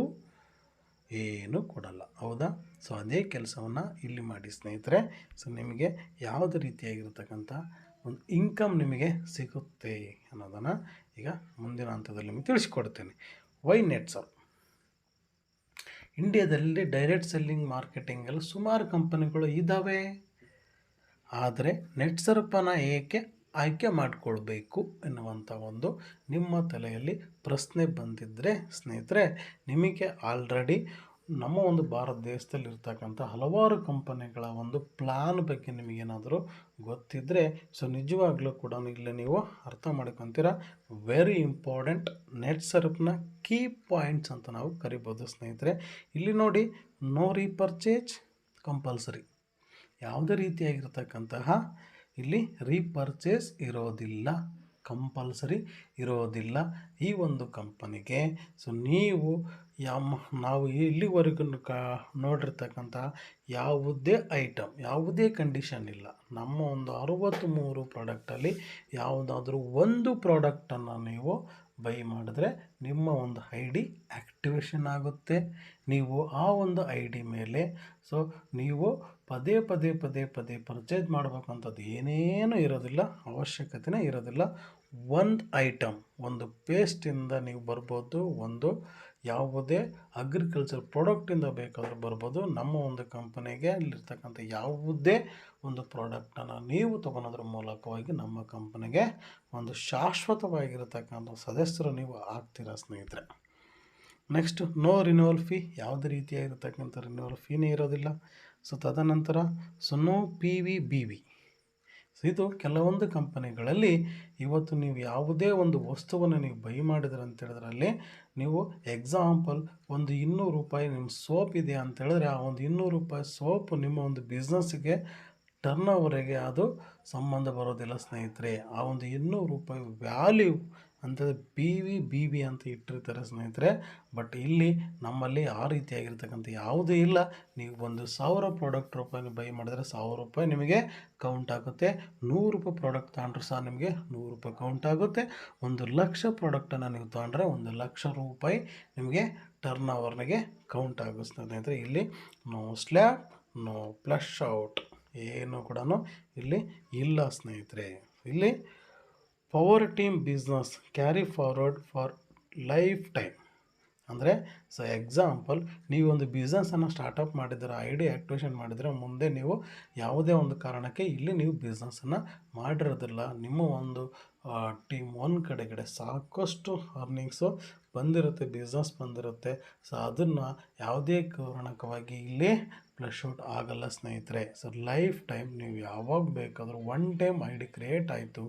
ಏನೂ ಕೊಡಲ್ಲ, ಹೌದಾ? ಸೊ ಅದೇ ಕೆಲಸವನ್ನು ಇಲ್ಲಿ ಮಾಡಿ ಸ್ನೇಹಿತರೆ. ಸೊ ನಿಮಗೆ ಯಾವುದೇ ರೀತಿಯಾಗಿರ್ತಕ್ಕಂಥ ಒಂದು ಇನ್ಕಮ್ ನಿಮಗೆ ಸಿಗುತ್ತೆ ಅನ್ನೋದನ್ನು ಈಗ ಮುಂದಿನ ಹಂತದಲ್ಲಿ ನಿಮಗೆ ತಿಳಿಸ್ಕೊಡ್ತೇನೆ. ವೈ ನೆಟ್ಸಪ್? ಇಂಡಿಯಾದಲ್ಲಿ ಡೈರೆಕ್ಟ್ ಸೆಲ್ಲಿಂಗ್ ಮಾರ್ಕೆಟಿಂಗಲ್ಲಿ ಸುಮಾರು ಕಂಪನಿಗಳು ಇದ್ದಾವೆ, ಆದರೆ ನೆಟ್ಸರ್ಪನ್ನು ಏಕೆ ಆಯ್ಕೆ ಮಾಡಿಕೊಳ್ಬೇಕು ಎನ್ನುವಂಥ ಒಂದು ನಿಮ್ಮ ತಲೆಯಲ್ಲಿ ಪ್ರಶ್ನೆ ಬಂದಿದ್ದರೆ ಸ್ನೇಹಿತರೆ, ನಿಮಗೆ ಆಲ್ರೆಡಿ ನಮ್ಮ ಒಂದು ಭಾರತ ದೇಶದಲ್ಲಿ ಇರ್ತಕ್ಕಂಥ ಹಲವಾರು ಕಂಪನಿಗಳ ಒಂದು ಪ್ಲಾನ್ ಬಗ್ಗೆ ನಿಮಗೇನಾದರೂ ಗೊತ್ತಿದ್ದರೆ ಸೊ ನಿಜವಾಗ್ಲೂ ಕೂಡ ಇಲ್ಲಿ ನೀವು ಅರ್ಥ ಮಾಡ್ಕೊತೀರ. ವೆರಿ ಇಂಪಾರ್ಟೆಂಟ್ ನೆಟ್ಸರ್ಪ್ನ ಕೀ ಪಾಯಿಂಟ್ಸ್ ಅಂತ ನಾವು ಕರಿಬೋದು ಸ್ನೇಹಿತರೆ. ಇಲ್ಲಿ ನೋಡಿ, ನೋ ರೀಪರ್ಚೇಜ್ ಕಂಪಲ್ಸರಿ, ಯಾವುದೇ ರೀತಿಯಾಗಿರ್ತಕ್ಕಂತಹ ಇಲ್ಲಿ ರೀಪರ್ಚೇಸ್ ಇರೋದಿಲ್ಲ, ಕಂಪಲ್ಸರಿ ಇರೋದಿಲ್ಲ ಈ ಒಂದು ಕಂಪನಿಗೆ. ಸೊ ನೀವು ನಾವು ಇಲ್ಲಿವರೆಗೂ ನೋಡಿರ್ತಕ್ಕಂಥ ಯಾವುದೇ ಐಟಮ್, ಯಾವುದೇ ಕಂಡೀಷನ್ ಇಲ್ಲ. ನಮ್ಮ ಒಂದು 63 ಪ್ರಾಡಕ್ಟಲ್ಲಿ ಯಾವುದಾದ್ರೂ ಒಂದು ಪ್ರಾಡಕ್ಟನ್ನು ನೀವು ಬೈ ಮಾಡಿದ್ರೆ ನಿಮ್ಮ ಒಂದು ಐ ಡಿ ಆ್ಯಕ್ಟಿವೇಷನ್ ಆಗುತ್ತೆ. ನೀವು ಆ ಒಂದು ಐ ಡಿ ಮೇಲೆ ಸೊ ನೀವು ಪದೇ ಪದೇ ಪದೇ ಪದೇ ಪರ್ಚೇಸ್ ಮಾಡಬೇಕಂಥದ್ದು ಏನೇನೂ ಇರೋದಿಲ್ಲ, ಅವಶ್ಯಕತೆಯೇ ಇರೋದಿಲ್ಲ. ಒಂದು ಐಟಮ್, ಒಂದು ಪೇಸ್ಟಿಂದ ನೀವು ಬರ್ಬೋದು, ಒಂದು ಯಾವುದೇ ಅಗ್ರಿಕಲ್ಚರ್ ಪ್ರಾಡಕ್ಟಿಂದ ಬೇಕಾದರೂ ಬರ್ಬೋದು. ನಮ್ಮ ಒಂದು ಕಂಪನಿಗೆ ಅಲ್ಲಿರ್ತಕ್ಕಂಥ ಯಾವುದೇ ಒಂದು ಪ್ರಾಡಕ್ಟನ್ನು ನೀವು ತೊಗೊಳೋದ್ರ ಮೂಲಕವಾಗಿ ನಮ್ಮ ಕಂಪನಿಗೆ ಒಂದು ಶಾಶ್ವತವಾಗಿರತಕ್ಕಂಥ ಸದಸ್ಯರು ನೀವು ಆಗ್ತೀರಾ ಸ್ನೇಹಿತರೆ. ನೆಕ್ಸ್ಟ್, ನೋ ರಿನ್ಯೂವಲ್ ಫೀ, ಯಾವುದೇ ರೀತಿಯಾಗಿರ್ತಕ್ಕಂಥ ರಿನ್ಯೂವಲ್ ಫೀನೇ ಇರೋದಿಲ್ಲ. ಸೊ ತದನಂತರ ನೋ PVBV. ಸೊ ಇದು ಕೆಲವೊಂದು ಕಂಪನಿಗಳಲ್ಲಿ ಇವತ್ತು ನೀವು ಯಾವುದೇ ಒಂದು ವಸ್ತುವನ್ನು ನೀವು ಬೈ ಮಾಡಿದ್ರೆ ಅಂತ ಹೇಳಿದ್ರಲ್ಲಿ ನೀವು ಎಕ್ಸಾಂಪಲ್ ಒಂದು 200 ರೂಪಾಯಿ ನಿಮ್ಮ ಸೋಪ್ ಇದೆ ಅಂತ ಹೇಳಿದ್ರೆ ಆ ಒಂದು 200 ರೂಪಾಯಿ ಸೋಪು ನಿಮ್ಮ ಒಂದು ಬಿಸ್ನೆಸ್ಸಿಗೆ ಟರ್ನ್ ಓವರಿಗೆ ಅದು ಸಂಬಂಧ ಬರೋದಿಲ್ಲ ಸ್ನೇಹಿತರೆ. ಆ ಒಂದು 200 ರೂಪಾಯಿ ವ್ಯಾಲ್ಯೂ ಅಂತ PVBV ಅಂತ ಇಟ್ಟಿರ್ತಾರೆ ಸ್ನೇಹಿತರೆ. ಬಟ್ ಇಲ್ಲಿ ನಮ್ಮಲ್ಲಿ ಆ ರೀತಿಯಾಗಿರ್ತಕ್ಕಂಥ ಯಾವುದೂ ಇಲ್ಲ. ನೀವು ಒಂದು 1000 ಪ್ರಾಡಕ್ಟ್ ರೂಪಾಯಿ ಬೈ ಮಾಡಿದ್ರೆ 1000 ರೂಪಾಯಿ ನಿಮಗೆ ಕೌಂಟ್ ಆಗುತ್ತೆ. 100 ರೂಪಾಯಿ ಪ್ರಾಡಕ್ಟ್ ತೊಗೊಂಡ್ರು ಸಹ ನಿಮಗೆ 100 ರೂಪಾಯಿ ಕೌಂಟ್ ಆಗುತ್ತೆ. 1,00,000 ಪ್ರಾಡಕ್ಟನ್ನು ನೀವು ತೊಗೊಂಡ್ರೆ 1,00,000 ರೂಪಾಯಿ ನಿಮಗೆ ಟರ್ನ್ ಓವರ್ನಿಗೆ ಕೌಂಟ್ ಆಗುತ್ತೆ ಸ್ನೇಹಿತರೆ. ಇಲ್ಲಿ no slab, no flush out ಏನು ಕೂಡ ಇಲ್ಲಿ ಇಲ್ಲ ಸ್ನೇಹಿತರೆ. ಇಲ್ಲಿ power team business carry forward for lifetime ಅಂದರೆ ಸೊ ಎಕ್ಸಾಂಪಲ್ ನೀವು ಒಂದು ಬಿಸ್ನೆಸ್ಸನ್ನು ಸ್ಟಾರ್ಟಪ್ ಮಾಡಿದರೆ, ಐ ಡಿ ಆ್ಯಕ್ಟಿವೇಷನ್ ಮಾಡಿದರೆ ಮುಂದೆ ನೀವು ಯಾವುದೇ ಒಂದು ಕಾರಣಕ್ಕೆ ಇಲ್ಲಿ ನೀವು ಬಿಸ್ನೆಸ್ಸನ್ನು ಮಾಡಿರೋದಿಲ್ಲ. ನಿಮ್ಮ ಒಂದು ಟೀಮ್ ಒಂದು ಕಡೆಗಡೆ ಸಾಕಷ್ಟು ಅರ್ನಿಂಗ್ಸು ಬಂದಿರುತ್ತೆ, ಬಿಸ್ನೆಸ್ ಬಂದಿರುತ್ತೆ. ಸೊ ಅದನ್ನು ಯಾವುದೇ ಕಾರಣಕವಾಗಿ ಇಲ್ಲಿ ಫ್ಲಶ್ ಔಟ್ ಆಗಲ್ಲ ಸ್ನೇಹಿತರೆ. ಸೊ ಲೈಫ್ ಟೈಮ್ ನೀವು ಯಾವಾಗ ಬೇಕಾದರೂ one time I D create ಆಯಿತು,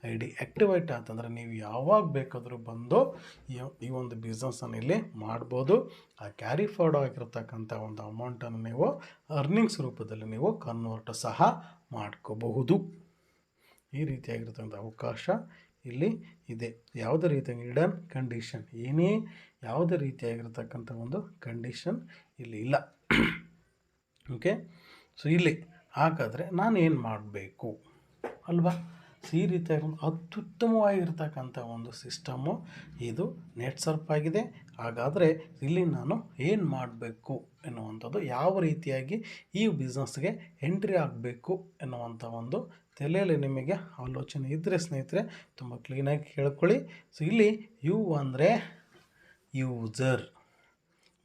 ಐ ಡಿ ಆ್ಯಕ್ಟಿವೇಟ್ ಆಯ್ತಂದರೆ ನೀವು ಯಾವಾಗ ಬೇಕಾದರೂ ಬಂದು ಈ ಒಂದು ಬಿಸ್ನೆಸ್ಸನ್ನು ಇಲ್ಲಿ ಮಾಡ್ಬೋದು. ಆ ಕ್ಯಾರಿ ಫಾರ್ವರ್ಡ್ ಆಗಿರ್ತಕ್ಕಂಥ ಒಂದು ಅಮೌಂಟನ್ನು ನೀವು ಅರ್ನಿಂಗ್ಸ್ ರೂಪದಲ್ಲಿ ನೀವು ಕನ್ವರ್ಟ್ ಸಹ ಮಾಡ್ಕೋಬಹುದು. ಈ ರೀತಿಯಾಗಿರ್ತಕ್ಕಂಥ ಅವಕಾಶ ಇಲ್ಲಿ ಇದೆ. ಯಾವುದೇ ರೀತಿಯಾಗಿ ಹಿಡನ್ ಕಂಡೀಷನ್, ಯಾವುದೇ ರೀತಿಯಾಗಿರ್ತಕ್ಕಂಥ ಒಂದು ಕಂಡೀಷನ್ ಇಲ್ಲಿ ಇಲ್ಲ. ಓಕೆ, ಸೊ ಇಲ್ಲಿ ಹಾಗಾದರೆ ನಾನು ಏನು ಮಾಡಬೇಕು ಅಲ್ವಾ? ಸೊ ಈ ರೀತಿಯಾಗಿ ಅತ್ಯುತ್ತಮವಾಗಿರ್ತಕ್ಕಂಥ ಒಂದು ಸಿಸ್ಟಮು ಇದು ನೆಟ್ಸರ್ಪ್ ಆಗಿದೆ. ಹಾಗಾದರೆ ಇಲ್ಲಿ ನಾನು ಏನು ಮಾಡಬೇಕು ಎನ್ನುವಂಥದ್ದು, ಯಾವ ರೀತಿಯಾಗಿ ಈ ಬಿಸ್ನೆಸ್ಗೆ ಎಂಟ್ರಿ ಆಗಬೇಕು ಎನ್ನುವಂಥ ಒಂದು ತಲೆಯಲ್ಲಿ ನಿಮಗೆ ಆಲೋಚನೆ ಇದ್ದರೆ ಸ್ನೇಹಿತರೆ ತುಂಬ ಕ್ಲೀನಾಗಿ ಕೇಳ್ಕೊಳ್ಳಿ. ಸೊ ಇಲ್ಲಿ ಯು ಅಂದರೆ ಯೂಸರ್,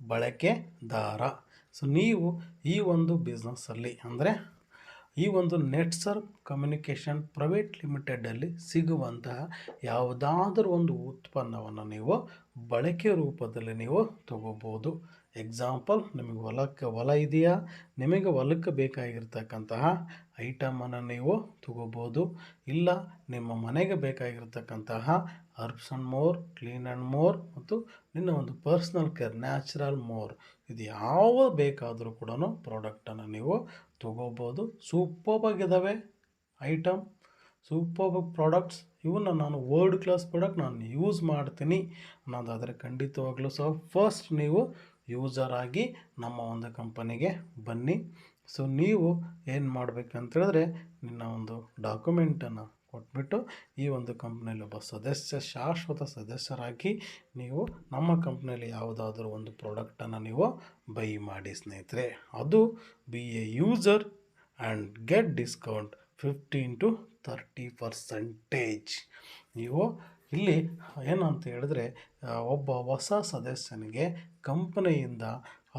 ಬಳಕೆದಾರ. ಸೊ ನೀವು ಈ ಒಂದು ಬಿಸ್ನೆಸ್ಸಲ್ಲಿ ಅಂದರೆ ಈ ಒಂದು ನೆಟ್ಸರ್ಪ್ ಕಮ್ಯುನಿಕೇಷನ್ ಪ್ರೈವೇಟ್ ಲಿಮಿಟೆಡಲ್ಲಿ ಸಿಗುವಂತಹ ಯಾವುದಾದ್ರೂ ಒಂದು ಉತ್ಪನ್ನವನ್ನು ನೀವು ಬಳಕೆ ರೂಪದಲ್ಲಿ ನೀವು ತಗೋಬೋದು. ಎಕ್ಸಾಂಪಲ್, ನಿಮಗೆ ಹೊಲ ಇದೆಯಾ, ನಿಮಗೆ ಹೊಲಕ್ಕೆ ಬೇಕಾಗಿರ್ತಕ್ಕಂತಹ ಐಟಮನ್ನು ನೀವು ತಗೋಬೋದು. ಇಲ್ಲ ನಿಮ್ಮ ಮನೆಗೆ ಬೇಕಾಗಿರ್ತಕ್ಕಂತಹ herbs and more, clean and more ಮತ್ತು ನಿನ್ನ ಒಂದು ಪರ್ಸ್ನಲ್ ಕೇರ್, ನ್ಯಾಚುರಲ್ ಮೋರ್, ಇದು ಯಾವ ಬೇಕಾದರೂ ಕೂಡ ಪ್ರಾಡಕ್ಟನ್ನು ನೀವು ತೊಗೋಬೋದು. ಸೂಪರ್ಬಾಗಿದ್ದಾವೆ ಐಟಮ್, ಸೂಪರ್ಬ್ ಪ್ರಾಡಕ್ಟ್ಸ್. ಇವನ್ನ ನಾನು ವರ್ಲ್ಡ್ ಕ್ಲಾಸ್ ಪ್ರಾಡಕ್ಟ್ ನಾನು ಯೂಸ್ ಮಾಡ್ತೀನಿ ಅನ್ನೋದಾದರೆ ಖಂಡಿತವಾಗ್ಲೂ ಸಹ ಫಸ್ಟ್ ನೀವು ಯೂಸರ್ ಆಗಿ ನಮ್ಮ ಒಂದು ಕಂಪನಿಗೆ ಬನ್ನಿ. ಸೊ ನೀವು ಏನು ಮಾಡಬೇಕಂತೇಳಿದ್ರೆ ನಿನ್ನ ಒಂದು ಡಾಕ್ಯುಮೆಂಟನ್ನು ಕೊಟ್ಬಿಟ್ಟು ಈ ಒಂದು ಕಂಪ್ನಿಯಲ್ಲಿ ಒಬ್ಬ ಶಾಶ್ವತ ಸದಸ್ಯರಾಗಿ ನೀವು ನಮ್ಮ ಕಂಪ್ನಿಯಲ್ಲಿ ಯಾವುದಾದ್ರೂ ಒಂದು ಪ್ರಾಡಕ್ಟನ್ನು ನೀವು ಬೈ ಮಾಡಿ ಸ್ನೇಹಿತರೆ. ಅದು B A user and get discount 15 to 30%. ನೀವು ಇಲ್ಲಿ ಏನಂತ ಹೇಳಿದ್ರೆ ಒಬ್ಬ ಹೊಸ ಸದಸ್ಯನಿಗೆ ಕಂಪನಿಯಿಂದ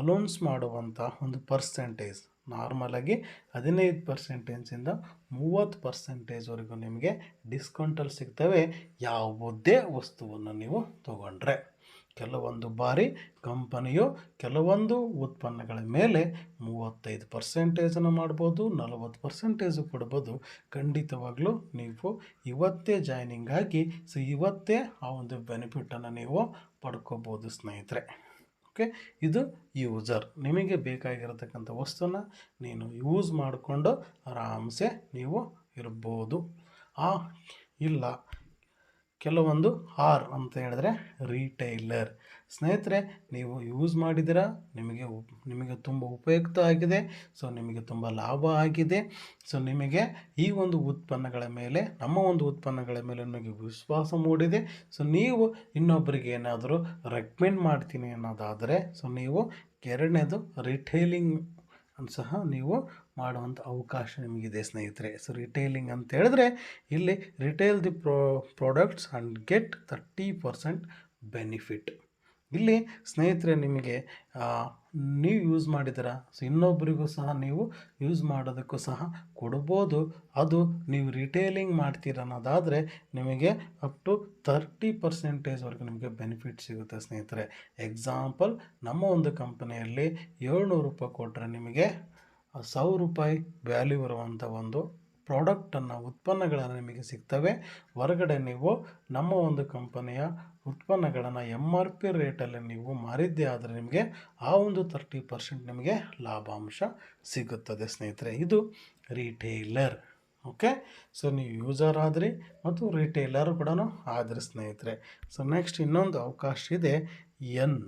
ಅಲೌನ್ಸ್ ಮಾಡುವಂಥ ಒಂದು ಪರ್ಸೆಂಟೇಜ್ ನಾರ್ಮಲಾಗಿ 15%ಇಂದ 30%ವರೆಗೂ ನಿಮಗೆ ಡಿಸ್ಕೌಂಟಲ್ಲಿ ಸಿಗ್ತವೆ ಯಾವುದೇ ವಸ್ತುವನ್ನು ನೀವು ತೊಗೊಂಡ್ರೆ. ಕೆಲವೊಂದು ಬಾರಿ ಕಂಪನಿಯು ಕೆಲವೊಂದು ಉತ್ಪನ್ನಗಳ ಮೇಲೆ 35% ಮಾಡ್ಬೋದು, 40% ಕೊಡ್ಬೋದು. ಖಂಡಿತವಾಗ್ಲೂ ನೀವು ಇವತ್ತೇ ಜಾಯ್ನಿಂಗ್ ಆಗಿ ಸೊ ಇವತ್ತೇ ಆ ಒಂದು ಬೆನಿಫಿಟನ್ನು ನೀವು ಪಡ್ಕೋಬೋದು ಸ್ನೇಹಿತರೆ. ಓಕೆ, ಇದು ಯೂಸರ್. ನಿಮಗೆ ಬೇಕಾಗಿರತಕ್ಕಂಥ ವಸ್ತುನ ನೀನು ಯೂಸ್ ಮಾಡಿಕೊಂಡು ಆರಾಮ್ಸೆ ನೀವು ಇರ್ಬೋದು. ಇಲ್ಲ ಕೆಲವೊಂದು ಆರ್ ಅಂತ ಹೇಳಿದ್ರೆ ರೀಟೈಲರ್. ಸ್ನೇಹಿತರೆ, ನೀವು ಯೂಸ್ ಮಾಡಿದ್ದೀರಾ, ನಿಮಗೆ ತುಂಬ ಉಪಯುಕ್ತ ಆಗಿದೆ. ಸೊ ನಿಮಗೆ ತುಂಬ ಲಾಭ ಆಗಿದೆ. ಸೊ ನಿಮಗೆ ಈ ಒಂದು ಉತ್ಪನ್ನಗಳ ಮೇಲೆ, ನಮ್ಮ ಒಂದು ಉತ್ಪನ್ನಗಳ ಮೇಲೆ ನಿಮಗೆ ವಿಶ್ವಾಸ ಮೂಡಿದೆ. ಸೊ ನೀವು ಇನ್ನೊಬ್ಬರಿಗೆ ಏನಾದರೂ ರೆಕಮೆಂಡ್ ಮಾಡ್ತೀನಿ ಅನ್ನೋದಾದರೆ, ಸೊ ನೀವು ಎರಡನೇದು ರಿಟೇಲಿಂಗ್ ಸಹ ನೀವು ಮಾಡುವಂಥ ಅವಕಾಶ ನಿಮಗಿದೆ ಸ್ನೇಹಿತರೆ. ಸೊ ರಿಟೇಲಿಂಗ್ ಅಂತ ಹೇಳಿದ್ರೆ, ಇಲ್ಲಿ retail the products and get 30% benefit. ಇಲ್ಲಿ ಸ್ನೇಹಿತರೆ, ನಿಮಗೆ ನೀವು ಯೂಸ್ ಮಾಡಿದ್ದೀರಾ, ಸೊ ಇನ್ನೊಬ್ಬರಿಗೂ ಸಹ ನೀವು ಯೂಸ್ ಮಾಡೋದಕ್ಕೂ ಸಹ ಕೊಡ್ಬೋದು. ಅದು ನೀವು ರಿಟೇಲಿಂಗ್ ಮಾಡ್ತೀರ ಅನ್ನೋದಾದರೆ ನಿಮಗೆ ಅಪ್ ಟು 30% ನಿಮಗೆ ಬೆನಿಫಿಟ್ ಸಿಗುತ್ತೆ ಸ್ನೇಹಿತರೆ. ಎಕ್ಸಾಂಪಲ್, ನಮ್ಮ ಒಂದು ಕಂಪನಿಯಲ್ಲಿ 700 ರೂಪಾಯಿ ಕೊಟ್ಟರೆ ನಿಮಗೆ 1000 ರೂಪಾಯಿ ವ್ಯಾಲ್ಯೂ ಇರುವಂಥ ಒಂದು ಪ್ರಾಡಕ್ಟನ್ನು, ಉತ್ಪನ್ನಗಳನ್ನು ನಿಮಗೆ ಸಿಗ್ತವೆ. ಹೊರಗಡೆ ನೀವು ನಮ್ಮ ಒಂದು ಕಂಪನಿಯ ಉತ್ಪನ್ನಗಳನ್ನು MRP ರೇಟಲ್ಲಿ ನೀವು ಮಾರಿದ್ದೇ ಆದರೆ ನಿಮಗೆ ಆ ಒಂದು 30% ನಿಮಗೆ ಲಾಭಾಂಶ ಸಿಗುತ್ತದೆ ಸ್ನೇಹಿತರೆ. ಇದು ರಿಟೇಲರ್. ಓಕೆ, ಸೊ ನೀವು ಯೂಸರ್ ಆದ್ರಿ ಮತ್ತು ರಿಟೇಲರ್ ಕೂಡ ಆದ್ರಿ ಸ್ನೇಹಿತರೆ. ಸೊ ನೆಕ್ಸ್ಟ್ ಇನ್ನೊಂದು ಅವಕಾಶ ಇದೆ, ಎನ್.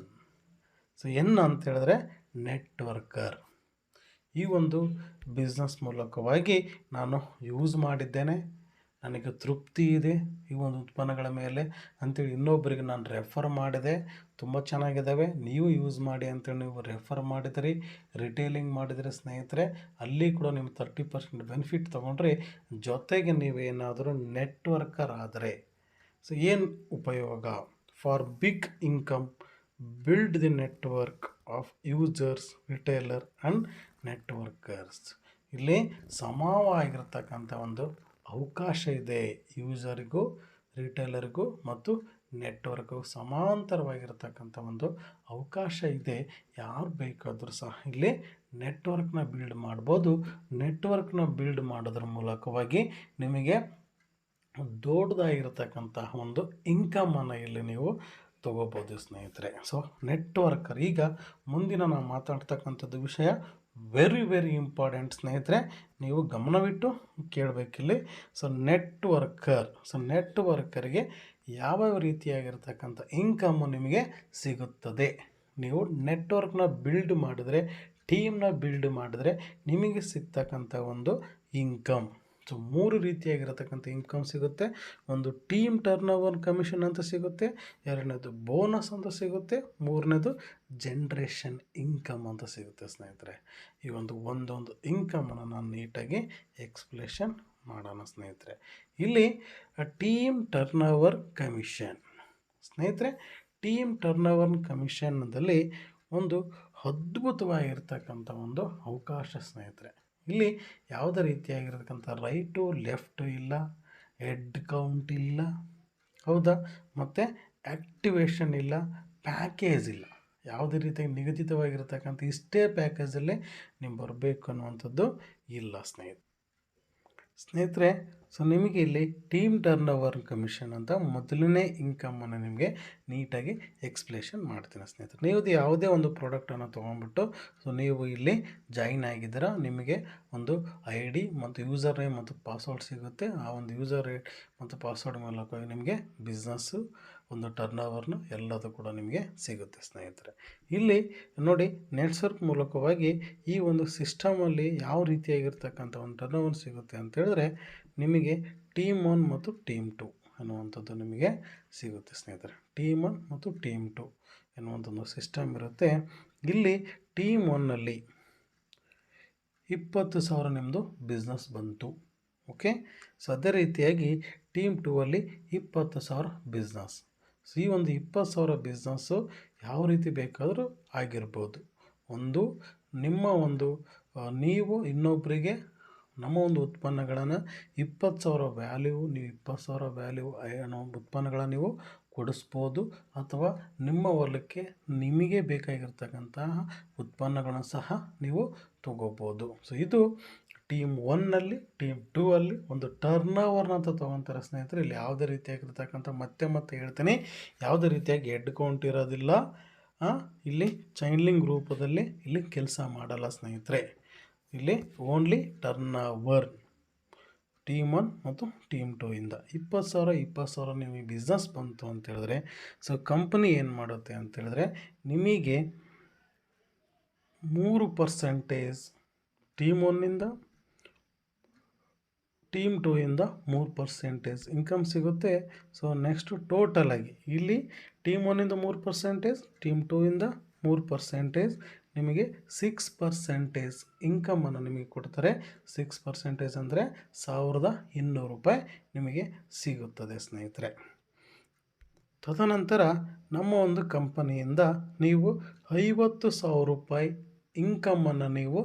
ಸೊ ಎನ್ ಅಂತ ಹೇಳಿದ್ರೆ ನೆಟ್ವರ್ಕರ್. ಈ ಒಂದು ಬಿಸ್ನೆಸ್ ಮೂಲಕವಾಗಿ ನಾನು ಯೂಸ್ ಮಾಡಿದ್ದೇನೆ, ನನಗೆ ತೃಪ್ತಿ ಇದೆ ಈ ಒಂದು ಉತ್ಪನ್ನಗಳ ಮೇಲೆ ಅಂತೇಳಿ ಇನ್ನೊಬ್ಬರಿಗೆ ನಾನು ರೆಫರ್ ಮಾಡಿದೆ. ತುಂಬ ಚೆನ್ನಾಗಿದ್ದಾವೆ, ನೀವು ಯೂಸ್ ಮಾಡಿ ಅಂತೇಳಿ ನೀವು ರೆಫರ್ ಮಾಡಿದಿರಿ, ರಿಟೇಲಿಂಗ್ ಮಾಡಿದರೆ ಸ್ನೇಹಿತರೆ, ಅಲ್ಲಿ ಕೂಡ ನೀವು 30% ಬೆನಿಫಿಟ್ ತೊಗೊಂಡ್ರೆ, ಜೊತೆಗೆ ನೀವೇನಾದರೂ ನೆಟ್ವರ್ಕರ್ ಆದರೆ ಸೊ ಏನು ಉಪಯೋಗ? For big income, build the network of users, retailer and networkers. ಇಲ್ಲಿ ಸಮವಾಗಿರ್ತಕ್ಕಂಥ ಒಂದು ಅವಕಾಶ ಇದೆ. ಯೂಸರಿಗೂ, ರಿಟೇಲರ್ಗೂ ಮತ್ತು ನೆಟ್ವರ್ಕ್ಗೂ ಸಮಾಂತರವಾಗಿರ್ತಕ್ಕಂಥ ಒಂದು ಅವಕಾಶ ಇದೆ. ಯಾರು ಬೇಕಾದರೂ ಸಹ ಇಲ್ಲಿ ನೆಟ್ವರ್ಕ್ನ ಬಿಲ್ಡ್ ಮಾಡ್ಬೋದು. ನೆಟ್ವರ್ಕ್ನ ಬಿಲ್ಡ್ ಮಾಡೋದ್ರ ಮೂಲಕವಾಗಿ ನಿಮಗೆ ದೊಡ್ಡದಾಗಿರ್ತಕ್ಕಂತಹ ಒಂದು ಇನ್ಕಮನ್ನು ಇಲ್ಲಿ ನೀವು ತೊಗೋಬೋದು ಸ್ನೇಹಿತರೆ. So networker. ಈಗ ಮುಂದಿನ ನಾವು ಮಾತಾಡ್ತಕ್ಕಂಥದ್ದು ವಿಷಯ ವೆರಿ ಇಂಪಾರ್ಟೆಂಟ್ ಸ್ನೇಹಿತರೆ, ನೀವು ಗಮನವಿಟ್ಟು ಕೇಳಬೇಕಿಲ್ಲಿ. So networker. ಸೊ ನೆಟ್ವರ್ಕರ್ಗೆ ಯಾವ್ಯಾವ ರೀತಿಯಾಗಿರ್ತಕ್ಕಂಥ ಇನ್ಕಮ್ಮು ನಿಮಗೆ ಸಿಗುತ್ತದೆ? ನೀವು ನೆಟ್ವರ್ಕ್ನ ಬಿಲ್ಡ್ ಮಾಡಿದ್ರೆ, ಟೀಮ್ನ ಬಿಲ್ಡ್ ಮಾಡಿದ್ರೆ ನಿಮಗೆ ಸಿಗ್ತಕ್ಕಂಥ ಒಂದು ಇನ್ಕಮ್. ಸೊ 3 ರೀತಿಯಾಗಿರತಕ್ಕಂಥ ಇನ್ಕಮ್ ಸಿಗುತ್ತೆ. ಒಂದು ಟೀಮ್ ಟರ್ನ್ ಓವರ್ ಕಮಿಷನ್ ಅಂತ ಸಿಗುತ್ತೆ, ಎರಡನೇದು ಬೋನಸ್ ಅಂತ ಸಿಗುತ್ತೆ, ಮೂರನೇದು ಜನ್ರೇಷನ್ ಇನ್ಕಮ್ ಅಂತ ಸಿಗುತ್ತೆ ಸ್ನೇಹಿತರೆ. ಈ ಒಂದೊಂದು ಇನ್ಕಮನ್ನು ನಾನು ನೀಟಾಗಿ ಎಕ್ಸ್ಪ್ಲೇಷನ್ ಮಾಡೋಣ ಸ್ನೇಹಿತರೆ. ಇಲ್ಲಿ ಟೀಮ್ ಟರ್ನ್ ಓವರ್ ಕಮಿಷನ್ ಸ್ನೇಹಿತರೆ, ಟೀಮ್ ಟರ್ನ್ ಓವರ್ ಕಮಿಷನ್ನಲ್ಲಿ ಒಂದು ಅದ್ಭುತವಾಗಿರ್ತಕ್ಕಂಥ ಒಂದು ಅವಕಾಶ ಸ್ನೇಹಿತರೆ. ಇಲ್ಲಿ ಯಾವುದೇ ರೀತಿಯಾಗಿರ್ತಕ್ಕಂಥ ರೈಟು ಲೆಫ್ಟು ಇಲ್ಲ, ಹೆಡ್ ಕೌಂಟ್ ಇಲ್ಲ, ಹೌದಾ, ಮತ್ತು ಆ್ಯಕ್ಟಿವೇಷನ್ ಇಲ್ಲ, ಪ್ಯಾಕೇಜ್ ಇಲ್ಲ. ಯಾವುದೇ ರೀತಿಯಾಗಿ ನಿಗದಿತವಾಗಿರ್ತಕ್ಕಂಥ ಇಷ್ಟೇ ಪ್ಯಾಕೇಜಲ್ಲೇ ನೀವು ಬರಬೇಕು ಅನ್ನುವಂಥದ್ದು ಇಲ್ಲ ಸ್ನೇಹಿತರೆ. ಸೊ ನಿಮಗೆ ಇಲ್ಲಿ ಟೀಮ್ ಟರ್ನ್ ಓವರ್ ಕಮಿಷನ್ ಅಂತ ಮೊದಲನೇ ಇನ್ಕಮನ್ನು ನಿಮಗೆ ನೀಟಾಗಿ ಎಕ್ಸ್ಪ್ಲೇಷನ್ ಮಾಡ್ತೀನಿ ಸ್ನೇಹಿತರೆ. ನೀವು ಯಾವುದೇ ಒಂದು ಪ್ರಾಡಕ್ಟನ್ನು ತೊಗೊಂಡ್ಬಿಟ್ಟು ಸೊ ನೀವು ಇಲ್ಲಿ ಜಾಯಿನ್ ಆಗಿದ್ದೀರಾ, ನಿಮಗೆ ಒಂದು ID ಮತ್ತು ಯೂಸರ್ ನೇಮ್ ಮತ್ತು ಪಾಸ್ವರ್ಡ್ ಸಿಗುತ್ತೆ. ಆ ಒಂದು ಯೂಸರ್ ಮತ್ತು ಪಾಸ್ವರ್ಡ್ ಮೂಲಕ ನಿಮಗೆ ಬಿಸ್ನೆಸ್ಸು ಒಂದು ಟರ್ನ್ ಓವರ್ನು ಎಲ್ಲದು ಕೂಡ ನಿಮಗೆ ಸಿಗುತ್ತೆ ಸ್ನೇಹಿತರೆ. ಇಲ್ಲಿ ನೋಡಿ, ನೆಟ್ವರ್ಕ್ ಮೂಲಕವಾಗಿ ಈ ಒಂದು ಸಿಸ್ಟಮಲ್ಲಿ ಯಾವ ರೀತಿಯಾಗಿರ್ತಕ್ಕಂಥ ಒಂದು ಟರ್ನ್ ಓವರ್ ಸಿಗುತ್ತೆ ಅಂತ ಹೇಳಿದ್ರೆ, ನಿಮಗೆ ಟೀಮ್ 1 ಮತ್ತು ಟೀಮ್ 2 ಅನ್ನುವಂಥದ್ದು ನಿಮಗೆ ಸಿಗುತ್ತೆ ಸ್ನೇಹಿತರೆ. ಟೀಮ್ 1 ಮತ್ತು ಟೀಮ್ 2 ಎನ್ನುವಂಥ ಒಂದು ಸಿಸ್ಟಮ್ ಇರುತ್ತೆ. ಇಲ್ಲಿ ಟೀಮ್ 1ನಲ್ಲಿ 20,000 ನಿಮ್ಮದು ಬಿಸ್ನೆಸ್ ಬಂತು. ಓಕೆ, ಸೊ ಅದೇ ರೀತಿಯಾಗಿ ಟೀಮ್ 2ಅಲ್ಲಿ 20,000 ಬಿಸ್ನೆಸ್. ಸೊ ಈ ಒಂದು 20,000 ಬಿಸ್ನೆಸ್ಸು ಯಾವ ರೀತಿ ಬೇಕಾದರೂ ಆಗಿರ್ಬೋದು. ಒಂದು ನಿಮ್ಮ ಒಂದು ನೀವು ಇನ್ನೊಬ್ಬರಿಗೆ ನಮ್ಮ ಒಂದು ಉತ್ಪನ್ನಗಳನ್ನು 20,000 ವ್ಯಾಲ್ಯೂ, ನೀವು 20,000 ವ್ಯಾಲ್ಯೂ ಅನ್ನೋ ಉತ್ಪನ್ನಗಳನ್ನು ನೀವು ಕೊಡಿಸ್ಬೋದು. ಅಥವಾ ನಿಮ್ಮ ಹೊಲಕ್ಕೆ ನಿಮಗೆ ಬೇಕಾಗಿರ್ತಕ್ಕಂತಹ ಉತ್ಪನ್ನಗಳನ್ನು ಸಹ ನೀವು ತೊಗೋಬೋದು. ಸೊ ಇದು ಟೀಮ್ 1ನಲ್ಲಿ, ಟೀಮ್ 2ಅಲ್ಲಿ ಒಂದು ಟರ್ನ್ ಓವರ್ನ ಅಂತ ತೊಗೊತಾರೆ ಸ್ನೇಹಿತರೆ. ಇಲ್ಲಿ ಯಾವುದೇ ರೀತಿಯಾಗಿರ್ತಕ್ಕಂಥ ಮತ್ತೆ ಹೇಳ್ತೀನಿ, ಯಾವುದೇ ರೀತಿಯಾಗಿ ಹೆಡ್ ಕೌಂಟ್ ಇರೋದಿಲ್ಲ. ಇಲ್ಲಿ ಚೈನ್ಲಿಂಗ್ ರೂಪದಲ್ಲಿ ಇಲ್ಲಿ ಕೆಲಸ ಮಾಡಲ್ಲ ಸ್ನೇಹಿತರೆ. ಇಲ್ಲಿ ಓನ್ಲಿ ಟರ್ನ್ ಓವರ್. ಟೀಮ್ 1 ಮತ್ತು ಟೀಮ್ 2 ಇಂದ 20,000 ನೀವು ಈ ಬಿಸ್ನೆಸ್ ಬಂತು ಅಂತ ಹೇಳಿದ್ರೆ, ಸೊ ಕಂಪನಿ ಏನು ಮಾಡುತ್ತೆ ಅಂತ ಹೇಳಿದ್ರೆ ನಿಮಗೆ 3% ಟೀಮ್ 1ಇಂದ ಟೀಮ್ 2 ಇಂದ 3% ಇನ್ಕಮ್ ಸಿಗುತ್ತೆ. ಸೊ ನೆಕ್ಸ್ಟು ಟೋಟಲ್ ಆಗಿ ಇಲ್ಲಿ ಟೀಮ್ 1ಇಂದ 3%, ಟೀಮ್ 2 ಇಂದ 3%, ನಿಮಗೆ 6% ಇನ್ಕಮನ್ನು ನಿಮಗೆ ಕೊಡ್ತಾರೆ. 6% ಅಂದರೆ 1,200 ರೂಪಾಯಿ ನಿಮಗೆ ಸಿಗುತ್ತದೆ ಸ್ನೇಹಿತರೆ. ತದನಂತರ ನಮ್ಮ ಒಂದು ಕಂಪನಿಯಿಂದ ನೀವು 50,000 ರೂಪಾಯಿ ಇನ್ಕಮನ್ನು ನೀವು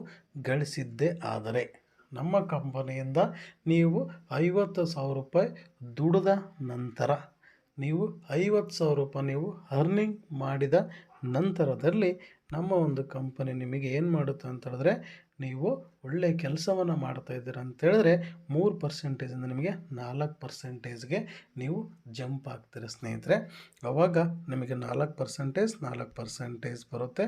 ಗಳಿಸಿದ್ದೇ ಆದರೆ, ನಮ್ಮ ಕಂಪನಿಯಿಂದ ನೀವು 50,000 ರೂಪಾಯಿ ದುಡಿದ ನಂತರ, ನೀವು 50,000 ರೂಪಾಯಿ ನೀವು ಅರ್ನಿಂಗ್ ಮಾಡಿದ ನಂತರದಲ್ಲಿ ನಮ್ಮ ಒಂದು ಕಂಪನಿ ನಿಮಗೆ ಏನು ಮಾಡುತ್ತೆ ಅಂತ ಹೇಳಿದ್ರೆ, ನೀವು ಒಳ್ಳೆಯ ಕೆಲಸವನ್ನು ಮಾಡ್ತಾಯಿದ್ದೀರ ಅಂತೇಳಿದ್ರೆ 3%ಇಂದ ನಿಮಗೆ 4%ಗೆ ನೀವು ಜಂಪ್ ಆಗ್ತೀರ ಸ್ನೇಹಿತರೆ. ಆವಾಗ ನಿಮಗೆ 4% ಬರುತ್ತೆ.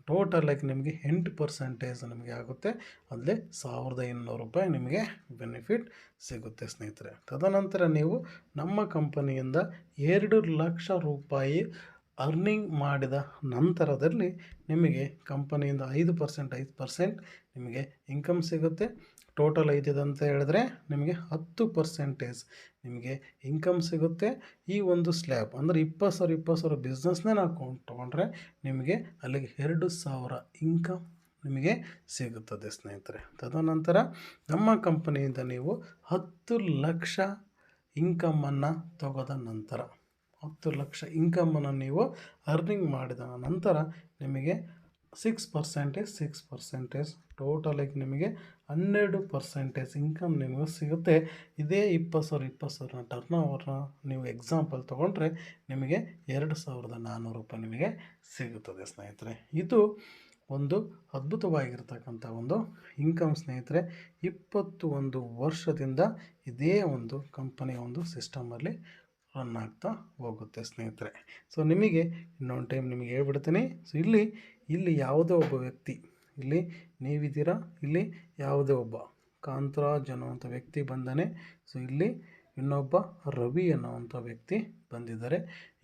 ಟೋಟಲಾಗಿ ನಿಮಗೆ 8% ನಿಮಗೆ ಆಗುತ್ತೆ. ಅಲ್ಲೇ 1,200 ರೂಪಾಯಿ ನಿಮಗೆ ಬೆನಿಫಿಟ್ ಸಿಗುತ್ತೆ ಸ್ನೇಹಿತರೆ. ತದನಂತರ ನೀವು ನಮ್ಮ ಕಂಪನಿಯಿಂದ 2 ಲಕ್ಷ ರೂಪಾಯಿ ಅರ್ನಿಂಗ್ ಮಾಡಿದ ನಂತರದಲ್ಲಿ ನಿಮಗೆ ಕಂಪನಿಯಿಂದ 5% ನಿಮಗೆ ಇನ್ಕಮ್ ಸಿಗುತ್ತೆ. ಟೋಟಲ್ 5 ಅಂತ ಹೇಳಿದ್ರೆ ನಿಮಗೆ 10% ನಿಮಗೆ ಇನ್ಕಮ್ ಸಿಗುತ್ತೆ. ಈ ಒಂದು ಸ್ಲ್ಯಾಬ್ ಅಂದರೆ 20,000 ಬಿಸ್ನೆಸ್ನೇ ನಾವು ತೊಗೊಂಡ್ರೆ ನಿಮಗೆ ಅಲ್ಲಿಗೆ 2,000 ಇನ್ಕಮ್ ನಿಮಗೆ ಸಿಗುತ್ತದೆ ಸ್ನೇಹಿತರೆ. ತದನಂತರ ನಮ್ಮ ಕಂಪನಿಯಿಂದ ನೀವು 10 ಲಕ್ಷ ಇನ್ಕಮನ್ನು ತೆಗೆದ ನಂತರ, 10 ಲಕ್ಷ ಇನ್ಕಮನ್ನು ನೀವು ಅರ್ನಿಂಗ್ ಮಾಡಿದ ನಂತರ ನಿಮಗೆ 6% ಟೋಟಲಾಗಿ ನಿಮಗೆ 12% ಇನ್ಕಮ್ ನಿಮಗೆ ಸಿಗುತ್ತೆ. ಇದೇ 20,000 ಟರ್ನ್ ಓವರ್ನ ನೀವು ಎಕ್ಸಾಂಪಲ್ ತೊಗೊಂಡ್ರೆ ನಿಮಗೆ 2,400 ರೂಪಾಯಿ ನಿಮಗೆ ಸಿಗುತ್ತದೆ ಸ್ನೇಹಿತರೆ. ಇದು ಒಂದು ಅದ್ಭುತವಾಗಿರ್ತಕ್ಕಂಥ ಒಂದು ಇನ್ಕಮ್ ಸ್ನೇಹಿತರೆ. 21 ವರ್ಷದಿಂದ ಇದೇ ಒಂದು ಕಂಪನಿಯ ಒಂದು ಸಿಸ್ಟಮಲ್ಲಿ ರನ್ ಆಗ್ತಾ ಹೋಗುತ್ತೆ ಸ್ನೇಹಿತರೆ. ಸೊ ನಿಮಗೆ ಇನ್ನೊಂದು ಟೈಮ್ ನಿಮಗೆ ಹೇಳ್ಬಿಡ್ತೀನಿ. ಸೊ ಇಲ್ಲಿ ಯಾವುದೇ ಒಬ್ಬ ವ್ಯಕ್ತಿ, ಇಲ್ಲಿ ನೀವಿದ್ದೀರಾ, ಇಲ್ಲಿ ಯಾವುದೇ ಒಬ್ಬ ಕಾಂತರಾಜ್ ಅನ್ನುವಂಥ ವ್ಯಕ್ತಿ ಬಂದಾನೆ. ಸೊ ಇಲ್ಲಿ ಇನ್ನೊಬ್ಬ ರವಿ ಅನ್ನೋವಂಥ ವ್ಯಕ್ತಿ ಬಂದಿದ್ದಾರೆ.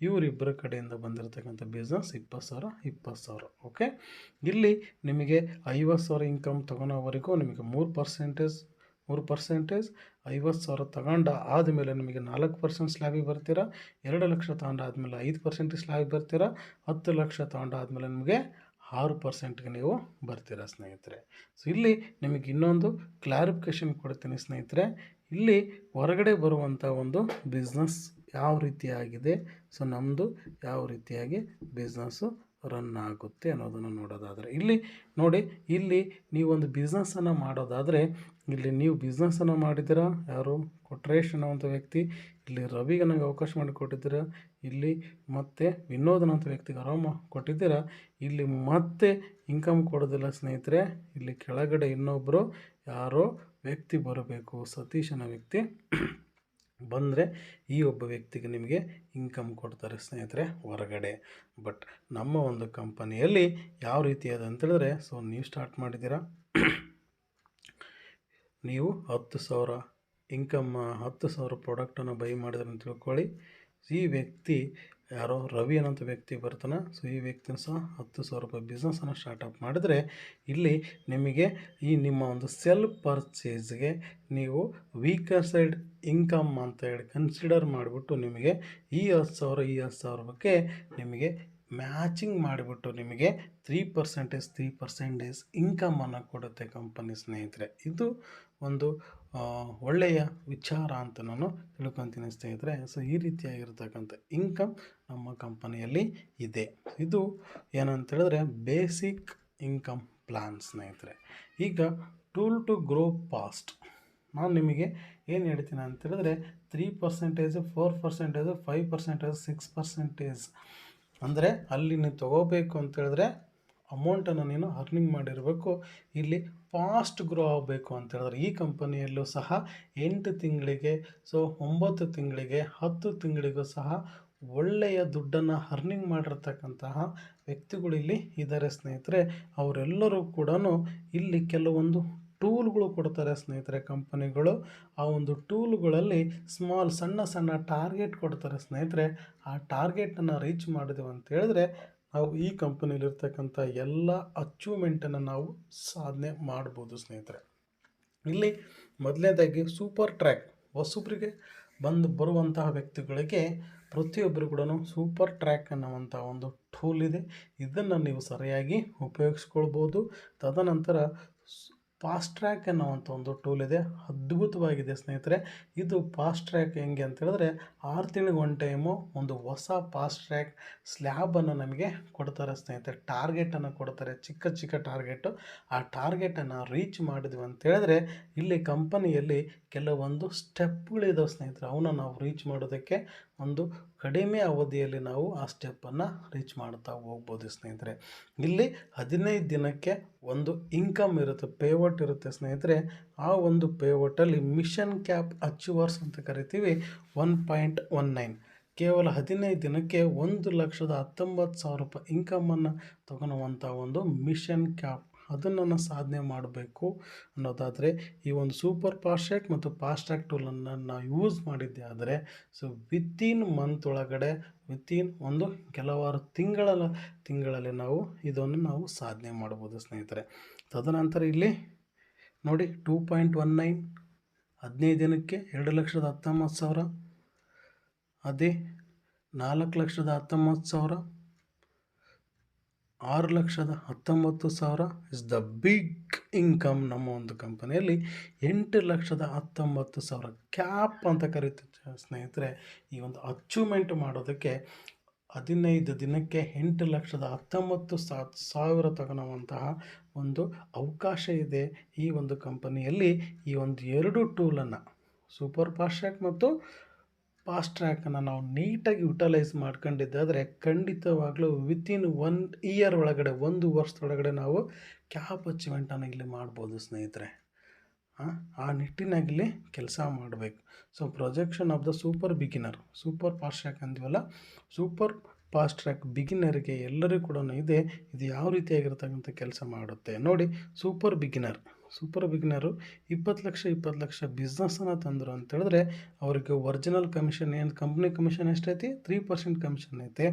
ಇವರಿಬ್ಬರ ಕಡೆಯಿಂದ ಬಂದಿರತಕ್ಕಂಥ ಬಿಸ್ನೆಸ್ 20,000. ಓಕೆ, ಇಲ್ಲಿ ನಿಮಗೆ 50,000 ಇನ್ಕಮ್ ತಗೊಳೋವರೆಗೂ ನಿಮಗೆ 3%, 50,000 ತಗೊಂಡ ಆದಮೇಲೆ ನಿಮಗೆ 4% ಸ್ಲ್ಯಾಬಿಗೆ ಬರ್ತೀರಾ. 2 ಲಕ್ಷ ತಗೊಂಡಾದ್ಮೇಲೆ 5% ಸ್ಲ್ಯಾಬಿಗೆ ಬರ್ತೀರಾ. 10 ಲಕ್ಷ ತಗೊಂಡಾದ್ಮೇಲೆ ನಿಮಗೆ 6%ಗೆ ನೀವು ಬರ್ತೀರಾ ಸ್ನೇಹಿತರೆ. ಸೊ ಇಲ್ಲಿ ನಿಮಗೆ ಇನ್ನೊಂದು ಕ್ಲಾರಿಫಿಕೇಷನ್ ಕೊಡ್ತೀನಿ ಸ್ನೇಹಿತರೆ. ಇಲ್ಲಿ ಹೊರಗಡೆ ಬರುವಂಥ ಒಂದು ಬಿಸ್ನೆಸ್ ಯಾವ ರೀತಿಯಾಗಿದೆ, ಸೊ ನಮ್ಮದು ಯಾವ ರೀತಿಯಾಗಿ ಬಿಸ್ನೆಸ್ಸು ರನ್ ಆಗುತ್ತೆ ಅನ್ನೋದನ್ನು ನೋಡೋದಾದರೆ, ಇಲ್ಲಿ ನೋಡಿ, ಇಲ್ಲಿ ನೀವೊಂದು ಬಿಸ್ನೆಸ್ಸನ್ನು ಮಾಡೋದಾದರೆ, ಇಲ್ಲಿ ನೀವು ಬಿಸ್ನೆಸ್ಸನ್ನು ಮಾಡಿದ್ದೀರಾ, ಯಾರು ಕೊಟ್ರೇಶ್ ಅನ್ನೋವಂಥ ವ್ಯಕ್ತಿ, ಇಲ್ಲಿ ರವಿಗೆ ನನಗೆ ಅವಕಾಶ ಮಾಡಿಕೊಟ್ಟಿದ್ದೀರಾ, ಇಲ್ಲಿ ಮತ್ತೆ ವಿನೋದ್ ಅನ್ನೋಂಥ ವ್ಯಕ್ತಿಗೆ ಆರಾಮ ಕೊಟ್ಟಿದ್ದೀರಾ. ಇಲ್ಲಿ ಮತ್ತೆ ಇನ್ಕಮ್ ಕೊಡೋದಿಲ್ಲ ಸ್ನೇಹಿತರೆ. ಇಲ್ಲಿ ಕೆಳಗಡೆ ಇನ್ನೊಬ್ಬರು ಯಾರೋ ವ್ಯಕ್ತಿ ಬರಬೇಕು, ಸತೀಶ್ ಅನ್ನೋ ವ್ಯಕ್ತಿ ಬಂದರೆ ಈ ಒಬ್ಬ ವ್ಯಕ್ತಿಗೆ ನಿಮಗೆ ಇನ್ಕಮ್ ಕೊಡ್ತಾರೆ ಸ್ನೇಹಿತರೆ ಹೊರಗಡೆ. ಬಟ್ ನಮ್ಮ ಒಂದು ಕಂಪನಿಯಲ್ಲಿ ಯಾವ ರೀತಿ ಅದ ಅಂತೇಳಿದ್ರೆ, ಸೊ ನೀವು ಸ್ಟಾರ್ಟ್ ಮಾಡಿದ್ದೀರಾ, ನೀವು 10,000 ಇನ್ಕಮ್ 10,000 ಪ್ರಾಡಕ್ಟನ್ನು ಬೈ ಮಾಡಿದ್ರೆ ಅಂತ ತಿಳ್ಕೊಳ್ಳಿ. ಈ ವ್ಯಕ್ತಿ ಯಾರೋ ರವಿ ಅನ್ನೋಂಥ ವ್ಯಕ್ತಿ ಬರ್ತಾನೆ. ಸೊ ಈ ವ್ಯಕ್ತಿನ ಸಹ 10,000 ರೂಪಾಯಿ ಬಿಸ್ನೆಸ್ಸನ್ನು ಸ್ಟಾರ್ಟಪ್ ಮಾಡಿದ್ರೆ, ಇಲ್ಲಿ ನಿಮಗೆ ಈ ನಿಮ್ಮ ಒಂದು ಸೆಲ್ಫ್ ಪರ್ಚೇಸ್ಗೆ ನೀವು ವೀಕರ್ ಸೈಡ್ ಇನ್ಕಮ್ ಅಂತ ಹೇಳಿ ಕನ್ಸಿಡರ್ ಮಾಡಿಬಿಟ್ಟು ನಿಮಗೆ ಈ 10,000 ಬಗ್ಗೆ ನಿಮಗೆ ಮ್ಯಾಚಿಂಗ್ ಮಾಡಿಬಿಟ್ಟು ನಿಮಗೆ 3% ಇನ್ಕಮನ್ನು ಕೊಡುತ್ತೆ ಕಂಪನಿ ಸ್ನೇಹಿತರೆ. ಇದು ಒಂದು ಒಳ್ಳೆಯ ವಿಚಾರ ಅಂತ ನಾನು ತಿಳ್ಕೊತೀನಿ ಸ್ನೇಹಿತರೆ. ಸೊ ಈ ರೀತಿಯಾಗಿರ್ತಕ್ಕಂಥ ಇನ್ಕಮ್ ನಮ್ಮ ಕಂಪನಿಯಲ್ಲಿ ಇದೆ. ಇದು ಏನಂತೇಳಿದ್ರೆ ಬೇಸಿಕ್ ಇನ್ಕಮ್ ಪ್ಲ್ಯಾನ್ ಸ್ನೇಹಿತರೆ. ಈಗ ಟೂಲ್ ಟು ಗ್ರೋ ಫಾಸ್ಟ್ ನಾನು ನಿಮಗೆ ಏನು ಹೇಳ್ತೀನಿ ಅಂತೇಳಿದ್ರೆ 3%, 4%, 5%, 6% ಅಂದರೆ ಅಲ್ಲಿ ನೀವು ತೊಗೋಬೇಕು ಅಂತೇಳಿದ್ರೆ ಅಮೌಂಟನ್ನು ನೀನು ಅರ್ನಿಂಗ್ ಮಾಡಿರಬೇಕು. ಇಲ್ಲಿ ಫಾಸ್ಟ್ ಗ್ರೋ ಆಗಬೇಕು ಅಂತೇಳಿದ್ರೆ ಈ ಕಂಪನಿಯಲ್ಲೂ ಸಹ 8 ತಿಂಗಳಿಗೆ, ಸೊ 9 ತಿಂಗಳಿಗೆ, 10 ತಿಂಗಳಿಗೂ ಸಹ ಒಳ್ಳೆಯ ದುಡ್ಡನ್ನು ಅರ್ನಿಂಗ್ ಮಾಡಿರ್ತಕ್ಕಂತಹ ವ್ಯಕ್ತಿಗಳು ಇಲ್ಲಿ ಇದ್ದಾರೆ ಸ್ನೇಹಿತರೆ. ಅವರೆಲ್ಲರೂ ಕೂಡ ಇಲ್ಲಿ ಕೆಲವೊಂದು ಟೂಲ್ಗಳು ಕೊಡ್ತಾರೆ ಸ್ನೇಹಿತರೆ ಕಂಪನಿಗಳು. ಆ ಒಂದು ಟೂಲ್ಗಳಲ್ಲಿ ಸಣ್ಣ ಸಣ್ಣ ಟಾರ್ಗೆಟ್ ಕೊಡ್ತಾರೆ ಸ್ನೇಹಿತರೆ. ಆ ಟಾರ್ಗೆಟನ್ನು ರೀಚ್ ಮಾಡಿದೆವು ಅಂತ ಹೇಳಿದ್ರೆ ನಾವು ಈ ಕಂಪನಿಲಿರ್ತಕ್ಕಂಥ ಎಲ್ಲ ಅಚೀವ್ಮೆಂಟನ್ನು ನಾವು ಸಾಧನೆ ಮಾಡ್ಬೋದು ಸ್ನೇಹಿತರೆ. ಇಲ್ಲಿ ಮೊದಲನೇದಾಗಿ ಸೂಪರ್ ಟ್ರ್ಯಾಕ್ ಹೊಸಬ್ರಿಗೆ ಬರುವಂತಹ ವ್ಯಕ್ತಿಗಳಿಗೆ ಪ್ರತಿಯೊಬ್ಬರು ಕೂಡ ಸೂಪರ್ ಟ್ರ್ಯಾಕ್ ಅನ್ನುವಂಥ ಒಂದು ಟೂಲ್ ಇದೆ. ಇದನ್ನು ನೀವು ಸರಿಯಾಗಿ ಉಪಯೋಗಿಸ್ಕೊಳ್ಬೋದು. ತದನಂತರ ಫಾಸ್ಟ್ ಟ್ರ್ಯಾಕ್ ಅನ್ನುವಂಥ ಒಂದು ಟೂಲ್ ಇದೆ, ಅದ್ಭುತವಾಗಿದೆ ಸ್ನೇಹಿತರೆ. ಇದು ಫಾಸ್ಟ್ ಟ್ರ್ಯಾಕ್ ಹೆಂಗೆ ಅಂತ ಹೇಳಿದ್ರೆ 6 ತಿಂಗಳಿಗೆ ಒನ್ ಟೈಮು ಒಂದು ಹೊಸ ಫಾಸ್ಟ್ ಟ್ರ್ಯಾಕ್ ಸ್ಲ್ಯಾಬನ್ನು ನಮಗೆ ಕೊಡ್ತಾರೆ ಸ್ನೇಹಿತರೆ. ಟಾರ್ಗೆಟನ್ನು ಕೊಡ್ತಾರೆ, ಚಿಕ್ಕ ಚಿಕ್ಕ ಟಾರ್ಗೆಟು. ಆ ಟಾರ್ಗೆಟನ್ನು ರೀಚ್ ಮಾಡಿದ್ವಿ ಅಂತ ಹೇಳಿದ್ರೆ ಇಲ್ಲಿ ಕಂಪನಿಯಲ್ಲಿ ಕೆಲವೊಂದು ಸ್ಟೆಪ್ಗಳಿದಾವೆ ಸ್ನೇಹಿತರೆ. ಅವನ್ನ ನಾವು ರೀಚ್ ಮಾಡೋದಕ್ಕೆ ಒಂದು ಕಡಿಮೆ ಅವಧಿಯಲ್ಲಿ ನಾವು ಆ ಸ್ಟೆಪ್ಪನ್ನು ರೀಚ್ ಮಾಡ್ತಾ ಹೋಗ್ಬೋದು ಸ್ನೇಹಿತರೆ. ಇಲ್ಲಿ 15 ದಿನಕ್ಕೆ ಒಂದು ಇನ್ಕಮ್ ಇರುತ್ತೆ, ಪೇವಟ್ ಇರುತ್ತೆ ಸ್ನೇಹಿತರೆ. ಆ ಒಂದು ಪೇವಟಲ್ಲಿ ಮಿಷನ್ ಕ್ಯಾಪ್ ಅಚೀವರ್ಸ್ ಅಂತ ಕರಿತೀವಿ 1.19 ಕೇವಲ 15 ದಿನಕ್ಕೆ 1,19,000 ರೂಪಾಯಿ ಇನ್ಕಮನ್ನು ತಗೊಳ್ಳುವಂಥ ಒಂದು ಮಿಷನ್ ಕ್ಯಾಪ್, ಅದನ್ನು ಸಾಧನೆ ಮಾಡಬೇಕು ಅನ್ನೋದಾದರೆ ಈ ಒಂದು ಸೂಪರ್ ಫಾಸ್ಟ್ ಟ್ರ್ಯಾಕ್ ಮತ್ತು ಫಾಸ್ಟ್ ಟ್ರ್ಯಾಕ್ ಟೂಲನ್ನು ನಾವು ಯೂಸ್ ಮಾಡಿದ್ದೆ ಆದರೆ ವಿತಿನ್ ಮಂತ್ ಒಳಗಡೆ ವಿತಿನ್ ಒಂದು ಕೆಲವಾರು ತಿಂಗಳಲ್ಲಿ ನಾವು ಇದನ್ನು ನಾವು ಸಾಧನೆ ಮಾಡ್ಬೋದು ಸ್ನೇಹಿತರೆ. ತದನಂತರ ಇಲ್ಲಿ ನೋಡಿ 2.19 15 ದಿನಕ್ಕೆ 2,19,000, ಅದೇ 4,19,000, 6,19,000 ಇಸ್ ದ ಬಿಗ್ ಇನ್ಕಮ್. ನಮ್ಮ ಒಂದು ಕಂಪನಿಯಲ್ಲಿ 8,19,000 ಕ್ಯಾಪ್ ಅಂತ ಕರಿತೀವಿ ಸ್ನೇಹಿತರೆ. ಈ ಒಂದು ಅಚೀವ್ಮೆಂಟ್ ಮಾಡೋದಕ್ಕೆ 15 ದಿನಕ್ಕೆ 8,19,000 ತಗೊಳ್ಳುವಂತಹ ಒಂದು ಅವಕಾಶ ಇದೆ ಈ ಒಂದು ಕಂಪನಿಯಲ್ಲಿ. ಈ ಒಂದು 2 ಟೂಲನ್ನು ಸೂಪರ್ ಫಾಸ್ಟ್ ಟ್ರ್ಯಾಕ್ ಮತ್ತು ಫಾಸ್ಟ್ ಟ್ರ್ಯಾಕನ್ನು ನಾವು ನೀಟಾಗಿ ಯುಟಿಲೈಸ್ ಮಾಡ್ಕೊಂಡಿದ್ದಾದರೆ ಖಂಡಿತವಾಗ್ಲೂ ವಿತಿನ್ 1 ಇಯರ್ ಒಳಗಡೆ, 1 ವರ್ಷದೊಳಗಡೆ ನಾವು ಕ್ಯಾಪ್ ಅಚೀವ್ಮೆಂಟನ್ನು ಇಲ್ಲಿ ಮಾಡ್ಬೋದು ಸ್ನೇಹಿತರೆ. ಆ ನಿಟ್ಟಿನಾಗಿಲ್ಲಿ ಕೆಲಸ ಮಾಡಬೇಕು. So projection of the super beginner, super fast track ಅಂದ್ವಲ್ಲ, ಸೂಪರ್ ಫಾಸ್ಟ್ ಟ್ರ್ಯಾಕ್ ಬಿಗಿನರಿಗೆ ಎಲ್ಲರಿಗೂ ಕೂಡ ಇದೆ. ಇದು ಯಾವ ರೀತಿಯಾಗಿರ್ತಕ್ಕಂಥ ಕೆಲಸ ಮಾಡುತ್ತೆ ನೋಡಿ. ಸೂಪರ್ ಬಿಗಿನರು 20 ಲಕ್ಷ ಬಿಸ್ನೆಸ್ಸನ್ನು ತಂದರು ಅಂತ ಹೇಳಿದ್ರೆ ಅವರಿಗೆ ಒರಿಜಿನಲ್ ಕಮಿಷನ್ ಏನು, ಕಂಪ್ನಿ ಕಮಿಷನ್ ಎಷ್ಟೈತಿ, 3% ಕಮಿಷನ್ ಐತೆ.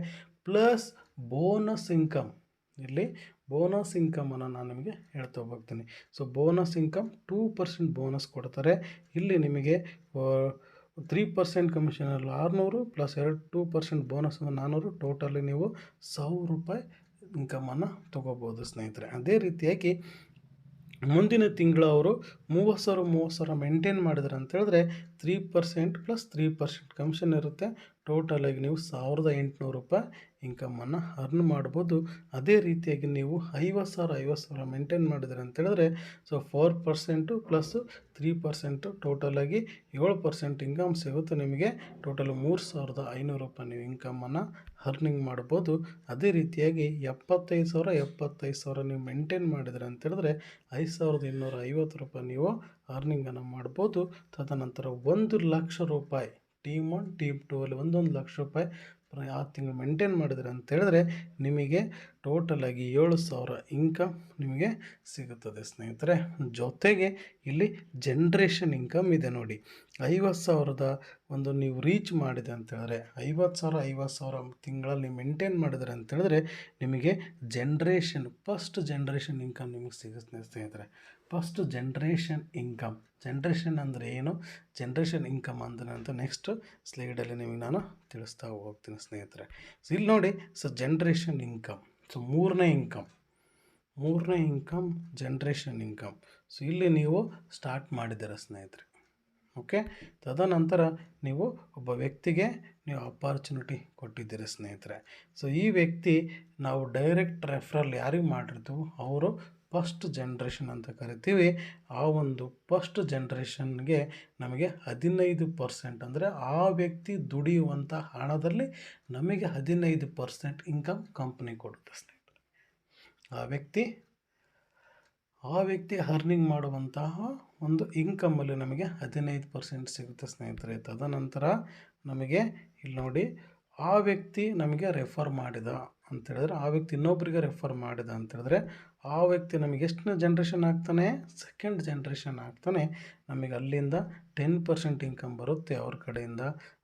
ಪ್ಲಸ್ ಬೋನಸ್ ಇನ್ಕಮ್, ಇಲ್ಲಿ ಬೋನಸ್ ಇನ್ಕಮನ್ನು ನಾನು ನಿಮಗೆ ಹೇಳ್ತಾ ಹೋಗ್ತೀನಿ. ಸೊ ಬೋನಸ್ ಇನ್ಕಮ್ 2% ಬೋನಸ್ ಕೊಡ್ತಾರೆ. ಇಲ್ಲಿ ನಿಮಗೆ 3% ಕಮಿಷನಲ್ಲಿ 600 ಪ್ಲಸ್ 2% ಬೋನಸ್ 400, ಟೋಟಲಿ ನೀವು 1,000 ರೂಪಾಯಿ ಇನ್ಕಮನ್ನು ತೊಗೋಬೋದು ಸ್ನೇಹಿತರೆ. ಅದೇ ರೀತಿಯಾಗಿ ಮುಂದಿನ ತಿಂಗಳು ಅವರು 30,000 ಮೇಂಟೈನ್ ಮಾಡಿದ್ರೆ ಅಂತ ಹೇಳಿದ್ರೆ 3% ಪ್ಲಸ್ 3% ಕಮಿಷನ್ ಇರುತ್ತೆ. ಟೋಟಲಾಗಿ ನೀವು 1,800 ರೂಪಾಯಿ ಇನ್ಕಮನ್ನು ಅರ್ನ್ ಮಾಡ್ಬೋದು. ಅದೇ ರೀತಿಯಾಗಿ ನೀವು 50,000 ಮೇಂಟೈನ್ ಮಾಡಿದ್ರೆ ಅಂತ ಹೇಳಿದ್ರೆ ಸೊ 4% ಪ್ಲಸ್ 3% ಟೋಟಲಾಗಿ 7% ಇನ್ಕಮ್ ಸಿಗುತ್ತೆ ನಿಮಗೆ. ಟೋಟಲ್ 3,500 ರೂಪಾಯಿ ನೀವು ಇನ್ಕಮನ್ನು ಅರ್ನಿಂಗ್ ಮಾಡ್ಬೋದು. ಅದೇ ರೀತಿಯಾಗಿ 75,000 ನೀವು ಮೇಂಟೈನ್ ಮಾಡಿದ್ರೆ ಅಂತ ಹೇಳಿದ್ರೆ 5,250 ರೂಪಾಯಿ ನೀವು ಅರ್ನಿಂಗನ್ನು ಮಾಡ್ಬೋದು. ತದನಂತರ 1,00,000 ರೂಪಾಯಿ ಟೀಮ್ 1 ಟೀಮ್ 2 ಅಲ್ಲಿ 1 ಲಕ್ಷ ರೂಪಾಯಿ ಆ ತಿಂಗಳು ಮೇಂಟೈನ್ ಮಾಡಿದ್ರೆ ಅಂತ ಹೇಳಿದ್ರೆ ನಿಮಗೆ ಟೋಟಲಾಗಿ 7,000 ಇನ್ಕಮ್ ನಿಮಗೆ ಸಿಗುತ್ತದೆ ಸ್ನೇಹಿತರೆ. ಜೊತೆಗೆ ಇಲ್ಲಿ ಜನ್ರೇಷನ್ ಇನ್ಕಮ್ ಇದೆ ನೋಡಿ. 50,000 ಒಂದು ನೀವು ರೀಚ್ ಮಾಡಿದೆ ಅಂತ ಹೇಳಿದ್ರೆ 50,000 ತಿಂಗಳಲ್ಲಿ ನೀವು ಮೇಂಟೈನ್ ಮಾಡಿದ್ರೆ ಅಂತ ಹೇಳಿದ್ರೆ ನಿಮಗೆ ಫಸ್ಟ್ ಜನ್ರೇಷನ್ ಇನ್ಕಮ್ ನಿಮಗೆ ಸಿಗುತ್ತೆ ಸ್ನೇಹಿತರೆ. ಫಸ್ಟ್ ಜನ್ರೇಷನ್ ಅಂದರೆ ಏನು, ಜನ್ರೇಷನ್ ಇನ್ಕಮ್ ಅಂದರೆ ಅಂತ ನೆಕ್ಸ್ಟ್ ಸ್ಲೈಡಲ್ಲಿ ನಿಮಗೆ ನಾನು ತಿಳಿಸ್ತಾ ಹೋಗ್ತೀನಿ ಸ್ನೇಹಿತರೆ. ಸೊ ಇಲ್ಲಿ ನೋಡಿ, ಸೊ ಜನ್ರೇಷನ್ ಇನ್ಕಮ್, ಸೊ ಮೂರನೇ ಇನ್ಕಮ್ ಜನ್ರೇಷನ್ ಇನ್ಕಮ್. ಸೊ ಇಲ್ಲಿ ನೀವು ಸ್ಟಾರ್ಟ್ ಮಾಡಿದ್ದೀರ ಸ್ನೇಹಿತರೆ. ಓಕೆ, ತದನಂತರ ನೀವು ಒಬ್ಬ ವ್ಯಕ್ತಿಗೆ ನೀವು ಅಪಾರ್ಚುನಿಟಿ ಕೊಟ್ಟಿದ್ದೀರಿ ಸ್ನೇಹಿತರೆ. ಸೊ ಈ ವ್ಯಕ್ತಿ ನಾವು ಡೈರೆಕ್ಟ್ ರೆಫರಲ್ ಯಾರಿಗೆ ಮಾಡಿರ್ತೀವೋ ಅವರು ಫಸ್ಟ್ ಜನ್ರೇಷನ್ ಅಂತ ಕರಿತೀವಿ. ಆ ಒಂದು ಫಸ್ಟ್ ಜನ್ರೇಷನ್ಗೆ ನಮಗೆ 15% ಅಂದರೆ ಆ ವ್ಯಕ್ತಿ ದುಡಿಯುವಂಥ ಹಣದಲ್ಲಿ ನಮಗೆ 15% ಇನ್ಕಮ್ ಕಂಪ್ನಿ ಕೊಡುತ್ತೆ ಸ್ನೇಹಿತರೆ. ಆ ವ್ಯಕ್ತಿ ಅರ್ನಿಂಗ್ ಮಾಡುವಂತಹ ಒಂದು ಇನ್ಕಮಲ್ಲಿ ನಮಗೆ 15% ಸಿಗುತ್ತೆ ಸ್ನೇಹಿತರೆ. ತದನಂತರ ನಮಗೆ ಇಲ್ಲಿ ನೋಡಿ, ಆ ವ್ಯಕ್ತಿ ನಮಗೆ ರೆಫರ್ ಮಾಡಿದ ಅಂತೇಳಿದ್ರೆ, ಆ ವ್ಯಕ್ತಿ ಇನ್ನೊಬ್ಬರಿಗೆ ರೆಫರ್ ಮಾಡಿದ ಅಂತೇಳಿದ್ರೆ, ಆ ವ್ಯಕ್ತಿ ನಮಗೆ ಎಷ್ಟನೇ ಜನ್ರೇಷನ್ ಆಗ್ತಾನೆ, ಸೆಕೆಂಡ್ ಜನ್ರೇಷನ್ ಆಗ್ತಾನೆ. ನಮಗೆ ಅಲ್ಲಿಂದ 10% ಇನ್ಕಮ್ ಬರುತ್ತೆ ಅವ್ರ ಕಡೆಯಿಂದ.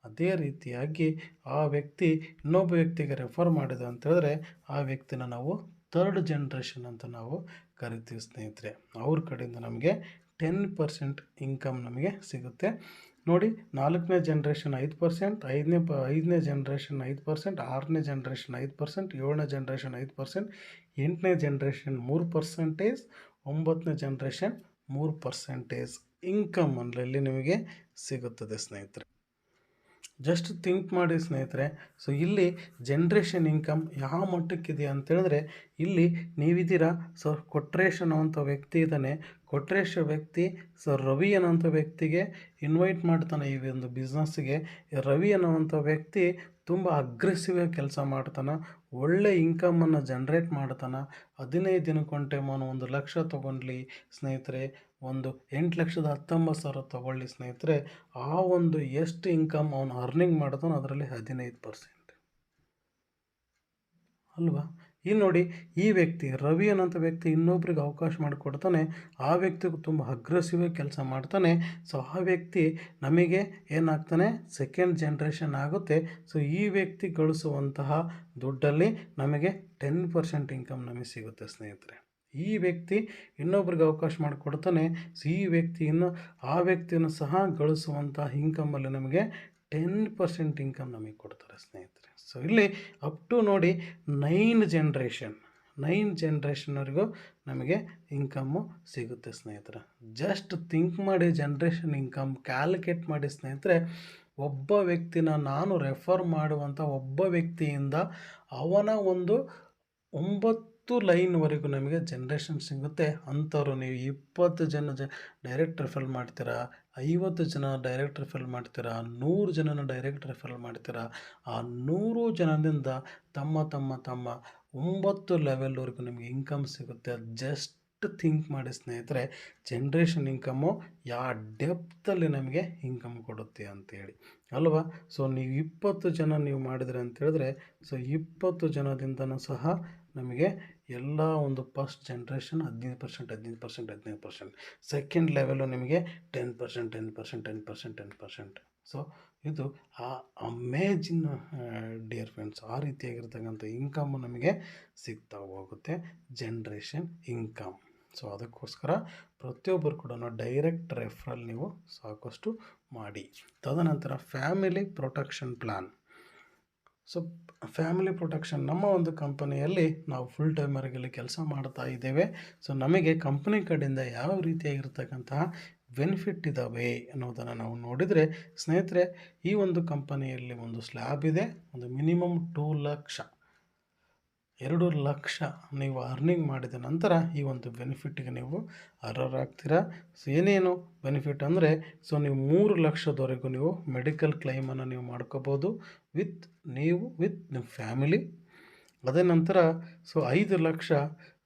ಅದೇ ರೀತಿಯಾಗಿ ಆ ವ್ಯಕ್ತಿ ಇನ್ನೊಬ್ಬ ವ್ಯಕ್ತಿಗೆ ರೆಫರ್ ಮಾಡಿದ ಅಂತೇಳಿದ್ರೆ, ಆ ವ್ಯಕ್ತಿನ ನಾವು ಥರ್ಡ್ ಜನ್ರೇಷನ್ ಅಂತ ನಾವು ಕರಿತೀವಿ ಸ್ನೇಹಿತರೆ. ಅವ್ರ ಕಡೆಯಿಂದ ನಮಗೆ 10% ಇನ್ಕಮ್ ನಮಗೆ ಸಿಗುತ್ತೆ. ನೋಡಿ, 4ನೇ ಜನ್ರೇಷನ್ 5%, ಐದನೇ ಜನ್ರೇಷನ್ 5%, 6ನೇ ಜನ್ರೇಷನ್ 5%, 7ನೇ ಜನ್ರೇಷನ್ 5%, 8ನೇ ಜನ್ರೇಷನ್ 3%, 9ನೇ ಜನ್ರೇಷನ್ 3% ಇನ್ಕಮ್ ಅಲ್ಲಿ ನಿಮಗೆ ಸಿಗುತ್ತದೆ ಸ್ನೇಹಿತರೆ. ಜಸ್ಟ್ ಥಿಂಕ್ ಮಾಡಿ ಸ್ನೇಹಿತರೆ. ಸೊ ಇಲ್ಲಿ ಜನ್ರೇಷನ್ ಇನ್ಕಮ್ ಯಾವ ಮಟ್ಟಕ್ಕಿದೆ ಅಂತೇಳಿದ್ರೆ, ಇಲ್ಲಿ ನೀವಿದ್ದೀರಾ. ಸೊ ಕೊಟ್ರೇಶ್ ಅನ್ನೋವಂಥ ವ್ಯಕ್ತಿ ಇದ್ದಾನೆ. ಕೊಟ್ರೇಶ್ ವ್ಯಕ್ತಿ ರವಿ ಅನ್ನೋವಂಥ ವ್ಯಕ್ತಿಗೆ ಇನ್ವೈಟ್ ಮಾಡ್ತಾನೆ ಈ ಒಂದು ಬಿಸ್ನೆಸ್ಸಿಗೆ. ರವಿ ಅನ್ನೋವಂಥ ವ್ಯಕ್ತಿ ತುಂಬ ಅಗ್ರೆಸಿವ್ ಆಗಿ ಕೆಲಸ ಮಾಡ್ತಾನೆ, ಒಳ್ಳೆ ಇನ್ಕಮನ್ನು ಜನ್ರೇಟ್ ಮಾಡ್ತಾನೆ. 15 ದಿನಕ್ಕೊಂಟೆ ಅವನು 1 ಲಕ್ಷ ತೊಗೊಂಡ್ಲಿ ಸ್ನೇಹಿತರೆ, ಒಂದು 8,19,000 ತೊಗೊಳ್ಳಿ ಸ್ನೇಹಿತರೆ. ಆ ಒಂದು ಎಷ್ಟು ಇನ್ಕಮ್ ಅವನು ಅರ್ನಿಂಗ್ ಮಾಡ್ತಾನೋ ಅದರಲ್ಲಿ 15% ಅಲ್ವಾ. ಇಲ್ಲಿ ನೋಡಿ, ಈ ವ್ಯಕ್ತಿ ರವಿ ಅನ್ನೋಂಥ ವ್ಯಕ್ತಿ ಇನ್ನೊಬ್ರಿಗೆ ಅವಕಾಶ ಮಾಡಿಕೊಡ್ತಾನೆ. ಆ ವ್ಯಕ್ತಿಗೂ ತುಂಬ ಅಗ್ರೆಸಿವ್ ಆಗಿ ಕೆಲಸ ಮಾಡ್ತಾನೆ. ಸೊ ಆ ವ್ಯಕ್ತಿ ನಮಗೆ ಏನಾಗ್ತಾನೆ, ಸೆಕೆಂಡ್ ಜನ್ರೇಷನ್ ಆಗುತ್ತೆ. ಸೊ ಈ ವ್ಯಕ್ತಿ ಗಳಿಸುವಂತಹ ದುಡ್ಡಲ್ಲಿ ನಮಗೆ 10% ಇನ್ಕಮ್ ನಮಗೆ ಸಿಗುತ್ತೆ ಸ್ನೇಹಿತರೆ. ಈ ವ್ಯಕ್ತಿ ಇನ್ನೊಬ್ರಿಗೆ ಅವಕಾಶ ಮಾಡಿಕೊಡ್ತಾನೆ. ಸೊ ಈ ವ್ಯಕ್ತಿಯನ್ನು ಆ ವ್ಯಕ್ತಿಯನ್ನು ಸಹ ಗಳಿಸುವಂಥ ಇನ್ಕಮಲ್ಲಿ ನಮಗೆ 10% ಇನ್ಕಮ್ ನಮಗೆ ಕೊಡ್ತಾರೆ ಸ್ನೇಹಿತರೆ. ಸೊ ಇಲ್ಲಿ ಅಪ್ ಟು ನೋಡಿ 9 ಜನ್ರೇಷನ್ವರೆಗೂ ನಮಗೆ ಇನ್ಕಮ್ಮು ಸಿಗುತ್ತೆ ಸ್ನೇಹಿತರೆ. ಜಸ್ಟ್ ಥಿಂಕ್ ಮಾಡಿ, ಜನ್ರೇಷನ್ ಇನ್ಕಮ್ ಕ್ಯಾಲ್ಕುಲೇಟ್ ಮಾಡಿ ಸ್ನೇಹಿತರೆ. ಒಬ್ಬ ವ್ಯಕ್ತಿನ ನಾನು ರೆಫರ್ ಮಾಡುವಂಥ ಒಬ್ಬ ವ್ಯಕ್ತಿಯಿಂದ ಅವನ ಒಂದು 9 ಲೈನ್ವರೆಗೂ ನಮಗೆ ಜನ್ರೇಷನ್ ಸಿಗುತ್ತೆ. ಅಂಥವ್ರು ನೀವು 20 ಜನ ಡೈರೆಕ್ಟ್ ರೆಫರ್ ಮಾಡ್ತೀರಾ, 50 ಜನ ಡೈರೆಕ್ಟ್ ರೆಫರ್ ಮಾಡ್ತೀರಾ, 100 ಜನನ ಡೈರೆಕ್ಟ್ ರೆಫರ್ ಮಾಡ್ತೀರಾ. ಆ 100 ಜನದಿಂದ ತಮ್ಮ 9 ಲೆವೆಲ್ವರೆಗೂ ನಿಮಗೆ ಇನ್ಕಮ್ ಸಿಗುತ್ತೆ. ಜಸ್ಟ್ ಥಿಂಕ್ ಮಾಡಿ ಸ್ನೇಹಿತರೆ, ಜನ್ರೇಷನ್ ಇನ್ಕಮ್ಮು ಯಾವ ಡೆಪ್ತಲ್ಲಿ ನಮಗೆ ಇನ್ಕಮ್ ಕೊಡುತ್ತೆ ಅಂತೇಳಿ ಅಲ್ವಾ. ಸೊ ನೀವು 20 ಜನ ನೀವು ಮಾಡಿದ್ರೆ ಅಂತೇಳಿದ್ರೆ, ಸೊ 20 ಜನದಿಂದನೂ ಸಹ ನಮಗೆ ಎಲ್ಲ ಒಂದು ಫಸ್ಟ್ ಜನ್ರೇಷನ್ 15%, ಸೆಕೆಂಡ್ ಲೆವೆಲು ನಿಮಗೆ 10%. ಸೊ ಇದು ಆ ಅಮೇಜಿಂಗ್ ಡಿಯರ್ ಫ್ರೆಂಡ್ಸ್, ಆ ರೀತಿಯಾಗಿರ್ತಕ್ಕಂಥ ಇನ್ಕಮ್ಮು ನಮಗೆ ಸಿಗ್ತಾ ಹೋಗುತ್ತೆ, ಜನ್ರೇಷನ್ ಇನ್ಕಮ್. ಸೊ ಅದಕ್ಕೋಸ್ಕರ ಪ್ರತಿಯೊಬ್ಬರು ಕೂಡ ಡೈರೆಕ್ಟ್ ರೆಫರಲ್ ನೀವು ಸಾಕಷ್ಟು ಮಾಡಿ. ತದನಂತರ family protection plan. So family protection ನಮ್ಮ ಒಂದು ಕಂಪನಿಯಲ್ಲಿ ನಾವು ಫುಲ್ ಟೈಮರ್ಗಲ್ಲಿ ಕೆಲಸ ಮಾಡ್ತಾ ಇದ್ದೇವೆ. ಸೊ ನಮಗೆ ಕಂಪನಿ ಕಡೆಯಿಂದ ಯಾವ ರೀತಿಯಾಗಿರ್ತಕ್ಕಂತಹ ಬೆನಿಫಿಟ್ ಇದ್ದಾವೆ ಅನ್ನೋದನ್ನು ನಾವು ನೋಡಿದರೆ ಸ್ನೇಹಿತರೆ, ಈ ಒಂದು ಕಂಪನಿಯಲ್ಲಿ ಒಂದು ಸ್ಲ್ಯಾಬ್ ಇದೆ. ಒಂದು ಮಿನಿಮಮ್ 2 ಲಕ್ಷ ನೀವು ಅರ್ನಿಂಗ್ ಮಾಡಿದ ನಂತರ ಈ ಒಂದು ಬೆನಿಫಿಟ್ಗೆ ನೀವು ಅರ್ಹರಾಗ್ತೀರಾ. ಸೊ ಏನೇನು ಬೆನಿಫಿಟ್ ಅಂದರೆ, ಸೊ ನೀವು 3 ಲಕ್ಷದವರೆಗೂ ನೀವು ಮೆಡಿಕಲ್ ಕ್ಲೈಮನ್ನು ನೀವು ಮಾಡ್ಕೋಬೋದು ವಿತ್ ನಿಮ್ಮ ಫ್ಯಾಮಿಲಿ. ಅದೇ ನಂತರ so 5 lakh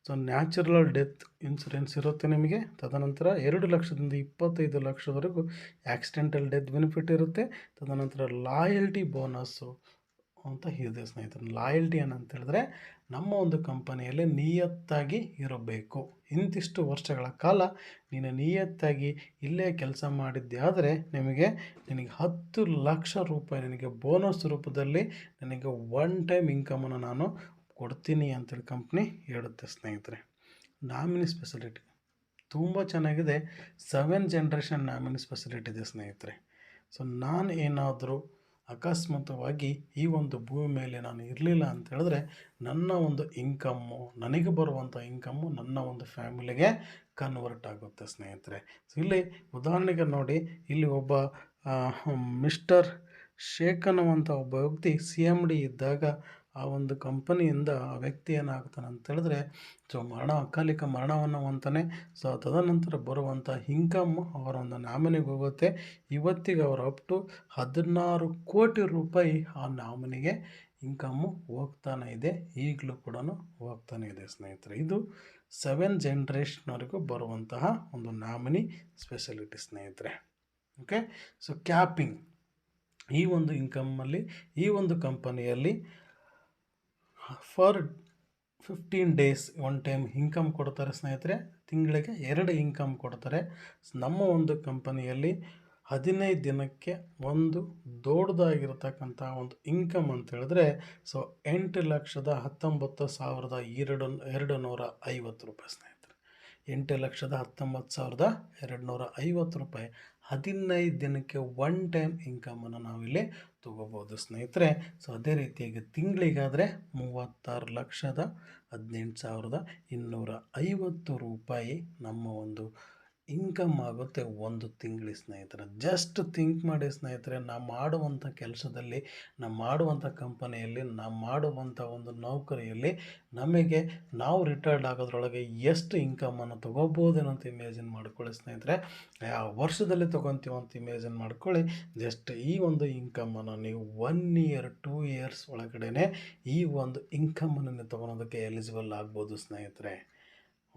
so natural death insurance ಇರುತ್ತೆ ನಿಮಗೆ. ತದನಂತರ 2 ಲಕ್ಷದಿಂದ 25 ಲಕ್ಷದವರೆಗೂ ಆಕ್ಸಿಡೆಂಟಲ್ ಡೆತ್ ಬೆನಿಫಿಟ್ ಇರುತ್ತೆ. ತದನಂತರ ಲಾಯಲ್ಟಿ ಬೋನಸ್ಸು ಅಂತ ಇದೆ ಸ್ನೇಹಿತರೆ. ಲಾಯಲ್ಟಿ ಏನಂತ ಹೇಳಿದ್ರೆ, ನಮ್ಮ ಒಂದು ಕಂಪನಿಯಲ್ಲಿ ನಿಯತ್ತಾಗಿ ಇರಬೇಕು. ಇಂತಿಷ್ಟು ವರ್ಷಗಳ ಕಾಲ ನೀನು ನಿಯತ್ತಾಗಿ ಇಲ್ಲೇ ಕೆಲಸ ಮಾಡಿದ್ದೆ ಆದರೆ ನಿನಗೆ 10 ಲಕ್ಷ ರೂಪಾಯಿ ನಿನಗೆ ಬೋನಸ್ ರೂಪದಲ್ಲಿ ನನಗೆ 1 ಟೈಮ್ ಇನ್ಕಮನ್ನು ನಾನು ಕೊಡ್ತೀನಿ ಅಂತೇಳಿ ಕಂಪ್ನಿ ಹೇಳುತ್ತೆ ಸ್ನೇಹಿತರೆ. ನಾಮಿನಿ ಸ್ಪೆಷಲಿಟಿ ತುಂಬ ಚೆನ್ನಾಗಿದೆ. 7 ಜನ್ರೇಷನ್ ನಾಮಿನಿ ಸ್ಪೆಷಲಿಟಿ ಇದೆ ಸ್ನೇಹಿತರೆ. ಸೊ ನಾನು ಏನಾದರೂ ಅಕಸ್ಮಾತ್ವಾಗಿ ಈ ಒಂದು ಭೂಮಿ ಮೇಲೆ ನಾನು ಇರಲಿಲ್ಲ ಅಂತ ಹೇಳಿದ್ರೆ, ನನ್ನ ಒಂದು ಇನ್ಕಮ್ಮು, ನನಗೆ ಬರುವಂಥ ಇನ್ಕಮ್ಮು ನನ್ನ ಒಂದು ಫ್ಯಾಮಿಲಿಗೆ ಕನ್ವರ್ಟ್ ಆಗುತ್ತೆ ಸ್ನೇಹಿತರೆ. ಸೊ ಇಲ್ಲಿ ಉದಾಹರಣೆಗೆ ನೋಡಿ, ಇಲ್ಲಿ ಒಬ್ಬ ಮಿಸ್ಟರ್ ಶೇಖ್ ಅನ್ನುವಂಥ ಒಬ್ಬ ವ್ಯಕ್ತಿ CMD ಇದ್ದಾಗ ಆ ಒಂದು ಕಂಪನಿಯಿಂದ ಆ ವ್ಯಕ್ತಿ ಏನಾಗ್ತಾನೆ ಅಂತ ಹೇಳಿದ್ರೆ, ಸೊ ಅಕಾಲಿಕ ಮರಣವನ್ನು ಹೊಂತಾನೆ. ಸೊ ತದನಂತರ ಬರುವಂಥ ಇನ್ಕಮ್ಮು ಅವರ ಒಂದು ನಾಮಿನಿಗೆ ಹೋಗುತ್ತೆ. ಇವತ್ತಿಗೆ ಅವರು ಅಪ್ ಟು 16 ಕೋಟಿ ರೂಪಾಯಿ ಆ ನಾಮಿನಿಗೆ ಇನ್ಕಮ್ಮು ಹೋಗ್ತಾನೆ ಇದೆ, ಈಗಲೂ ಕೂಡ ಹೋಗ್ತಾನೆ ಇದೆ ಸ್ನೇಹಿತರೆ. ಇದು 7 ಜನ್ರೇಷನ್ವರೆಗೂ ಬರುವಂತಹ ಒಂದು ನಾಮಿನಿ ಸ್ಪೆಷಲಿಟಿ ಸ್ನೇಹಿತರೆ. ಓಕೆ. ಸೊ ಕ್ಯಾಪಿಂಗ್, ಈ ಒಂದು ಇನ್ಕಮ್ಮಲ್ಲಿ ಈ ಒಂದು ಕಂಪನಿಯಲ್ಲಿ for 15 days one time income ಕೊಡ್ತಾರೆ ಸ್ನೇಹಿತರೆ. ತಿಂಗಳಿಗೆ 2 ಇನ್ಕಮ್ ಕೊಡ್ತಾರೆ. ನಮ್ಮ ಒಂದು ಕಂಪನಿಯಲ್ಲಿ 15 ದಿನಕ್ಕೆ ಒಂದು ದೊಡ್ಡದಾಗಿರ್ತಕ್ಕಂಥ ಒಂದು ಇನ್ಕಮ್ ಅಂತ ಹೇಳಿದ್ರೆ 8,19,250 ಸ್ನೇಹಿತರೆ. 8,19,250 ರೂಪಾಯಿ 15 ದಿನಕ್ಕೆ ಒನ್ ಟೈಮ್ ಇನ್ಕಮನ್ನು ನಾವಿಲ್ಲಿ ತೊಗೋಬೋದು ಸ್ನೇಹಿತರೆ. ಅದೇ ರೀತಿಯಾಗಿ ತಿಂಗಳಿಗಾದರೆ 36,18,250 ರೂಪಾಯಿ ನಮ್ಮ ಒಂದು ಇನ್ಕಮ್ ಆಗುತ್ತೆ ಒಂದು ತಿಂಗಳಿಗೆ ಸ್ನೇಹಿತರೆ. ಜಸ್ಟ್ ಥಿಂಕ್ ಮಾಡಿ ಸ್ನೇಹಿತರೆ, ನಾವು ಮಾಡುವಂಥ ಕೆಲಸದಲ್ಲಿ, ನಾವು ಮಾಡುವಂಥ ಕಂಪನಿಯಲ್ಲಿ, ನಾವು ಮಾಡುವಂಥ ಒಂದು ನೌಕರಿಯಲ್ಲಿ ನಮಗೆ ನಾವು ರಿಟೈರ್ಡ್ ಆಗೋದ್ರೊಳಗೆ ಎಷ್ಟು ಇನ್ಕಮನ್ನು ತೊಗೋಬೋದೇನೋ ಅಂತ ಇಮ್ಯಾಜಿನ್ ಮಾಡ್ಕೊಳ್ಳಿ ಸ್ನೇಹಿತರೆ. ಯಾವ ವರ್ಷದಲ್ಲಿ ತೊಗೊತೀವಿ ಅಂತ ಇಮ್ಯಾಜಿನ್ ಮಾಡ್ಕೊಳ್ಳಿ. ಜಸ್ಟ್ ಈ ಒಂದು ಇನ್ಕಮನ್ನು ನೀವು 1 ಇಯರ್ 2 ಇಯರ್ಸ್ ಒಳಗಡೆ ಈ ಒಂದು ಇನ್ಕಮನ್ನು ನೀವು ತೊಗೊಳೋದಕ್ಕೆ ಎಲಿಜಿಬಲ್ ಆಗ್ಬೋದು ಸ್ನೇಹಿತರೆ.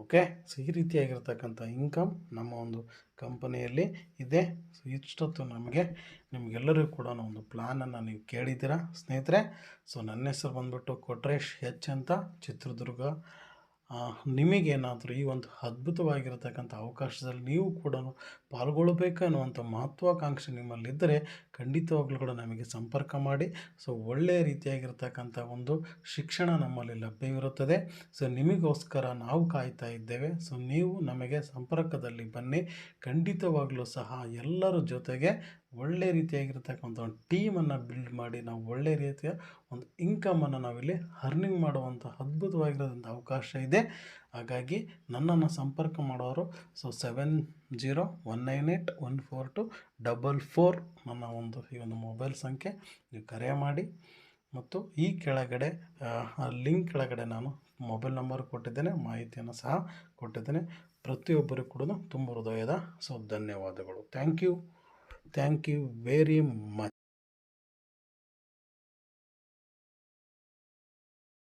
ಓಕೆ, ಈ ರೀತಿಯಾಗಿರ್ತಕ್ಕಂಥ ಇನ್ಕಮ್ ನಮ್ಮ ಒಂದು ಕಂಪನಿಯಲ್ಲಿ ಇದೆ. ಇಷ್ಟೊತ್ತು ನಿಮಗೆಲ್ಲರಿಗೂ ಕೂಡ ಒಂದು ಪ್ಲ್ಯಾನನ್ನು ನೀವು ಕೇಳಿದ್ದೀರಾ ಸ್ನೇಹಿತರೆ. ನನ್ನ ಹೆಸರು ಬಂದ್ಬಿಟ್ಟು ಕೊಟ್ರೇಶ್ ಎಚ್ ಅಂತ, ಚಿತ್ರದುರ್ಗ. ನಿಮಗೇನಾದರೂ ಈ ಒಂದು ಅದ್ಭುತವಾಗಿರತಕ್ಕಂಥ ಅವಕಾಶದಲ್ಲಿ ನೀವು ಕೂಡ ಪಾಲ್ಗೊಳ್ಳಬೇಕು ಅನ್ನುವಂಥ ಮಹತ್ವಾಕಾಂಕ್ಷೆ ನಿಮ್ಮಲ್ಲಿದ್ದರೆ ಖಂಡಿತವಾಗ್ಲೂ ಕೂಡ ನಮಗೆ ಸಂಪರ್ಕ ಮಾಡಿ. ಒಳ್ಳೆಯ ರೀತಿಯಾಗಿರ್ತಕ್ಕಂಥ ಒಂದು ಶಿಕ್ಷಣ ನಮ್ಮಲ್ಲಿ ಲಭ್ಯವಿರುತ್ತದೆ. ನಿಮಗೋಸ್ಕರ ನಾವು ಕಾಯ್ತಾ ಇದ್ದೇವೆ. ನೀವು ನಮಗೆ ಸಂಪರ್ಕದಲ್ಲಿ ಬನ್ನಿ. ಖಂಡಿತವಾಗ್ಲೂ ಸಹ ಎಲ್ಲರ ಜೊತೆಗೆ ಒಳ್ಳೆ ರೀತಿಯಾಗಿರ್ತಕ್ಕಂಥ ಒಂದು ಟೀಮನ್ನು ಬಿಲ್ಡ್ ಮಾಡಿ ನಾವು ಒಳ್ಳೆ ರೀತಿಯ ಒಂದು ಇನ್ಕಮನ್ನು ನಾವಿಲ್ಲಿ ಅರ್ನಿಂಗ್ ಮಾಡುವಂಥ ಅದ್ಭುತವಾಗಿರೋದಂಥ ಅವಕಾಶ ಇದೆ. ಹಾಗಾಗಿ ನನ್ನನ್ನು ಸಂಪರ್ಕ ಮಾಡೋರು 7019814244 ನನ್ನ ಈ ಒಂದು ಮೊಬೈಲ್ ಸಂಖ್ಯೆ. ನೀವು ಕರೆ ಮಾಡಿ. ಮತ್ತು ಈ ಕೆಳಗಡೆ ಲಿಂಕ್ ಕೆಳಗಡೆ ನಾನು ಮೊಬೈಲ್ ನಂಬರ್ ಕೊಟ್ಟಿದ್ದೇನೆ, ಮಾಹಿತಿಯನ್ನು ಸಹ ಕೊಟ್ಟಿದ್ದೇನೆ. ಪ್ರತಿಯೊಬ್ಬರಿಗೂ ಕೂಡ ತುಂಬ ಹೃದಯದ ಧನ್ಯವಾದಗಳು. Thank you very much.